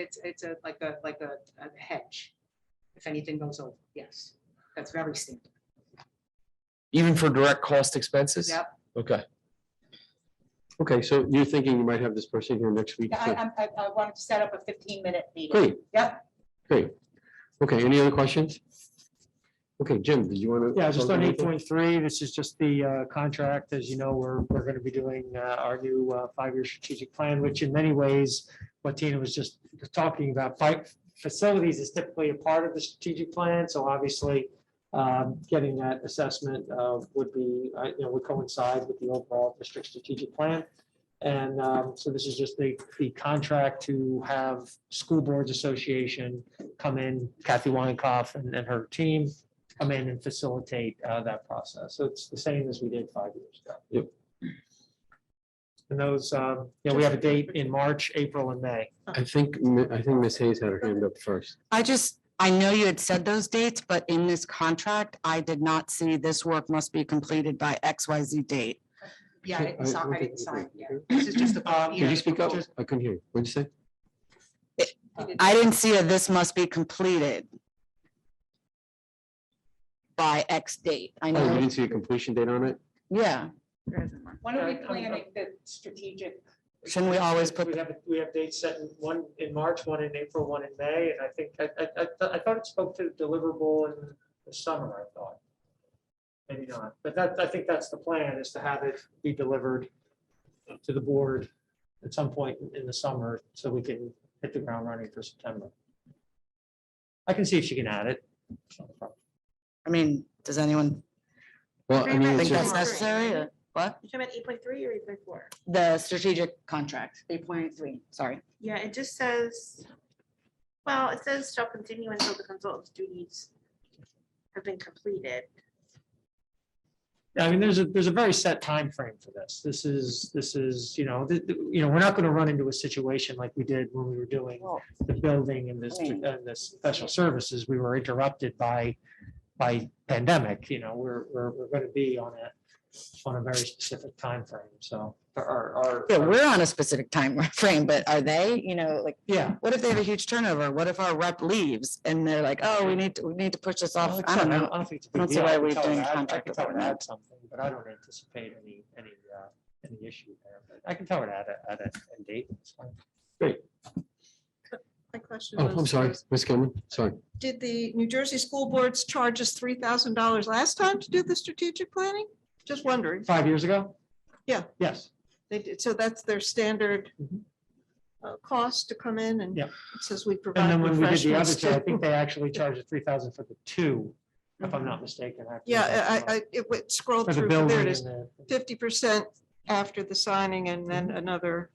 like a hedge. If anything goes over, yes, that's very standard. Even for direct cost expenses? Yep. Okay. Okay, so you're thinking you might have this person here next week? Yeah, to- I wanted to set up a 15-minute meeting. Great, Yep. great. Okay, any other questions? Okay, Jim, did you want to? Yeah, just on 8.3, this is just the contract. As you know, we're going to be doing our new 5-year strategic plan, which in many ways, what Tina was just talking about, facilities is typically a part of the strategic plan. So obviously, getting that assessment would be, would coincide with the overall district strategic plan. And so this is just the contract to have School Boards Association come in, Kathy Weinkoff and her team come in and facilitate that process. So it's the same as we did 5 years ago. Yep. And those, we have a date in March, April, and May. I think Ms. Hayes had her hand up first. I know you had said those dates, but in this contract, I did not see this work must be completed by XYZ date. Yeah, I didn't sign, I Okay, didn't sign it yet. okay. This is just a. Could you speak up? I couldn't hear you. What'd you say? I didn't see a this must be completed by X date. I Oh, you know, didn't see a completion date on it? yeah. When are we planning the strategic? Shouldn't we always put, We have dates set, one in March, one in April, one in May, and I think, I thought it spoke to deliverable in the summer, I thought. Maybe not, but I think that's the plan, is to have it be delivered to the board at some point in the summer, so we can hit the ground running for September. I can see if she can add it. I mean, does anyone Well, I mean, it's think that's just, necessary? Or what? You talking about 8.3 or 8.4? The strategic contract, 8.3, sorry. Yeah, it just says, well, it says shall continue until the consultant's duties have been completed. I mean, there's a very set time frame for this. This is, we're not going to run into a situation like we did when we were doing the building and the special services. We were interrupted by pandemic, we're going to be on on a very specific time frame. So our. Yeah, we're on a specific time frame, but are they, like, Yeah. what if they have a huge turnover? What if our rep leaves and they're like, oh, we need to push this off? Well, I don't know. I don't think it's a I big don't see deal. why I can we're tell her doing to add- I contract can tell her to development. add something, but I don't anticipate any issue there. But I can tell her to add a date. It's fine. My question Oh, I'm was, sorry, Ms. Gilman, sorry. did the New Jersey School Boards charge us $3,000 last time to do the strategic planning? Just wondering. 5 years ago? Yeah. Yes. They did, so that's their standard Mhm. cost to come in and Yeah. it says we And provide then when we did the other refreshments two, I too. think they actually charged us 3,000 for the two, if I'm not mistaken. actually. Yeah, it went scroll For the through, there building it and is, the. 50% after the signing and then another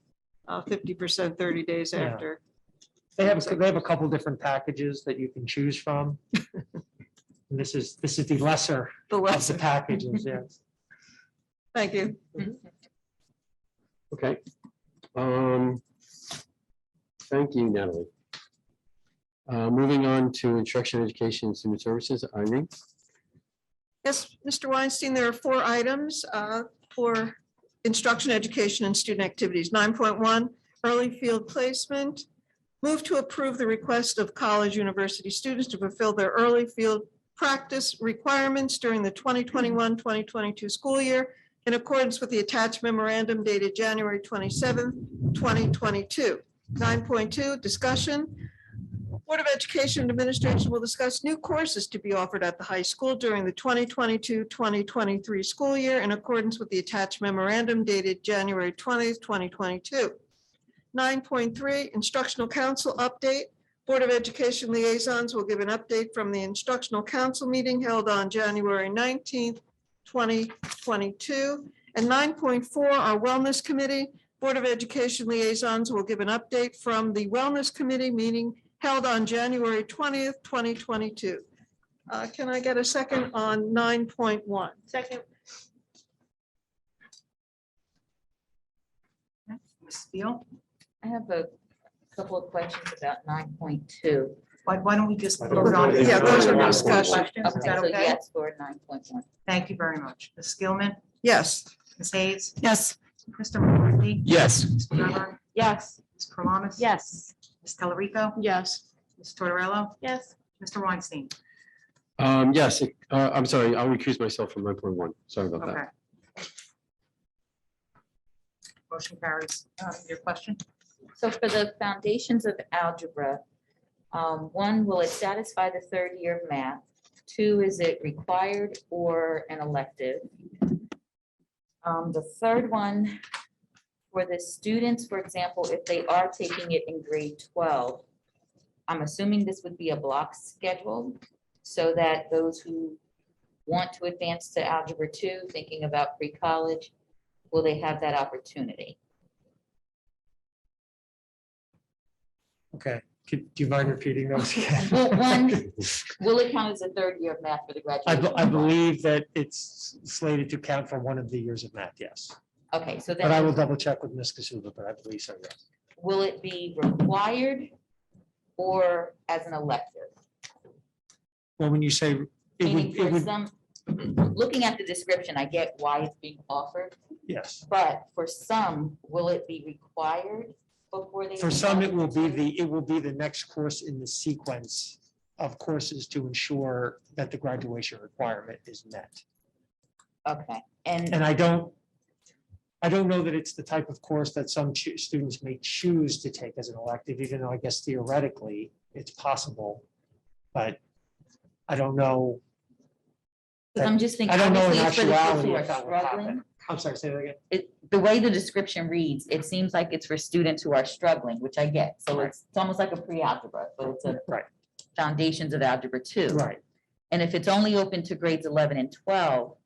50% 30 days Yeah. after. They have a couple different packages that you can choose from. And this is the lesser The of lesser. the packages, yes. Thank you. Okay. Thank you, Natalie. Moving on to instruction, education, and student services, Irene. Yes, Mr. Weinstein, there are 4 items for instruction, education, and student activities. 9.1, early field placement. Move to approve the request of college university students to fulfill their early field practice requirements during the 2021-2022 school year in accordance with the attached memorandum dated January 27th, 2022. 9.2, discussion. Board of Education Administration will discuss new courses to be offered at the high school during the 2022-2023 school year in accordance with the attached memorandum dated January 20th, 2022. 9.3, Instructional Council update. Board of Education liaisons will give an update from the Instructional Council meeting held on January 19th, 2022. And 9.4, our Wellness Committee. Board of Education liaisons will give an update from the Wellness Committee meeting held on January 20th, 2022. Can I get a second on 9.1? Second. Ms. Steele, I have a couple of questions about 9.2. why don't we just I vote don't on? know. Yeah, those are Yeah. discussion. Questions, is Okay, that so okay? yes for 9.1. Thank you very much. Ms. Skillman, Yes. Ms. Hayes, Yes. Mr. McCarthy, Yes. Ms. McGovern, Yes. Ms. Karlonis. Yes. Ms. Tellerico, Yes. Ms. Tortorella, Yes. Mr. Weinstein. Yes, I'm sorry, I'll recuse myself from 9.1. Sorry about that. Okay. Motion carries. Your question? So for the foundations of algebra, 1, will it satisfy the 3rd year of math? 2, is it required or an elective? The 3rd one, for the students, for example, if they are taking it in grade 12, I'm assuming this would be a block schedule so that those who want to advance to algebra 2, thinking about pre-college, will they have that opportunity? Okay, do you mind repeating those again? Well, 1, will it count as a 3rd year of math for the graduation? I believe that it's slated to count for one of the years of math, yes. Okay, so But I will then double check with Ms. Kasuba, but I believe so, yes. will it be required or as an elective? Well, when you say it Meaning would, it for would, some, looking at the description, I get why it's being offered, yes. but for some, will it be required before they? For some, it will be the next course in the sequence of courses to ensure that the graduation requirement is met. Okay, And and I don't know that it's the type of course that some students may choose to take as an elective, even though I guess theoretically it's possible. But I don't know. because I'm just thinking, I don't know in obviously, it's for the kids actuality who are if that would struggling. happen. I'm sorry, say that again. The way the description reads, it seems like it's for students who are struggling, which I get. So it's almost like a pre-algebra, but it's a Right, foundations of algebra 2. right. And if it's only open to grades 11 and 12,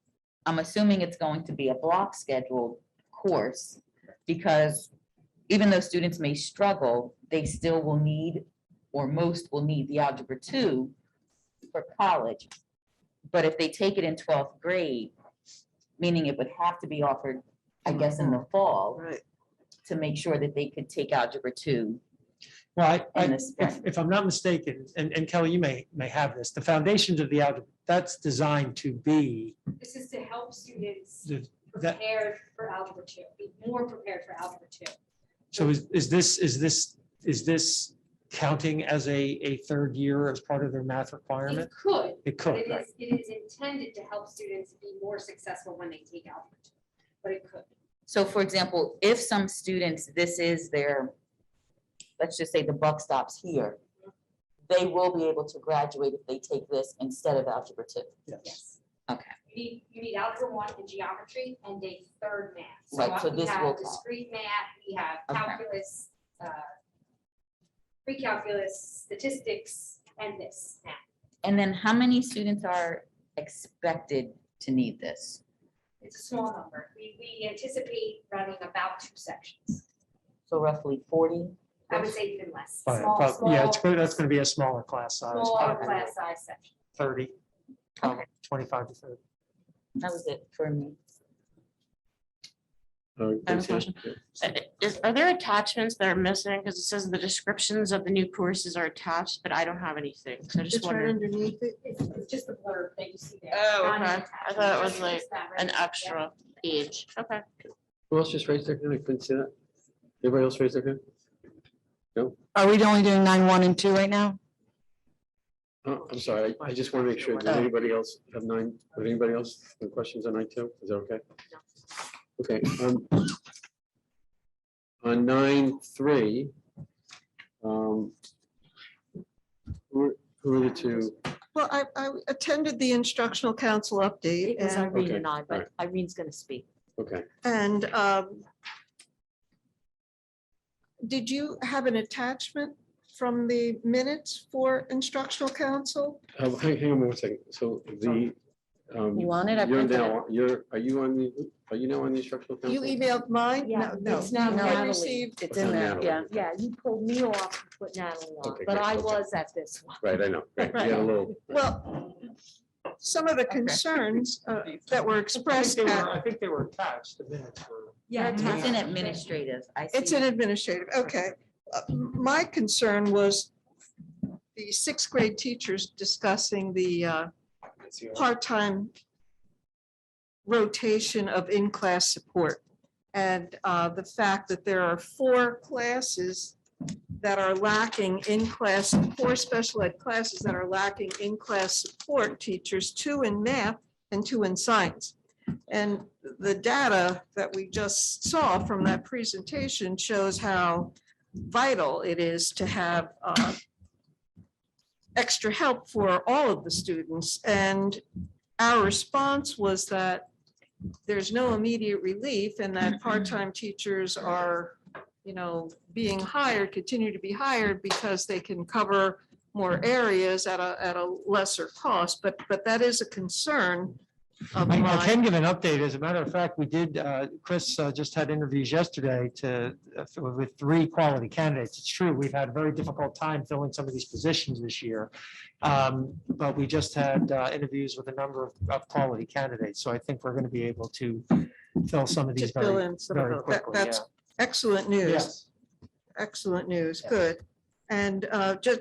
I'm assuming it's going to be a block scheduled course because even though students may struggle, they still will need, or most will need the algebra 2 for college. But if they take it in 12th grade, meaning it would have to be offered, I guess, in the fall Right. to make sure that they could take algebra 2 Well, in the if, spring. if I'm not mistaken, and Kelly, you may have this, the foundations of the algebra, that's designed to be This is to help students the, that, prepared for Algebra 2, be more prepared for Algebra 2. so is this counting as a third year as part of their math requirement? It could. It But could, it right? is, it is intended to help students be more successful when they take Algebra 2, but it could. So for example, if some students, this is their, let's just say the buck stops here, they will be able to graduate if they take this instead of Algebra 2. Yes. Okay. You need Algebra 1 and geometry and a third math. Right, so we this have will count. discrete math, we have Okay. calculus, pre-calculus, statistics, and this math. And then how many students are expected to need this? It's a small number. We anticipate running about 2 sections. So roughly 40? I would say even less. But- Small, but, Yeah, it's small, good, that's gonna be a smaller class size. smaller probably class size section. 30, probably 25 to 30. That was it for me. Uh, I have a Gracie? question. Are there attachments that are missing? Because it says the descriptions of the new courses are attached, but I don't have anything. So I just It's right wondered. underneath it. It's just the blurb that you see there. Oh, not an okay. I attachment. thought it was Just like that right an there. extra page. Okay. Who else just raised their hand? I couldn't see that. Anybody else raised their hand? Are we only doing 9, 1, and 2 right now? Oh, I'm sorry. I just want to make sure. Does anybody else have nine? Does anybody else have questions on 9-2? Is that okay? Okay. On 9-3. Who are the two? Well, I attended the instructional council update It was and, Irene Okay, and I, all but Irene's gonna speak. Okay. and did you have an attachment from the minutes for instructional council? Hang on one second. So the. You want it? I You're printed now, are you now on the instructional council? You emailed mine? Yeah, No, it's now I Natalie. received, It's Oh, in there, Natalie. yeah. Yeah, you pulled me off and put Natalie on, Okay, but great, I okay. was at this one. Right, I know. Right. You got a little. well, some of the concerns that were expressed at, I think they were attached, the minutes were. Yeah, it's an administrative. I it's see. an administrative, okay. My concern was the sixth grade teachers discussing the part-time rotation of in-class support. And the fact that there are 4 classes that are lacking in-class, 4 special ed classes that are lacking in-class support teachers, 2 in math and 2 in science. And the data that we just saw from that presentation shows how vital it is to have extra help for all of the students. And our response was that there's no immediate relief and that part-time teachers are, being hired, continue to be hired because they can cover more areas at a lesser cost. But that is a concern of I mine. can give an update. As a matter of fact, we did, Chris just had interviews yesterday with 3 quality candidates. It's true, we've had a very difficult time filling some of these positions this year. But we just had interviews with a number of quality candidates. So I think we're going to be able to fill some of To these fill very, in some of very those. quickly. That's excellent news. Yes. Excellent news, Yeah. good. And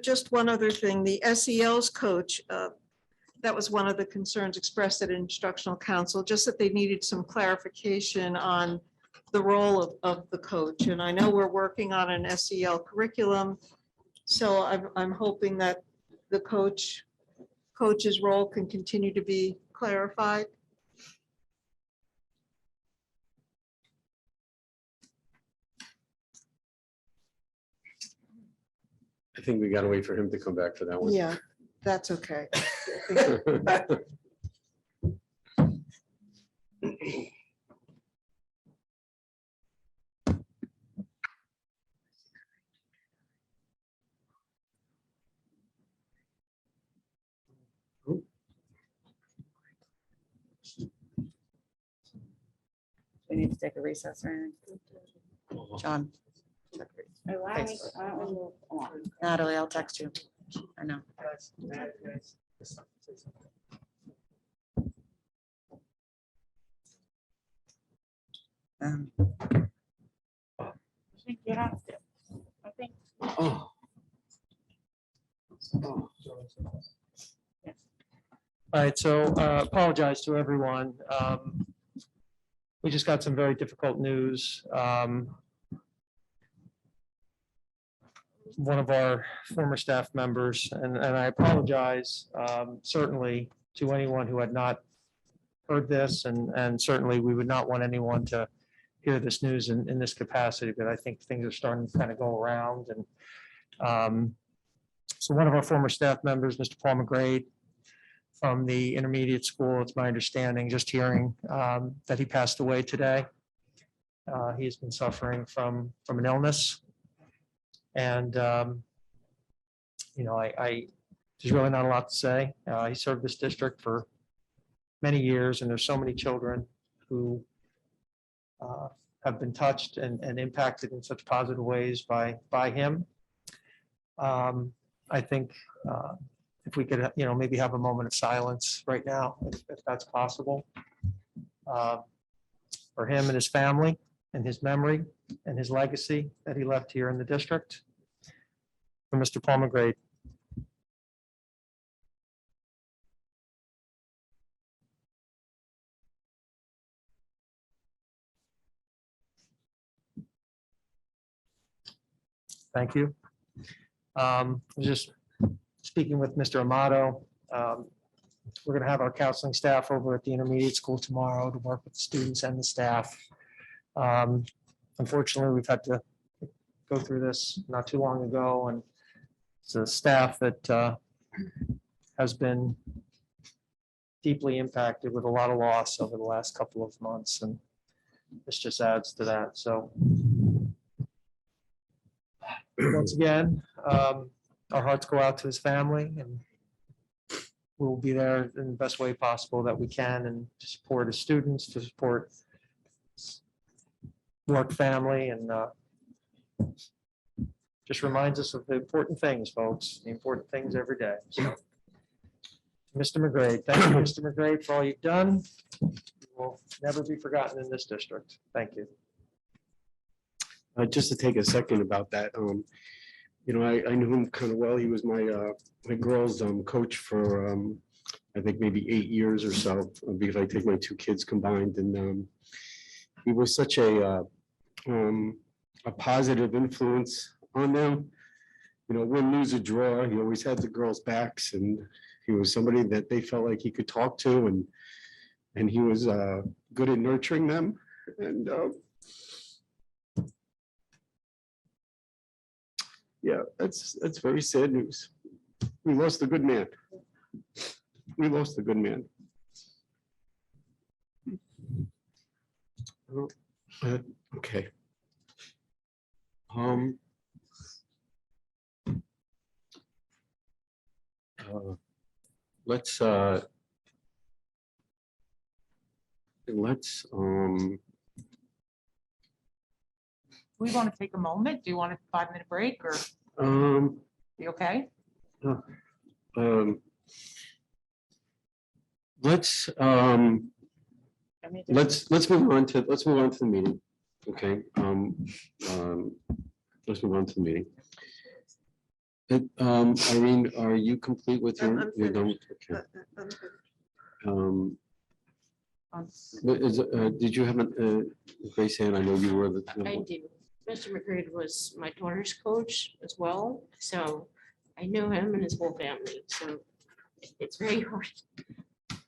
just one other thing, the SEL's coach, that was one of the concerns expressed at instructional council, just that they needed some clarification on the role of the coach. And I know we're working on an SEL curriculum, so I'm hoping that the coach's role can continue to be clarified. I think we got to wait for him to come back for that one. Yeah, that's okay. We need to take a recess, right? John, Natalie, I'll text you. I know. I think you have to. I think Oh. Oh. All right, so apologize to everyone. We just got some very difficult news. One of our former staff members, and I apologize certainly to anyone who had not heard this, and certainly we would not want anyone to hear this news in this capacity, but I think things are starting to kind of go around. And so one of our former staff members, Mr. Paul McGrade, from the intermediate school, it's my understanding, just hearing that he passed away today. He has been suffering from an illness. And, you know, there's really not a lot to say. He served this district for many years, and there's so many children who have been touched and impacted in such positive ways by him. I think if we could, you know, maybe have a moment of silence right now, if that's possible, for him and his family and his memory and his legacy that he left here in the district. For Mr. Paul McGrade. Thank you. I was just speaking with Mr. Amato. We're going to have our counseling staff over at the intermediate school tomorrow to work with the students and the staff. Unfortunately, we've had to go through this not too long ago, and it's a staff that has been deeply impacted with a lot of loss over the last couple of months, and this just adds to that. So once again, our hearts go out to his family, and we'll be there in the best way possible that we can, and to support his students, to support his work family, and just reminds us of the important things, folks, the important things every day. So, Mr. McGrade, thank you, Mr. McGrade, for all you've done. You will never be forgotten in this district. Thank you. Just to take a second about that, you know, I knew him kind of well. He was my girls' coach for I think maybe 8 years or so, because I take my 2 kids combined, and he was such a positive influence on them. You know, win, lose, or draw, he always had the girls' backs, and he was somebody that they felt like he could talk to, and he was good at nurturing them. And yeah, that's very sad news. We lost a good man. We lost a good man. Okay. Let's We want to take a moment. Do you want a 5-minute break or you okay? Let's move on to the meeting. Okay. Let's move on to the meeting. Irene, are you complete with your? I'm You're done? finished. Okay. Did you have a raise hand? I know you were the. I do. Mr. McGrade was my daughter's coach as well, so I know him and his whole family, so it's very hard.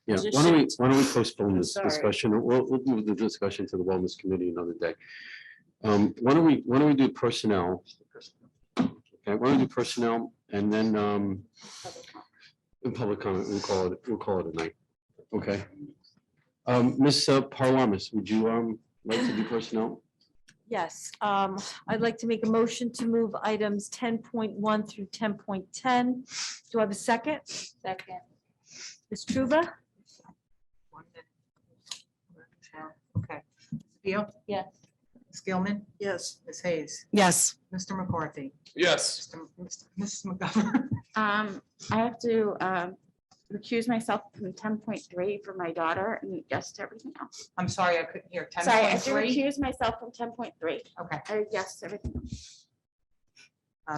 Yeah, Just why don't we postpone this Sorry. discussion? We'll move the discussion to the wellness committee another day. Why don't we do personnel? Okay, why don't we do personnel, and then in public comment, we'll call it a night. Okay. Ms. Parlamas, would you like to do personnel? Yes, I'd like to make a motion to move items 10.1 through 10.10. Do I have a second? Second. Ms. Truba? 1 minute. Okay. Beal? Yes. Ms. Gilman? Yes. Ms. Hayes? Yes. Mr. McCarthy? Yes. Mrs. McGovern? I have to recuse myself from 10.3 for my daughter and yes to everything else. I'm sorry, I couldn't hear. Sorry, I have to 10.3? recuse myself from 10.3. Okay. Yes to everything else.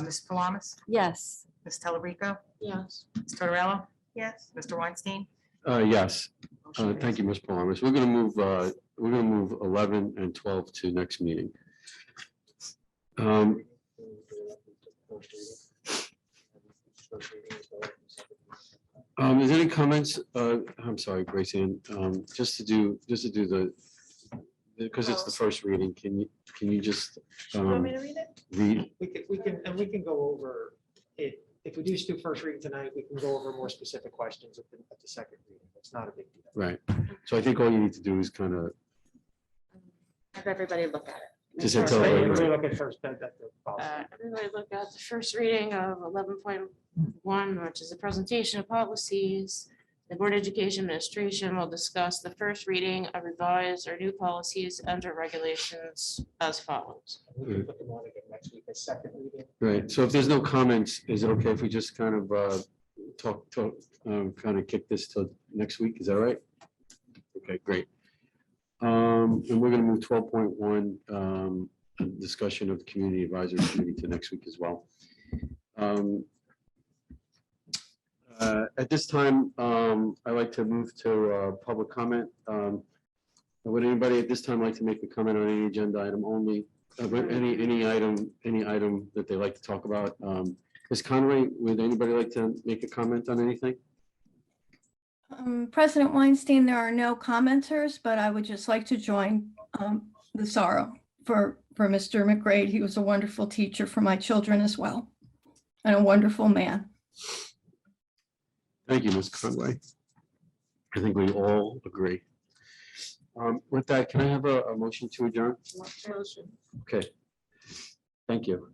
Ms. Palamas, Yes. Ms. Telerico, Yes. Ms. Tortorella, Yes. Mr. Weinstein. Yes, thank you, Ms. Palamas. We're gonna move 11 and 12 to next meeting. Is there any comments? I'm sorry, Grace Ann, just to do the, because it's the first reading, can you just You want me to read it? read? We can go over it. If we do first reading tonight, we can go over more specific questions at the second reading. It's not a big deal. Right, so I think all you need to do is kind of, Have everybody look at it. Just Make until sure- later. Everybody look at first, the policy. Everybody look at the first reading of 11.1, which is a presentation of policies. The Board of Education Administration will discuss the first reading of revised or new policies under regulations as follows. We can put them on again next week as second reading. right, so if there's no comments, is it okay if we just kind of kind of kick this till next week, is that right? Okay, great. And we're gonna move 12.1, discussion of the Community Advisory Committee to next week as well. At this time, I'd like to move to public comment. Would anybody at this time like to make a comment on any agenda item only? Any item that they like to talk about? Ms. Conway, would anybody like to make a comment on anything? President Weinstein, there are no commenters, but I would just like to join the sorrow for Mr. McGrade. He was a wonderful teacher for my children as well, and a wonderful man. Thank you, Ms. Conway. I think we all agree. With that, can I have a motion to adjourn? Okay. Thank you.